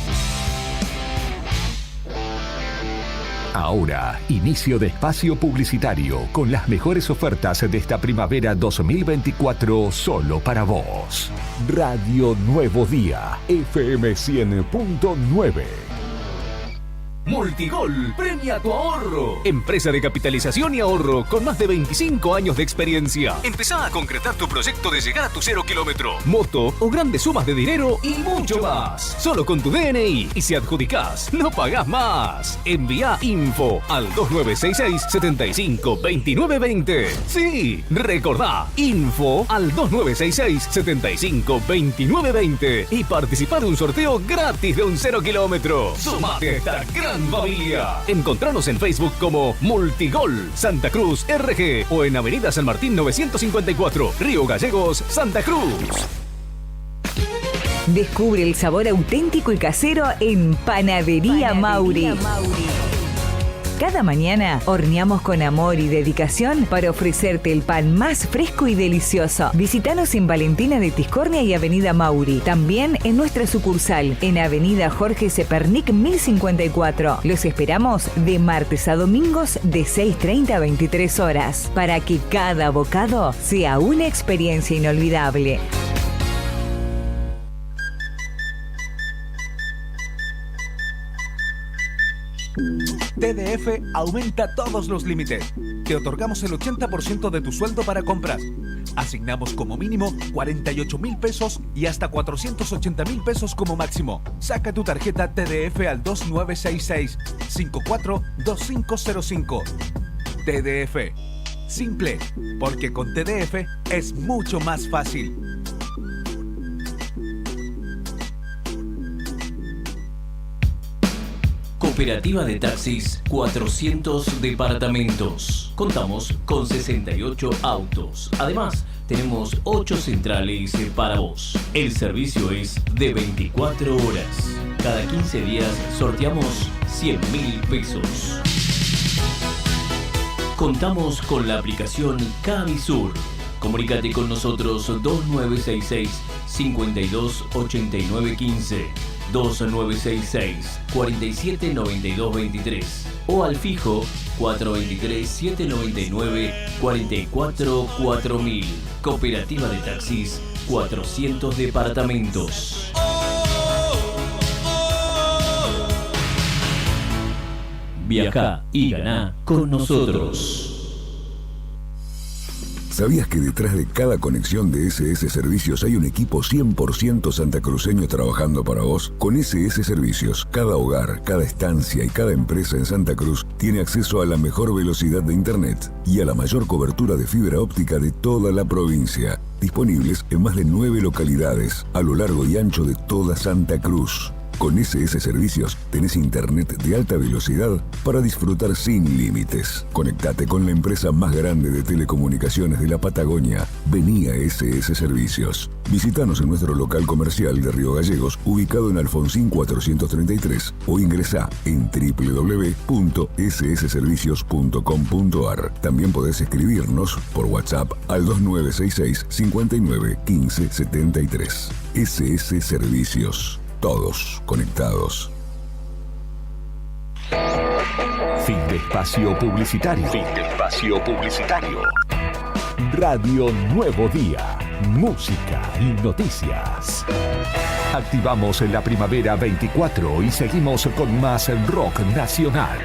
Ahora, inicio de espacio publicitario con las mejores ofertas de esta primavera 2024 solo para vos. Radio Nuevo Día, FM 100.9. Multigol premia tu ahorro. Empresa de capitalización y ahorro con más de 25 años de experiencia. Empezá a concretar tu proyecto de llegar a tu 0 kilómetro, moto o grandes sumas de dinero y mucho más. Solo con tu DNI, y si adjudicás, no pagás más. Envía info al 2966-752920. Sí, recordá, info al 2966-752920 y participá de un sorteo gratis de un 0 kilómetro. Sumate a esta gran familia. Encontranos en Facebook como Multigol Santa Cruz RG o en Avenida San Martín 954, Río Gallegos, Santa Cruz. Descubre el sabor auténtico y casero en Panadería Mauri. Cada mañana horneamos con amor y dedicación para ofrecerte el pan más fresco y delicioso. Visítanos en Valentina de Tiscornia y Avenida Mauri. También en nuestra sucursal, en Avenida Jorge Cepernic 1054. Los esperamos de martes a domingos de 6:30 a 23 horas para que cada bocado sea una experiencia inolvidable. TDF aumenta todos los límites. Te otorgamos el 80% de tu sueldo para compras. Asignamos como mínimo 48.000 pesos y hasta 480.000 pesos como máximo. Saca tu tarjeta TDF al 2966-542505. TDF. Simple, porque con TDF es mucho más fácil. Cooperativa de Taxis 400 departamentos. Contamos con 68 autos. Además, tenemos 8 centrales para vos. El servicio es de 24 horas. Cada 15 días sorteamos 100.000 pesos. Contamos con la aplicación Camisur. Comunícate con nosotros 2966-528915. 2966-479223 o al fijo 423-799-444000. Cooperativa de Taxis 400 departamentos. Viaja y ganá con nosotros. ¿Sabías que detrás de cada conexión de SS Servicios hay un equipo 100% santacruceño trabajando para vos? Con SS Servicios, cada hogar, cada estancia y cada empresa en Santa Cruz tiene acceso a la mejor velocidad de Internet y a la mayor cobertura de fibra óptica de toda la provincia. Disponibles en más de 9 localidades a lo largo y ancho de toda Santa Cruz. Con SS Servicios tenés internet de alta velocidad para disfrutar sin límites. Conectate con la empresa más grande de telecomunicaciones de la Patagonia. Vení a SS Servicios. Visítanos en nuestro local comercial de Río Gallegos, ubicado en Alfonsín 433, o ingresá en www.ssservicios.com.ar. También podés escribirnos por WhatsApp al 2966 59 15 73. SS Servicios. Todos conectados. Fin de espacio publicitario. Radio Nuevo Día. Música y noticias. Activamos la primavera 24 y seguimos con más rock nacional.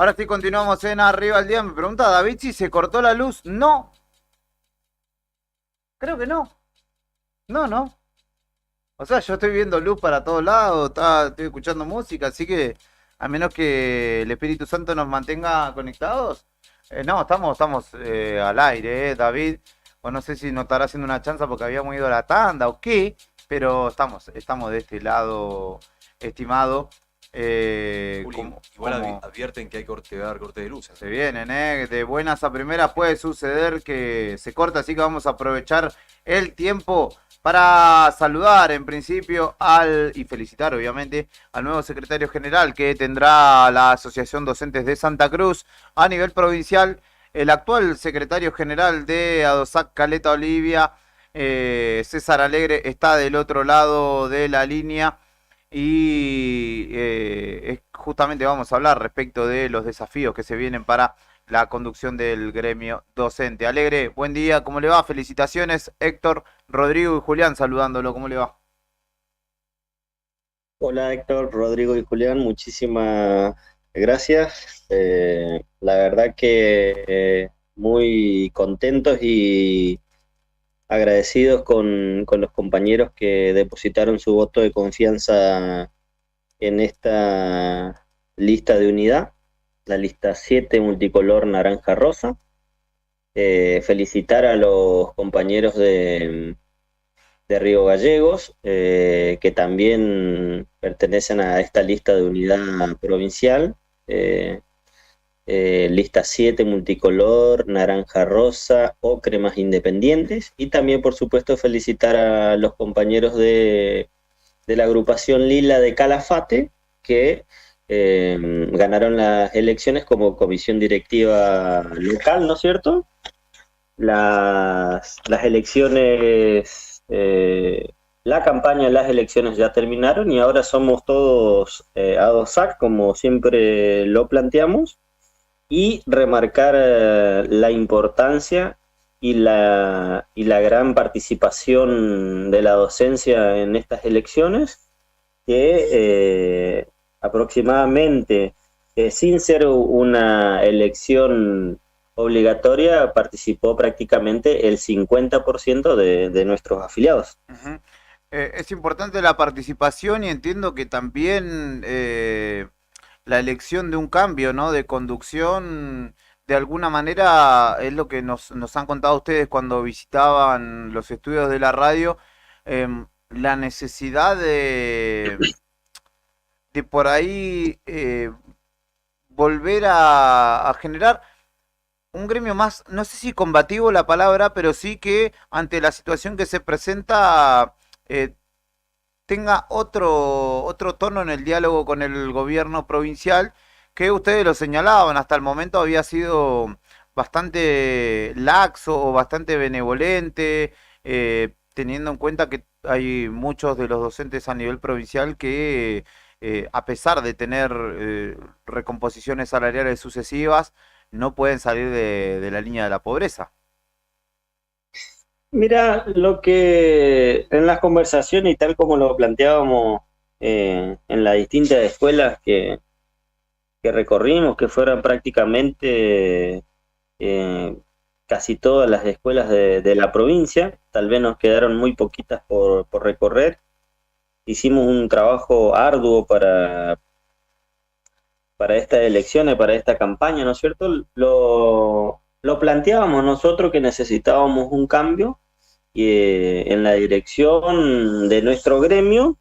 Ahora sí continuamos en Arriba al Día. Me pregunta David si se cortó la luz. No. Creo que no. No. O sea, yo estoy viendo luz para todos lados, estoy escuchando música, así que a menos que el Espíritu Santo nos mantenga conectados. No, estamos al aire, David. O no sé si nos estará haciendo una chanza porque habíamos ido a la tanda o qué, pero estamos de este lado, estimado. Juli, igual advierten que hay corte de luz. Se vienen, de buenas a primeras puede suceder que se corta, así que vamos a aprovechar el tiempo para saludar en principio y felicitar obviamente al nuevo secretario general que tendrá la Asociación Docentes de Santa Cruz a nivel provincial. El actual secretario general de ADOSAC Caleta Olivia, César Alegre, está del otro lado de la línea y justamente vamos a hablar respecto de los desafíos que se vienen para la conducción del gremio docente. Alegre, buen día, ¿cómo le va? Felicitaciones, Héctor, Rodrigo y Julián saludándolo, ¿cómo le va? Hola Héctor, Rodrigo y Julián, muchísimas gracias. La verdad que muy contentos y agradecidos con los compañeros que depositaron su voto de confianza en esta lista de unidad, la lista 7 multicolor naranja rosa. Felicitar a los compañeros de Río Gallegos, que también pertenecen a esta lista de unidad provincial, lista 7 multicolor, naranja rosa, ocre más independientes, y también por supuesto felicitar a los compañeros de la agrupación Lila de Calafate, que ganaron las elecciones como comisión directiva local, ¿no es cierto? Las elecciones, la campaña de las elecciones ya terminaron y ahora somos todos ADOSAC, como siempre lo planteamos, y remarcar la importancia y la gran participación de la docencia en estas elecciones, que aproximadamente, sin ser una elección obligatoria, participó prácticamente el 50% de nuestros afiliados. Uh-huh. Es importante la participación y entiendo que también la elección de un cambio, ¿no?, de conducción, de alguna manera es lo que nos han contado ustedes cuando visitaban los estudios de la radio, la necesidad de por ahí volver a generar un gremio más, no sé si combativo la palabra, pero sí que ante la situación que se presenta tenga otro tono en el diálogo con el gobierno provincial, que ustedes lo señalaban, hasta el momento había sido bastante laxo o bastante benevolente, teniendo en cuenta que hay muchos de los docentes a nivel provincial que a pesar de tener recomposiciones salariales sucesivas, no pueden salir de la línea de la pobreza. Mira, lo que en las conversaciones y tal como lo planteábamos en las distintas escuelas que recorrimos, que fueran prácticamente casi todas las escuelas de la provincia, tal vez nos quedaron muy poquitas por recorrer. Hicimos un trabajo arduo para estas elecciones, para esta campaña, ¿no es cierto? Lo planteábamos nosotros que necesitábamos un cambio en la dirección de nuestro gremio.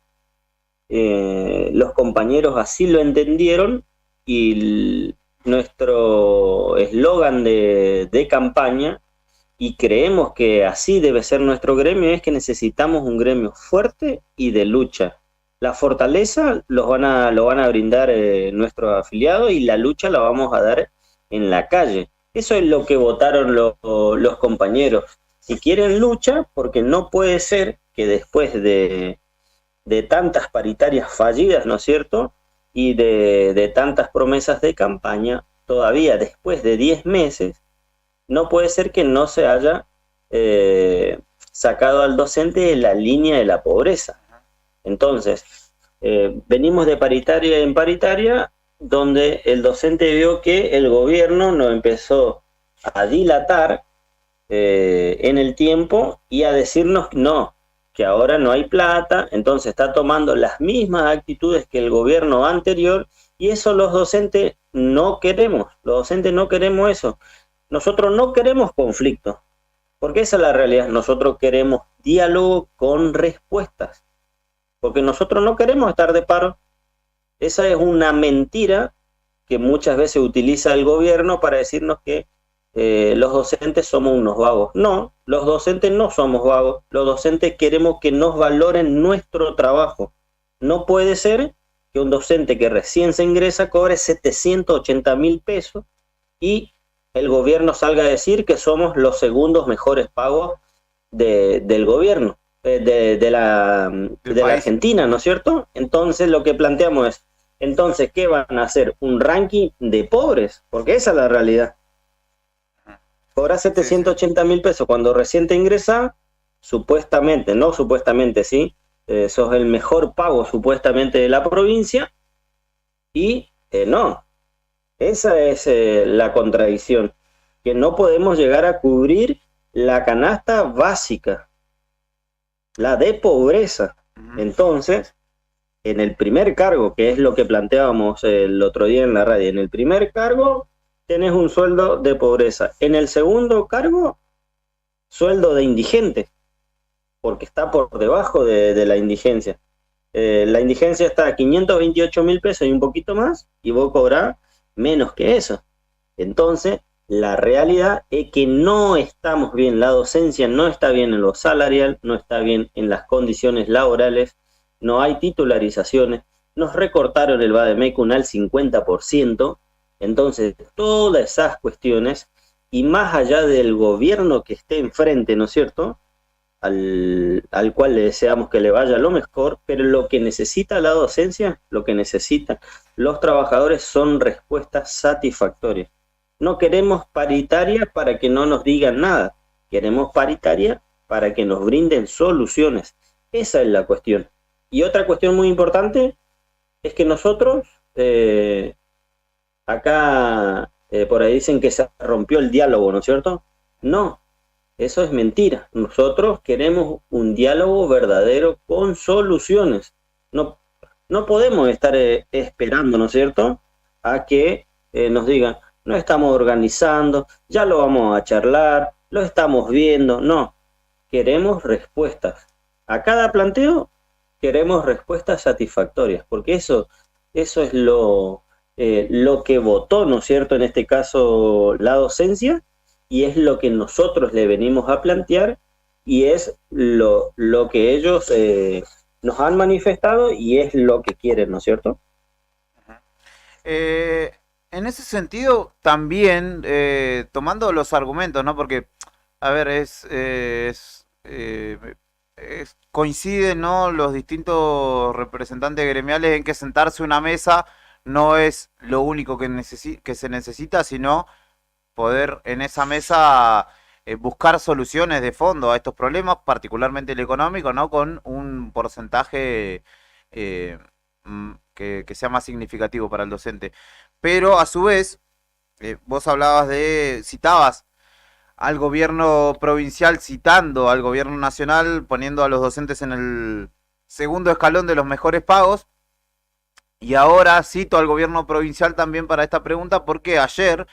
Los compañeros así lo entendieron y nuestro eslogan de campaña, y creemos que así debe ser nuestro gremio, es que necesitamos un gremio fuerte y de lucha. La fortaleza lo van a brindar nuestros afiliados y la lucha la vamos a dar en la calle. Eso es lo que votaron los compañeros. Si quieren lucha, porque no puede ser que después de tantas paritarias fallidas, ¿no es cierto?, y de tantas promesas de campaña, todavía después de 10 meses, no puede ser que no se haya sacado al docente de la línea de la pobreza. Entonces, venimos de paritaria en paritaria, donde el docente vio que el gobierno nos empezó a dilatar en el tiempo y a decirnos no, que ahora no hay plata, entonces está tomando las mismas actitudes que el gobierno anterior, y eso los docentes no queremos. Los docentes no queremos eso. Nosotros no queremos conflicto, porque esa es la realidad. Nosotros queremos diálogo con respuestas, porque nosotros no queremos estar de paro. Esa es una mentira que muchas veces utiliza el gobierno para decirnos que los docentes somos unos vagos. No, los docentes no somos vagos. Los docentes queremos que nos valoren nuestro trabajo. No puede ser que un docente que recién se ingresa cobre 780.000 pesos y el gobierno salga a decir que somos los segundos mejores pagos del gobierno, de la Argentina, ¿no es cierto? Entonces lo que planteamos es, entonces, ¿qué van a hacer? ¿Un ranking de pobres? Porque esa es la realidad. Cobras 780.000 pesos cuando recién te ingresas, supuestamente, no supuestamente, sí, sos el mejor pago supuestamente de la provincia, y no. Esa es la contradicción, que no podemos llegar a cubrir la canasta básica, la de pobreza. Entonces, en el primer cargo, que es lo que planteábamos el otro día en la radio, en el primer cargo tenés un sueldo de pobreza. En el segundo cargo, sueldo de indigente, porque está por debajo de la indigencia. La indigencia está a 528.000 pesos y un poquito más, y vos cobrás menos que eso. Entonces, la realidad es que no estamos bien, la docencia no está bien en lo salarial, no está bien en las condiciones laborales, no hay titularizaciones, nos recortaron el Bademecum al 50%, entonces todas esas cuestiones, y más allá del gobierno que esté enfrente, ¿no es cierto?, al cual le deseamos que le vaya lo mejor, pero lo que necesita la docencia, lo que necesitan los trabajadores son respuestas satisfactorias. No queremos paritaria para que no nos digan nada, queremos paritaria para que nos brinden soluciones. Esa es la cuestión. Y otra cuestión muy importante es que nosotros, acá por ahí dicen que se rompió el diálogo, ¿no es cierto? No, eso es mentira. Nosotros queremos un diálogo verdadero con soluciones. No podemos estar esperando, ¿no es cierto?, a que nos digan, no estamos organizando, ya lo vamos a charlar, lo estamos viendo. No, queremos respuestas. A cada planteo queremos respuestas satisfactorias, porque eso es lo que votó, ¿no es cierto?, en este caso la docencia, y es lo que nosotros le venimos a plantear, y es lo que ellos nos han manifestado, y es lo que quieren, ¿no es cierto? En ese sentido, también, tomando los argumentos, ¿no? Porque, a ver, coinciden, ¿no?, los distintos representantes gremiales en que sentarse a una mesa no es lo único que se necesita, sino poder en esa mesa buscar soluciones de fondo a estos problemas, particularmente el económico, ¿no?, con un porcentaje que sea más significativo para el docente. Pero a su vez, vos citabas al gobierno provincial citando al gobierno nacional, poniendo a los docentes en el segundo escalón de los mejores pagos. Y ahora cito al gobierno provincial también para esta pregunta, porque ayer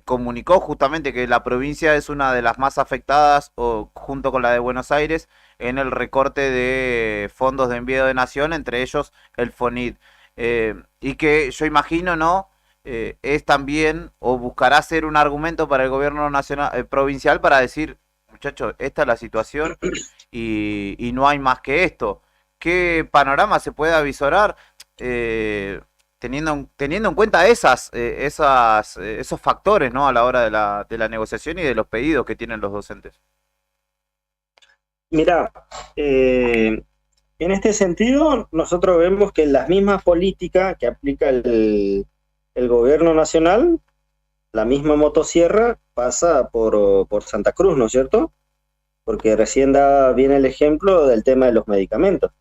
comunicó justamente que la provincia es una de las más afectadas, junto con la de Buenos Aires, en el recorte de fondos de envío de nación, entre ellos el FONIT. Y que yo imagino, ¿no?, es también, o buscará ser un argumento para el gobierno nacional, provincial, para decir, muchachos, esta es la situación y no hay más que esto. ¿Qué panorama se puede avisorar teniendo en cuenta esos factores, ¿no?, a la hora de la negociación y de los pedidos que tienen los docentes? Mira, en este sentido, nosotros vemos que las mismas políticas que aplica el gobierno nacional, la misma motosierra pasa por Santa Cruz, ¿no es cierto? Porque recién da bien el ejemplo del tema de los medicamentos.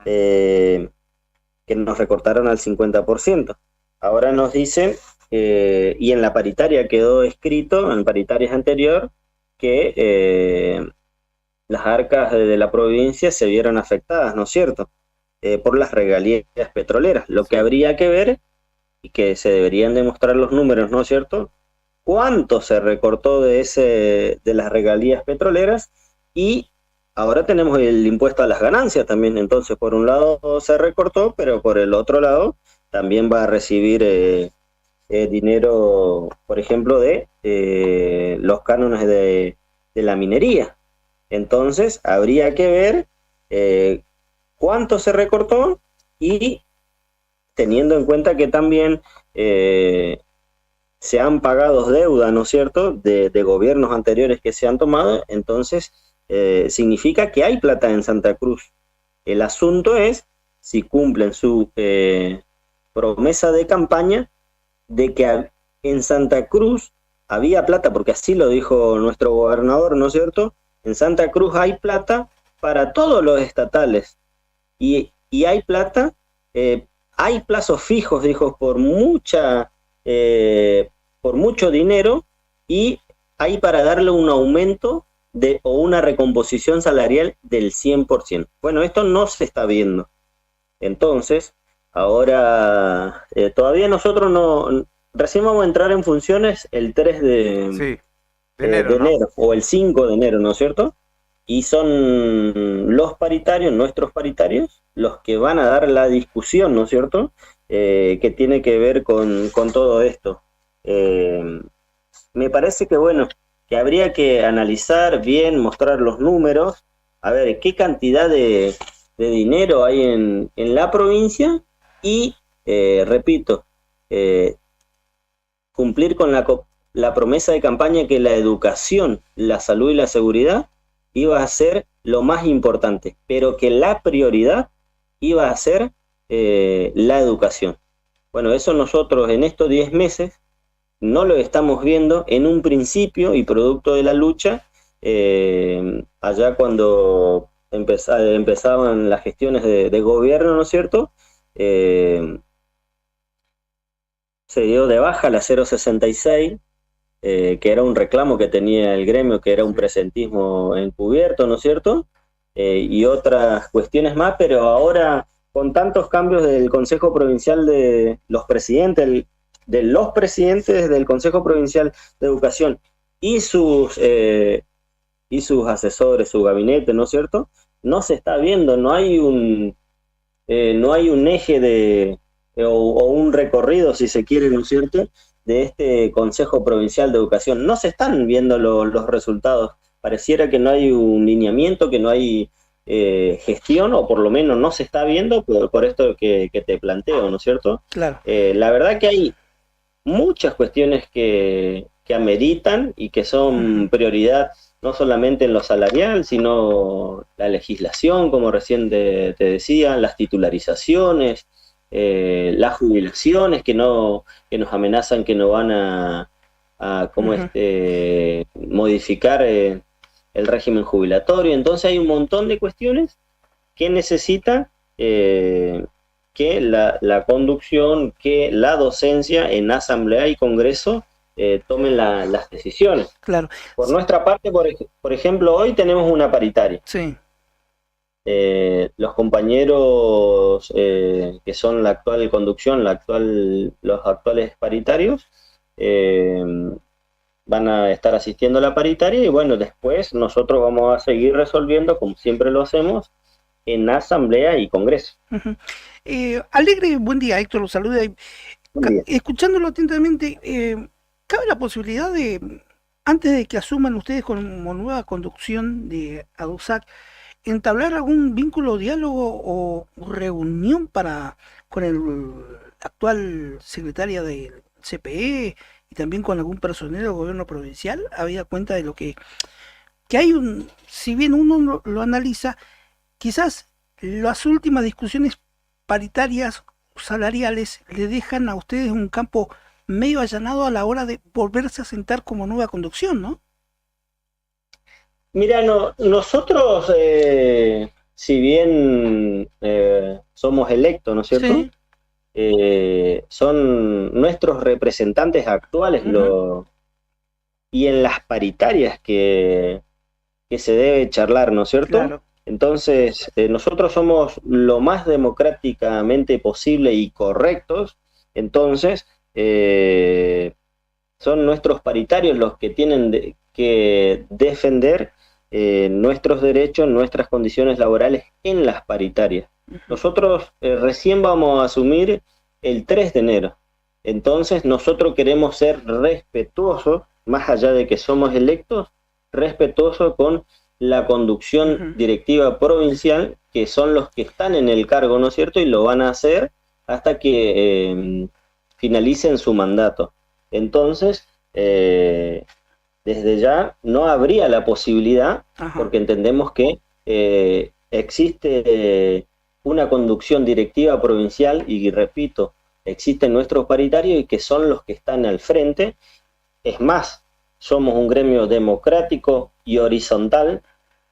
Que que nos recortaron al 50%. Ahora nos dicen, y en la paritaria quedó escrito, en paritarias anterior, que las arcas de la provincia se vieron afectadas, ¿no es cierto?, por las regalías petroleras. Lo que habría que ver, y que se deberían demostrar los números, ¿no es cierto?, cuánto se recortó de las regalías petroleras, y ahora tenemos el impuesto a las ganancias también. Entonces, por un lado se recortó, pero por el otro lado también va a recibir dinero, por ejemplo, de los cánones de la minería. Entonces, habría que ver cuánto se recortó, y teniendo en cuenta que también se han pagado deudas, ¿no es cierto?, de gobiernos anteriores que se han tomado. Entonces, significa que hay plata en Santa Cruz. El asunto es si cumplen su promesa de campaña de que en Santa Cruz había plata, porque así lo dijo nuestro gobernador, ¿no es cierto? En Santa Cruz hay plata para todos los estatales, y hay plata, hay plazos fijos, dijo, por mucho dinero, y hay para darle un aumento o una recomposición salarial del 100%. Bueno, esto no se está viendo. Entonces, ahora todavía nosotros no, recién vamos a entrar en funciones el 3 de enero, ¿no?, o el 5 de enero, ¿no es cierto? Y son los paritarios, nuestros paritarios, los que van a dar la discusión, ¿no es cierto?, que tiene que ver con todo esto. Me parece que, bueno, que habría que analizar bien, mostrar los números, a ver qué cantidad de dinero hay en la provincia, y, repito, cumplir con la promesa de campaña que la educación, la salud y la seguridad iba a ser lo más importante, pero que la prioridad iba a ser la educación. Bueno, eso nosotros en estos 10 meses no lo estamos viendo. En un principio, y producto de la lucha, allá cuando empezaban las gestiones de gobierno, ¿no es cierto?, se dio de baja la 066, que era un reclamo que tenía el gremio, que era un presentismo encubierto, ¿no es cierto?, y otras cuestiones más. Pero ahora, con tantos cambios del Consejo Provincial de los presidentes del Consejo Provincial de Educación y sus asesores, su gabinete, ¿no es cierto?, no se está viendo, no hay un eje o un recorrido, si se quiere, ¿no es cierto?, de este Consejo Provincial de Educación. No se están viendo los resultados. Pareciera que no hay un lineamiento, que no hay gestión, o por lo menos no se está viendo por esto que te planteo, ¿no es cierto? Claro. La verdad que hay muchas cuestiones que ameritan y que son prioridad, no solamente en lo salarial, sino la legislación, como recién te decía, las titularizaciones, las jubilaciones que nos amenazan que no van a modificar el régimen jubilatorio. Entonces hay un montón de cuestiones que necesita que la conducción, que la docencia en asamblea y congreso tomen las decisiones. Claro. Por nuestra parte, por ejemplo, hoy tenemos una paritaria. Sí. Los compañeros que son la actual conducción, los actuales paritarios, van a estar asistiendo a la paritaria, y bueno, después nosotros vamos a seguir resolviendo, como siempre lo hacemos, en asamblea y congreso. Uh-huh. Alegre, buen día, Héctor, los saluda. Escuchándolo atentamente, ¿cabe la posibilidad de, antes de que asuman ustedes como nueva conducción de ADUSAC, entablar algún vínculo, diálogo o reunión con el actual secretario del CPE y también con algún personero del gobierno provincial, habida cuenta de lo que hay si bien uno lo analiza, quizás las últimas discusiones paritarias salariales le dejan a ustedes un campo medio allanado a la hora de volverse a sentar como nueva conducción, ¿no? Mira, nosotros, si bien somos electos, ¿no es cierto? Sí. Son nuestros representantes actuales, y en las paritarias que se debe charlar, ¿no es cierto? Claro. Entonces, nosotros somos lo más democráticamente posible y correctos, entonces son nuestros paritarios los que tienen que defender nuestros derechos, nuestras condiciones laborales en las paritarias. Nosotros recién vamos a asumir el 3 de enero, entonces nosotros queremos ser respetuosos, más allá de que somos electos, respetuosos con la conducción directiva provincial, que son los que están en el cargo, ¿no es cierto? Y lo van a hacer hasta que finalicen su mandato. Entonces, desde ya no habría la posibilidad, porque entendemos que existe una conducción directiva provincial, y repito, existen nuestros paritarios y que son los que están al frente. Es más, somos un gremio democrático y horizontal,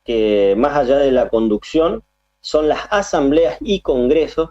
que más allá de la conducción, son las asambleas y congresos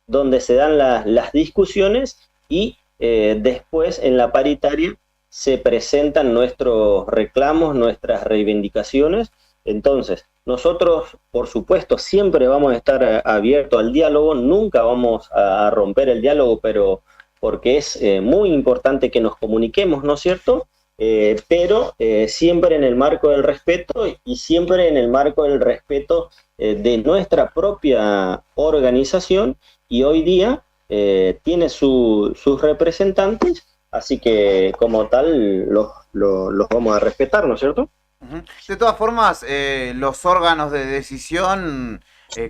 donde se dan las discusiones, y después en la paritaria se presentan nuestros reclamos, nuestras reivindicaciones. Entonces, nosotros, por supuesto, siempre vamos a estar abiertos al diálogo, nunca vamos a romper el diálogo, pero porque es muy importante que nos comuniquemos, ¿no es cierto? Pero siempre en el marco del respeto, y siempre en el marco del respeto de nuestra propia organización, y hoy día tiene sus representantes, así que como tal los vamos a respetar, ¿no es cierto? De todas formas, los órganos de decisión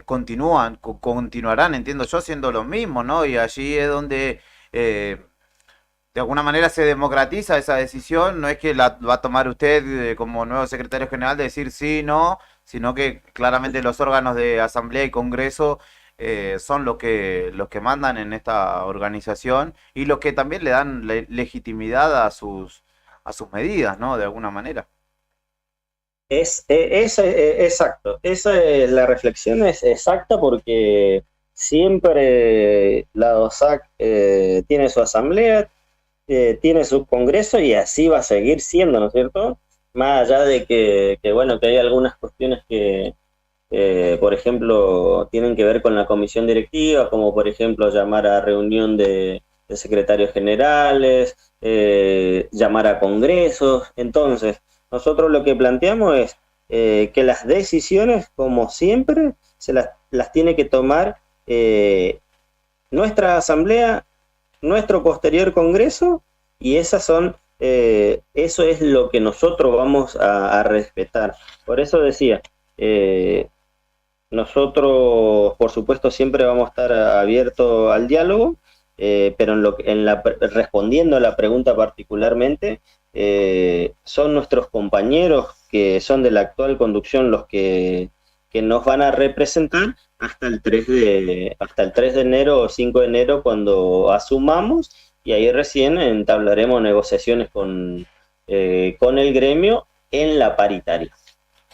continuarán, entiendo yo, siendo los mismos, ¿no? Y allí es donde de alguna manera se democratiza esa decisión. No es que la va a tomar usted como nuevo secretario general de decir sí, no, sino que claramente los órganos de asamblea y congreso son los que mandan en esta organización, y los que también le dan legitimidad a sus medidas, ¿no? De alguna manera. Exacto, la reflexión es exacta, porque siempre la DOSAC tiene su asamblea, tiene su congreso, y así va a seguir siendo, ¿no es cierto? Más allá de que hay algunas cuestiones que, por ejemplo, tienen que ver con la comisión directiva, como por ejemplo llamar a reunión de secretarios generales, llamar a congresos. Entonces, nosotros lo que planteamos es que las decisiones, como siempre, las tiene que tomar nuestra asamblea, nuestro posterior congreso, y eso es lo que nosotros vamos a respetar. Por eso decía, nosotros, por supuesto, siempre vamos a estar abiertos al diálogo, pero respondiendo a la pregunta particularmente, son nuestros compañeros que son de la actual conducción los que nos van a representar hasta el 3 de enero o 5 de enero, cuando asumamos, y ahí recién entablaremos negociaciones con el gremio en la paritaria.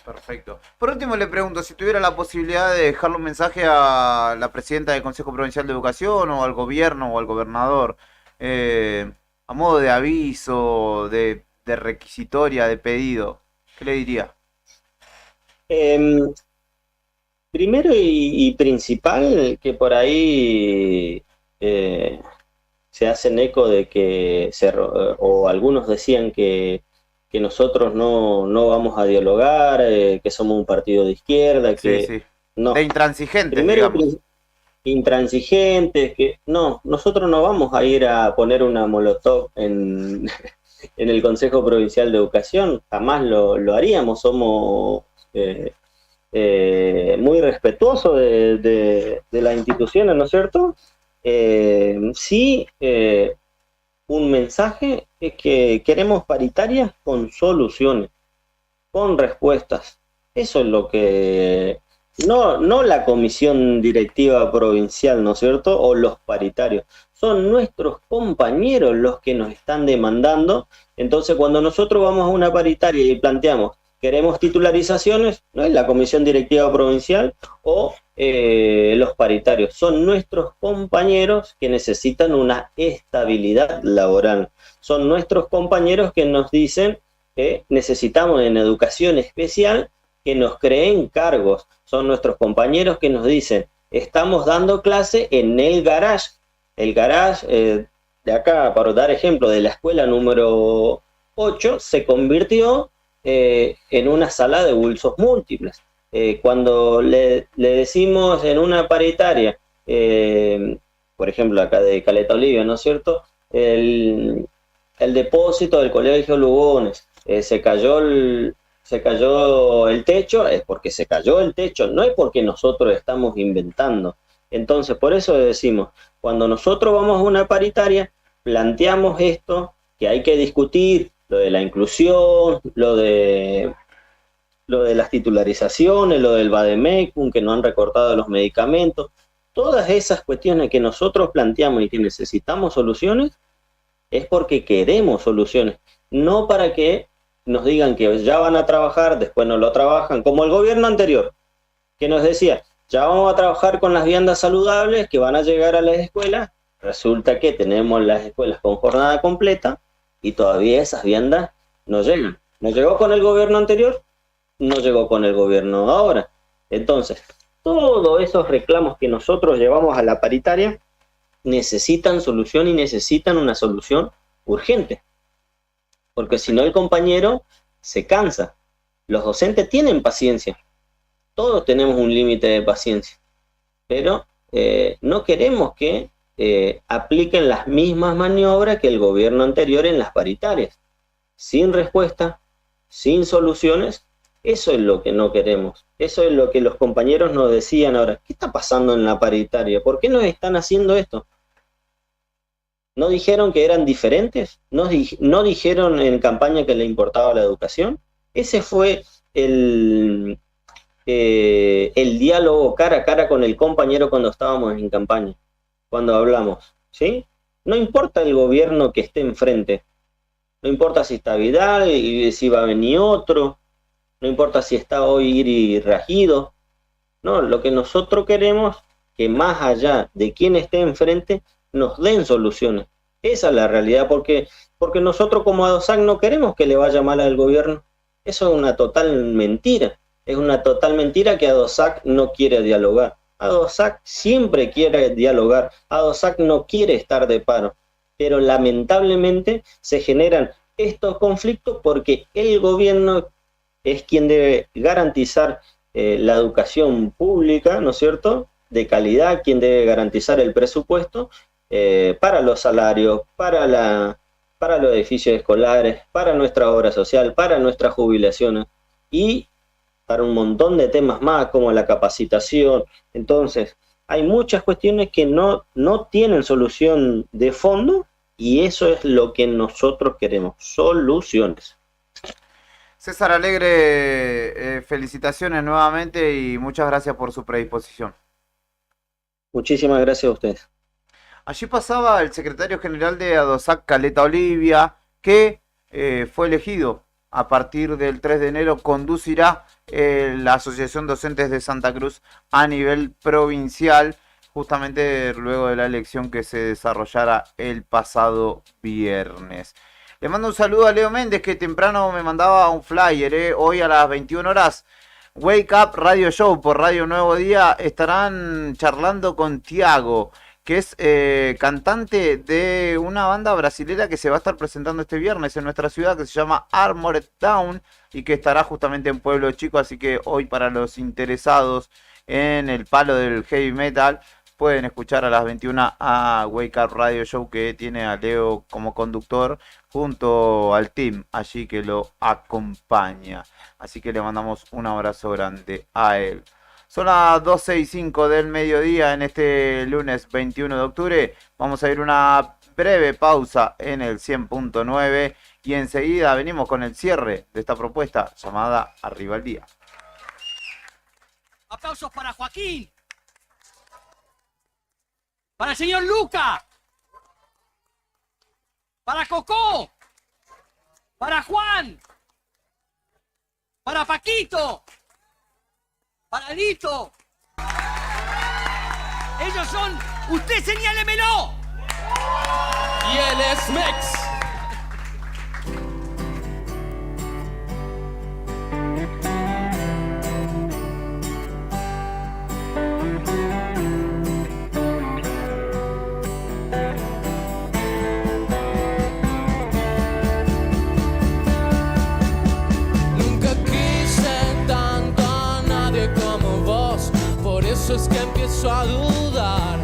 Perfecto. Por último, le pregunto si tuviera la posibilidad de dejarle un mensaje a la presidenta del Consejo Provincial de Educación, o al gobierno, o al gobernador, a modo de aviso, de requisitoria, de pedido, ¿qué le diría? Primero y principal, que por ahí se hacen eco de que o algunos decían que nosotros no vamos a dialogar, que somos un partido de izquierda, que Sí. no. De intransigentes, Primero, digamos. intransigentes, que no, nosotros no vamos a ir a poner una molotov en el Consejo Provincial de Educación, jamás lo haríamos. Somos muy respetuosos de las instituciones, ¿no es cierto? Sí, un mensaje es que queremos paritarias con soluciones, con respuestas. Eso es lo que... No la comisión directiva provincial, ¿no es cierto? O los paritarios. Son nuestros compañeros los que nos están demandando. Entonces, cuando nosotros vamos a una paritaria y planteamos, queremos titularizaciones, no es la comisión directiva provincial o los paritarios, son nuestros compañeros que necesitan una estabilidad laboral, son nuestros compañeros que nos dicen que necesitamos en educación especial que nos creen cargos, son nuestros compañeros que nos dicen, estamos dando clase en el garage de acá, para dar ejemplo, de la escuela número 8, se convirtió en una sala de usos múltiples. Cuando le decimos en una paritaria, por ejemplo acá de Caleta Olivia, ¿no es cierto?, el depósito del colegio Lugones, se cayó el techo, es porque se cayó el techo, no es porque nosotros estamos inventando. Entonces, por eso decimos, cuando nosotros vamos a una paritaria, planteamos esto, que hay que discutir, lo de la inclusión, lo de las titularizaciones, lo del Vademecum, que no han recortado los medicamentos, todas esas cuestiones que nosotros planteamos y que necesitamos soluciones, es porque queremos soluciones, no para que nos digan que ya van a trabajar, después no lo trabajan, como el gobierno anterior, que nos decía, ya vamos a trabajar con las viandas saludables que van a llegar a las escuelas, resulta que tenemos las escuelas con jornada completa y todavía esas viandas no llegan. No llegó con el gobierno anterior, no llegó con el gobierno ahora. Entonces, todos esos reclamos que nosotros llevamos a la paritaria necesitan solución y necesitan una solución urgente. Porque si no el compañero se cansa. Los docentes tienen paciencia. Todos tenemos un límite de paciencia. Pero no queremos que apliquen las mismas maniobras que el gobierno anterior en las paritarias. Sin respuesta, sin soluciones, eso es lo que no queremos. Eso es lo que los compañeros nos decían ahora. ¿Qué está pasando en la paritaria? ¿Por qué nos están haciendo esto? ¿No dijeron que eran diferentes? ¿No dijeron en campaña que le importaba la educación? Ese fue el diálogo cara a cara con el compañero cuando estábamos en campaña, cuando hablamos, ¿sí? No importa el gobierno que esté enfrente, no importa si está Vidal y si va a venir otro, no importa si está hoy Iri Rajido, no, lo que nosotros queremos que más allá de quién esté enfrente, nos den soluciones. Esa es la realidad, porque nosotros como ADOSAC no queremos que le vaya mal al gobierno. Eso es una total mentira. Es una total mentira que ADOSAC no quiere dialogar. ADOSAC siempre quiere dialogar. ADOSAC no quiere estar de paro. Pero lamentablemente se generan estos conflictos porque el gobierno es quien debe garantizar la educación pública, ¿no es cierto?, de calidad, quien debe garantizar el presupuesto para los salarios, para los edificios escolares, para nuestra obra social, para nuestras jubilaciones y para un montón de temas más como la capacitación. Entonces, hay muchas cuestiones que no tienen solución de fondo y eso es lo que nosotros queremos, soluciones. César Alegre, felicitaciones nuevamente y muchas gracias por su predisposición. Muchísimas gracias a ustedes. Allí pasaba el secretario general de ADOSAC, Caleta Olivia, que fue elegido a partir del 3 de enero, conducirá la Asociación Docentes de Santa Cruz a nivel provincial, justamente luego de la elección que se desarrollara el pasado viernes. Le mando un saludo a Leo Méndez, que temprano me mandaba un flyer, hoy a las 21 horas. Wake Up Radio Show por Radio Nuevo Día estarán charlando con Tiago, que es cantante de una banda brasilera que se va a estar presentando este viernes en nuestra ciudad, que se llama Armored Down y que estará justamente en Pueblo Chico, así que hoy para los interesados en el palo del heavy metal pueden escuchar a las 21 a Wake Up Radio Show, que tiene a Leo como conductor junto al team allí que lo acompaña. Así que le mandamos un abrazo grande a él. Son las 12:05 del mediodía en este lunes 21 de octubre. Vamos a ir una breve pausa en el 100.9 y enseguida venimos con el cierre de esta propuesta llamada Arriba el Día. Aplausos para Joaquín. Para el señor Luca. Para Cocó. Para Juan. Para Paquito. Para Lito. Ellos son Usted Señálemelo. Y él es Mex. Nunca quise tanto a nadie como vos, por eso es que empiezo a dudar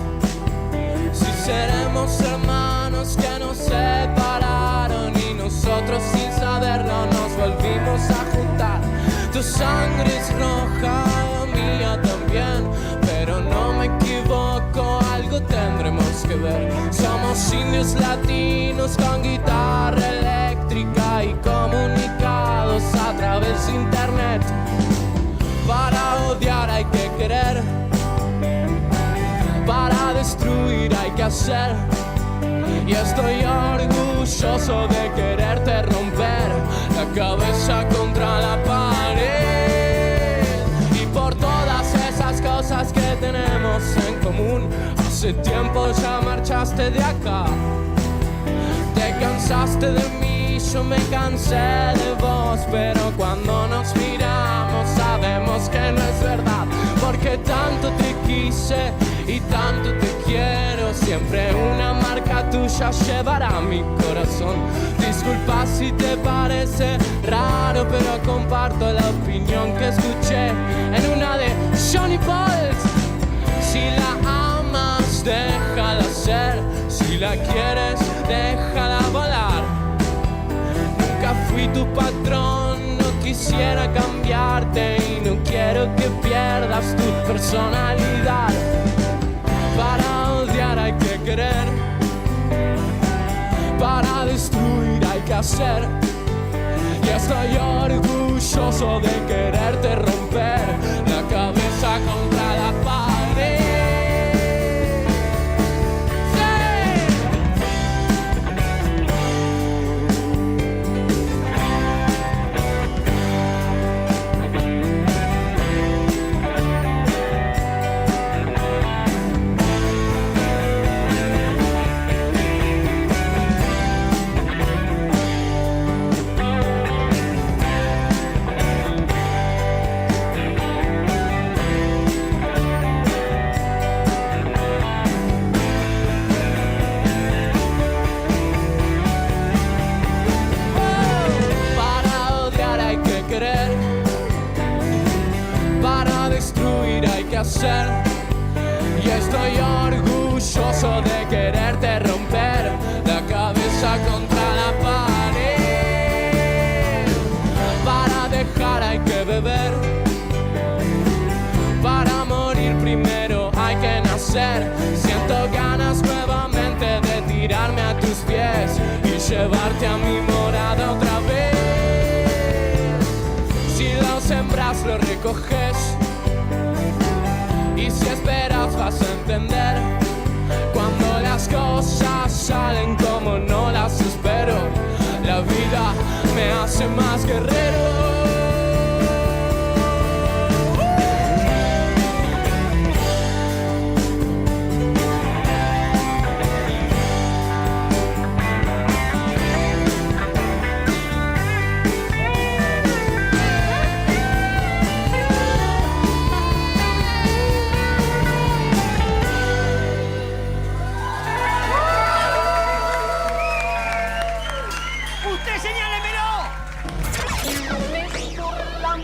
si seremos hermanos que nos separaron y nosotros sin saberlo nos volvimos a juntar. Tu sangre es roja, la mía también, pero no me equivoco, algo tendremos que ver. Somos indios latinos con guitarra eléctrica y comunicados a través de internet. Para odiar hay que querer, para destruir hay que hacer. Y estoy orgulloso de quererte romper la cabeza contra la pared. Y por todas esas cosas que tenemos en común, hace tiempo ya marchaste de acá. Te cansaste de mí, yo me cansé de vos, pero cuando nos miramos sabemos que no es verdad, porque tanto te quise y tanto te quiero, siempre una marca tuya llevará mi corazón. Disculpa si te parece raro, pero comparto la opinión que escuché en una de Johnny Balls. Si la amas, déjala ser, si la quieres, déjala volar. Nunca fui tu patrón, no quisiera cambiarte y no quiero que pierdas tu personalidad. Para odiar hay que querer, para destruir hay que hacer. Y estoy orgulloso de quererte romper la cabeza contra la pared. Para destruir hay que hacer. Y estoy orgulloso de quererte romper la cabeza contra la pared. Para dejar hay que beber, para morir primero hay que nacer. Siento ganas nuevamente de tirarme a tus pies y llevarte a mi morada otra vez. Si lo sembras lo recoges, y si esperas vas a entender. Cuando las cosas salen como no las espero, la vida me hace más guerrero.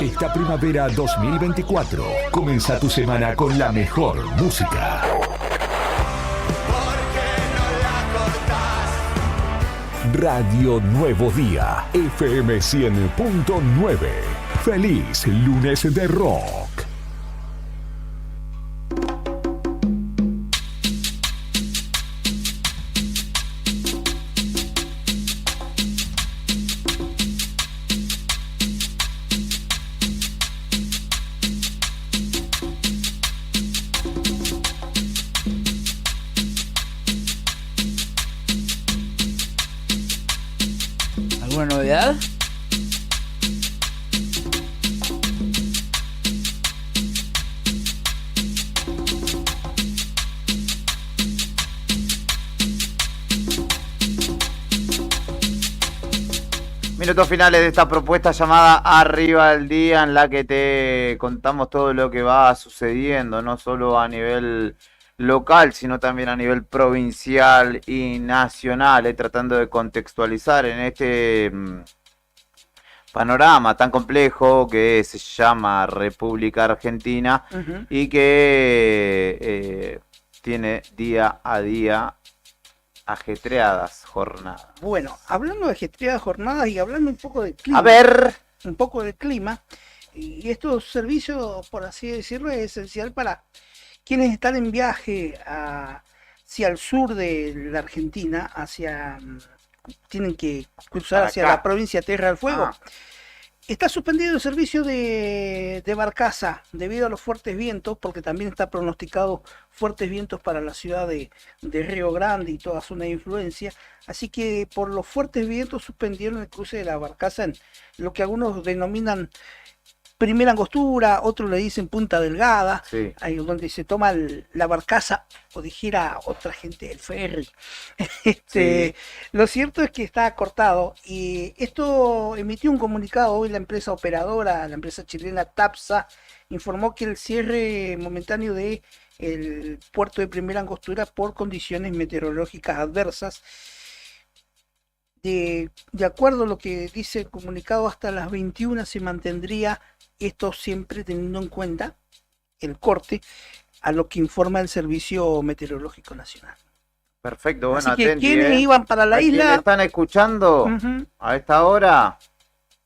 Esta primavera 2024, comienza tu semana con la mejor música. Radio Nuevo Día, FM 100.9. Feliz lunes de rock. ¿Alguna novedad? Minutos finales de esta propuesta llamada Arriba el Día, en la que te contamos todo lo que va sucediendo, no solo a nivel local, sino también a nivel provincial y nacional, tratando de contextualizar en este panorama tan complejo que se llama República Argentina y que tiene día a día ajetreadas jornadas. Bueno, hablando de ajetreadas jornadas y hablando un poco de clima. A ver. Un poco de clima. Y estos servicios, por así decirlo, es esencial para quienes están en viaje hacia el sur de la Argentina, tienen que cruzar Para hacia acá. la provincia de Tierra del Fuego. Está suspendido el servicio de barcaza debido a los fuertes vientos, porque también está pronosticado fuertes vientos para la ciudad de Río Grande y toda zona de influencia. Así que por los fuertes vientos suspendieron el cruce de la barcaza en lo que algunos denominan Primera Angostura, otros le dicen Punta Delgada, Sí. ahí donde se toma la barcaza o dijera otra gente el ferry. Sí. Lo cierto es que está cortado y esto emitió un comunicado hoy la empresa operadora, la empresa chilena TAPSA, informó que el cierre momentáneo de el puerto de Primera Angostura por condiciones meteorológicas adversas. De acuerdo a lo que dice el comunicado, hasta las 21 se mantendría esto, siempre teniendo en cuenta el corte a lo que informa el Servicio Meteorológico Nacional. Perfecto, bueno, Así que atenti, quienes iban para la a isla, quienes están escuchando a esta hora,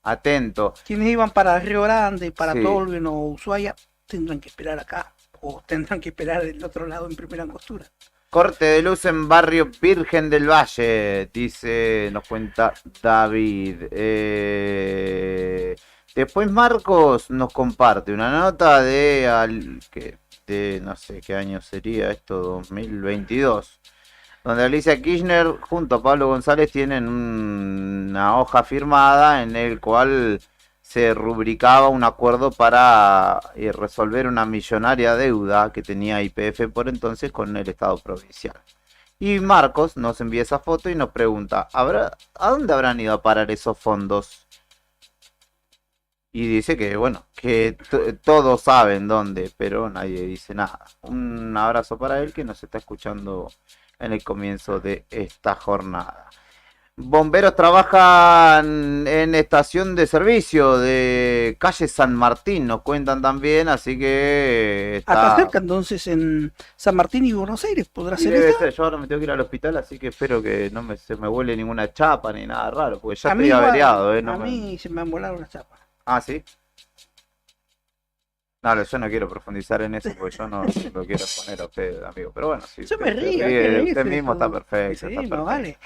atento. quienes iban para Río Grande, para Sí. Tolven o Ushuaia, tendrán que esperar acá o tendrán que esperar del otro lado en Primera Angostura. Corte de luz en barrio Virgen del Valle, dice, nos cuenta David. Después Marcos nos comparte una nota de no sé qué año sería esto, 2022, donde Alicia Kirchner junto a Pablo González tienen una hoja firmada en el cual se rubricaba un acuerdo para resolver una millonaria deuda que tenía YPF por entonces con el Estado provincial. Y Marcos nos envía esa foto y nos pregunta, ¿a dónde habrán ido a parar esos fondos? Y dice que, bueno, que todos saben dónde, pero nadie dice nada. Un abrazo para él que nos está escuchando en el comienzo de esta jornada. Bomberos trabajan en estación de servicio de calle San Martín, nos cuentan también, así que Acá cerca, entonces, en San Martín y Buenos Aires, ¿podrá Sí, ser debe esto? ser. Yo ahora me tengo que ir al hospital, así que espero que no se me vuele ninguna chapa ni nada raro, porque ya A mí estoy igual, averiado, a no me- mí se me han volado las chapas. Ah, ¿sí? No, yo no quiero profundizar en eso, porque yo no lo quiero poner a usted, amigo. Pero bueno, sí. Yo me usted río, ríe, hay que usted reírse, mismo está eso. perfecto. Sí, está no perfecto. vale.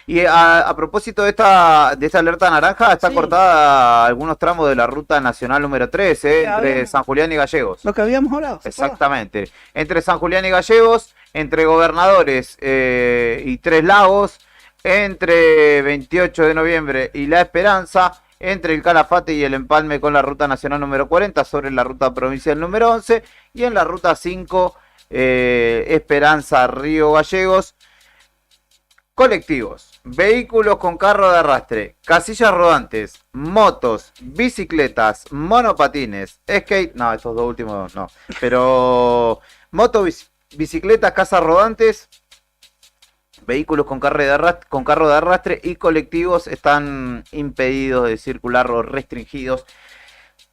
Y a propósito de esta alerta naranja, está cortada algunos tramos de la ruta nacional número 13, entre habíamos- San Julián y Gallegos. Lo que habíamos hablado. ¿se acuerda? Exactamente. Entre San Julián y Gallegos, entre Gobernadores y Tres Lagos, entre 28 de noviembre y La Esperanza, entre el Calafate y el Empalme con la ruta nacional número 40 sobre la ruta provincial número 11 y en la ruta 5 Esperanza Río Gallegos. Colectivos, vehículos con carro de arrastre, casillas rodantes, motos, bicicletas, monopatines, skate, no, estos dos últimos no, pero bicicletas, casas rodantes, vehículos con carro de arrastre y colectivos están impedidos de circular o restringidos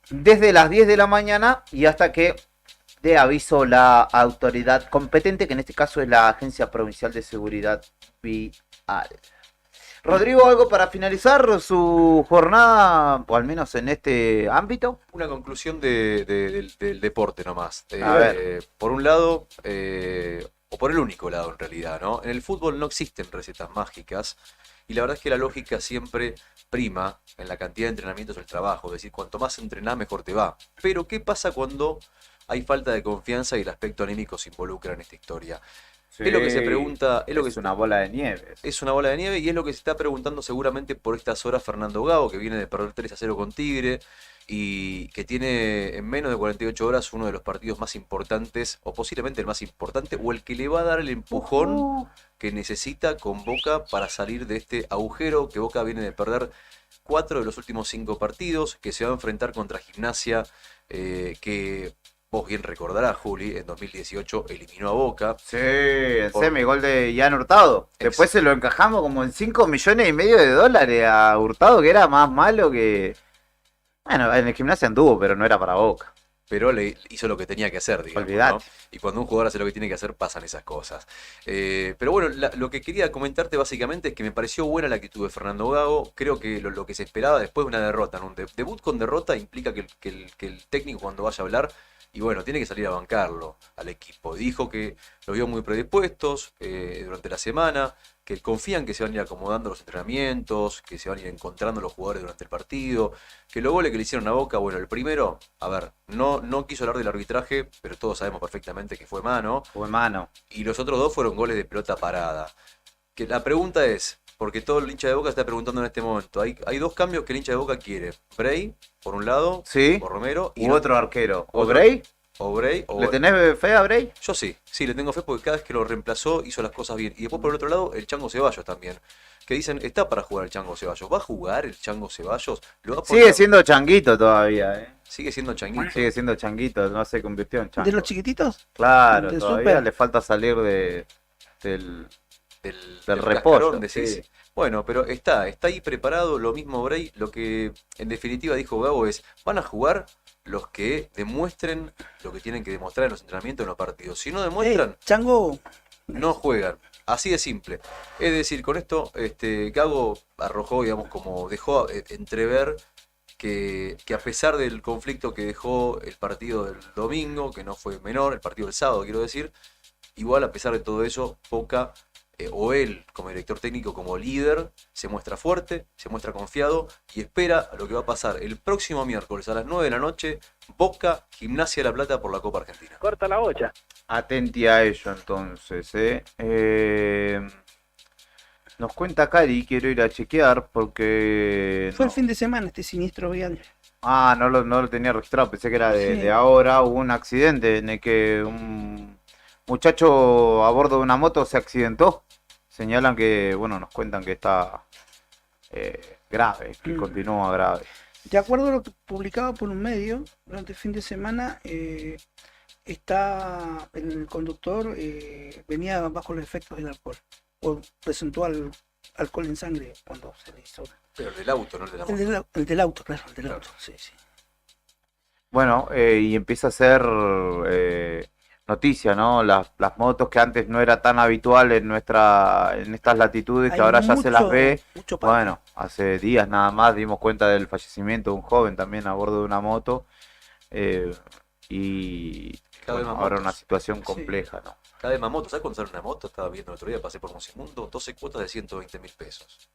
desde las 10 de la mañana y hasta que dé aviso la autoridad competente, que en este caso es la Agencia Provincial de Seguridad Vial. Rodrigo, ¿algo para finalizar su jornada, o al menos en este ámbito? Una conclusión del deporte nomás. A ver. Por un lado, o por el único lado en realidad, ¿no? En el fútbol no existen recetas mágicas y la verdad es que la lógica siempre prima en la cantidad de entrenamientos del trabajo. Es decir, cuanto más entrenás, mejor te va. Pero, ¿qué pasa cuando hay falta de confianza y el aspecto anímico se involucra en esta historia? Es lo que se pregunta. Es una bola de nieve. Es una bola de nieve y es lo que se está preguntando seguramente por estas horas Fernando Gago, que viene de perder 3-0 con Tigre y que tiene en menos de 48 horas uno de los partidos más importantes, o posiblemente el más importante, o el que le va a dar el empujón que necesita con Boca para salir de este agujero que Boca viene de perder 4 de los últimos 5 partidos, que se va a enfrentar contra Gimnasia, que vos bien recordarás, Juli, en 2018 eliminó a Boca. Sí, en gol de Ian Hurtado. Después se lo encajamos como en 5,5 millones de dólares a Hurtado, que era más malo que... Bueno, en el Gimnasia anduvo, pero no era para Boca. Pero le hizo lo que tenía que hacer, digamos, Olvidate. ¿no? Y cuando un jugador hace lo que tiene que hacer, pasan esas cosas. Pero bueno, lo que quería comentarte básicamente es que me pareció buena la actitud de Fernando Gago. Creo que lo que se esperaba después de una derrota, ¿no? Un debut con derrota implica que el técnico cuando vaya a hablar, y bueno, tiene que salir a bancarlo al equipo. Dijo que los vio muy predispuestos durante la semana, que confían que se van a ir acomodando los entrenamientos, que se van a ir encontrando los jugadores durante el partido, que los goles que le hicieron a Boca, bueno, el primero, a ver, no quiso hablar del arbitraje, pero todos sabemos perfectamente que fue mano. Fue mano. Y los otros 2 fueron goles de pelota parada. Que la pregunta es, porque todo el hincha de Boca está preguntando en este momento, hay 2 cambios que el hincha de Boca quiere. Bray, por un lado, sí, por Romero. Y otro arquero. ¿O Bray? ¿Le tenés fe a Bray? Yo sí, le tengo fe porque cada vez que lo reemplazó hizo las cosas bien. Y después por el otro lado, el Chango Ceballos también. Que dicen, está para jugar el Chango Ceballos. ¿Va a jugar el Chango Ceballos? ¿Lo va a poner? Sigue siendo changuito todavía, Sigue siendo changuito. Sigue siendo changuito, no se convirtió en chango. ¿De los chiquititos? Claro, ¿Del todavía súper? le falta salir del del repollo. cascarón, decís. Sí. Bueno, pero está ahí preparado, lo mismo Bray. Lo que en definitiva dijo Gago es, van a jugar los que demuestren lo que tienen que demostrar en los entrenamientos, en los partidos. Si no demuestran, Chango, no juegan. Así de simple. Es decir, con esto Gago arrojó, digamos, como dejó entrever que a pesar del conflicto que dejó el partido del domingo, que no fue menor, el partido del sábado quiero decir, igual a pesar de todo eso, Boca, o él como director técnico, como líder, se muestra fuerte, se muestra confiado y espera a lo que va a pasar el próximo miércoles a las 9 de la noche, Boca, Gimnasia de La Plata por la Copa Argentina. Corta la bocha. Atenti a ello entonces, Nos cuenta Cari, quiero ir a chequear porque... fue el fin de semana este siniestro vial. Ah, no lo tenía registrado, pensé que era Sí. de ahora. Hubo un accidente en el que un muchacho a bordo de una moto se accidentó. Señalan que, bueno, nos cuentan que está grave, que continúa grave. De acuerdo a lo que publicaba por un medio, durante el fin de semana, el conductor venía bajo los efectos del alcohol, o presentó alcohol en sangre cuando se le hizo. Pero el del auto, no el de la moto. El del auto, claro, el del auto, sí. Bueno, y empieza a ser noticia, ¿no? Las motos que antes no era tan habitual en estas latitudes, que Hay ahora ya se las mucho- ve. mucho parque. Bueno, hace días nada más dimos cuenta del fallecimiento de un joven también a bordo de una moto. Y Cada vez bueno, más ahora motos. una situación compleja, ¿no? Cada vez más motos. ¿Sabes cuánto sale una moto? Estaba viendo el otro día, pasé por Musimundo, 12 cuotas de 120.000 pesos.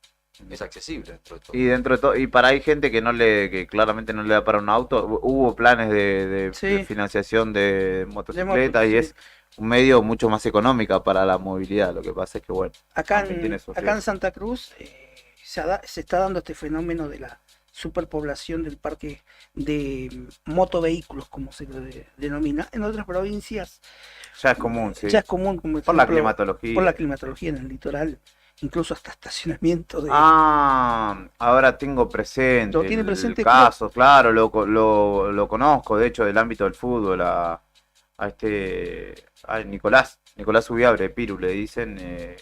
Es accesible dentro de todo. Y dentro de todo, y para hay gente que claramente no le da para un auto, hubo planes de Sí. financiación de motocicletas y sí. es un medio mucho más económica para la movilidad. Lo que pasa es que bueno, Acá también tiene sus acá en riesgos. Santa Cruz se está dando este fenómeno de la superpoblación del parque de motovehículos, como se lo denomina. En otras provincias Ya es común, sí. ya es común, como Por la climatología. Por la climatología en el litoral, incluso hasta estacionamiento de... Ahora tengo presente Lo tiene el presente, caso, claro, lo conozco, de hecho, del ámbito del fútbol, a Nicolás Ubiabre, Piru, le dicen,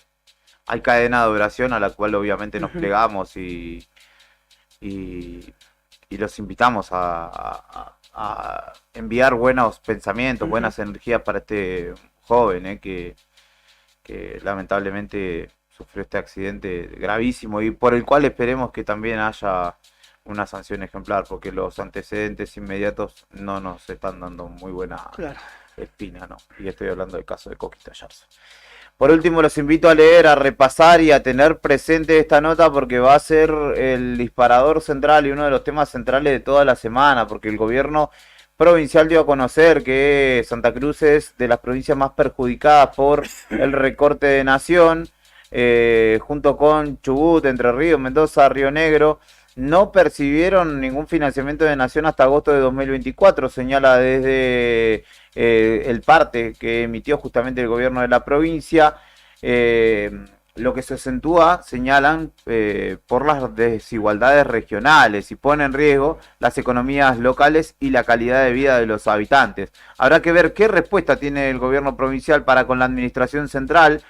hay cadena de oración a la cual obviamente nos Ujú. plegamos y los invitamos a enviar buenos pensamientos, Ujú. buenas energías para este joven, que lamentablemente sufrió este accidente gravísimo y por el cual esperemos que también haya una sanción ejemplar, porque los antecedentes inmediatos no nos están dando muy buena Claro. espina, ¿no? Y estoy hablando del caso de Coquito Ayarza. Por último, los invito a leer, a repasar y a tener presente esta nota porque va a ser el disparador central y uno de los temas centrales de toda la semana, porque el gobierno provincial dio a conocer que Santa Cruz es de las provincias más perjudicadas por el recorte de nación, junto con Chubut, Entre Ríos, Mendoza, Río Negro. No percibieron ningún financiamiento de nación hasta agosto de 2024, señala desde el parte que emitió justamente el gobierno de la provincia. lo que se acentúa, señalan, por las desigualdades regionales y pone en riesgo las economías locales y la calidad de vida de los habitantes. Habrá que ver qué respuesta tiene el gobierno provincial para con la administración central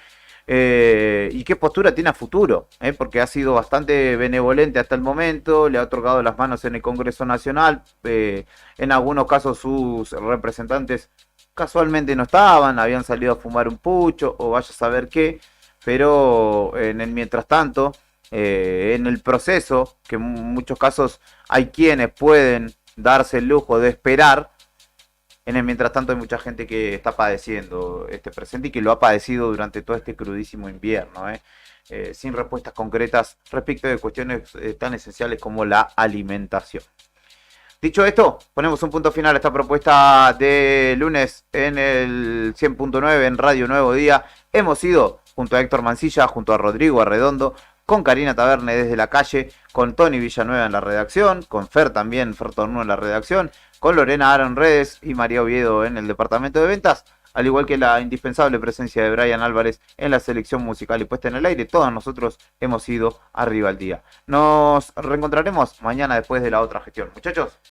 y qué postura tiene a futuro, porque ha sido bastante benevolente hasta el momento, le ha otorgado las manos en el Congreso Nacional, en algunos casos sus representantes casualmente no estaban, habían salido a fumar un pucho o vaya a saber qué. Pero en el mientras tanto, en el proceso, que en muchos casos hay quienes pueden darse el lujo de esperar, en el mientras tanto hay mucha gente que está padeciendo este presente y que lo ha padecido durante todo este crudísimo invierno, sin respuestas concretas respecto de cuestiones tan esenciales como la alimentación. Dicho esto, ponemos un punto final a esta propuesta de lunes en el 100.9 en Radio Nuevo Día. Hemos ido junto a Héctor Mancilla, junto a Rodrigo Arredondo, con Karina Taberne desde la calle, con Tony Villanueva en la redacción, con Fer también, Fer Tornú en la redacción, con Lorena Aro en redes y María Oviedo en el departamento de ventas, al igual que la indispensable presencia de Brian Álvarez en la selección musical y puesta en el aire. Todos nosotros hemos ido arriba al día. Nos reencontraremos mañana después de la otra gestión. Muchachos,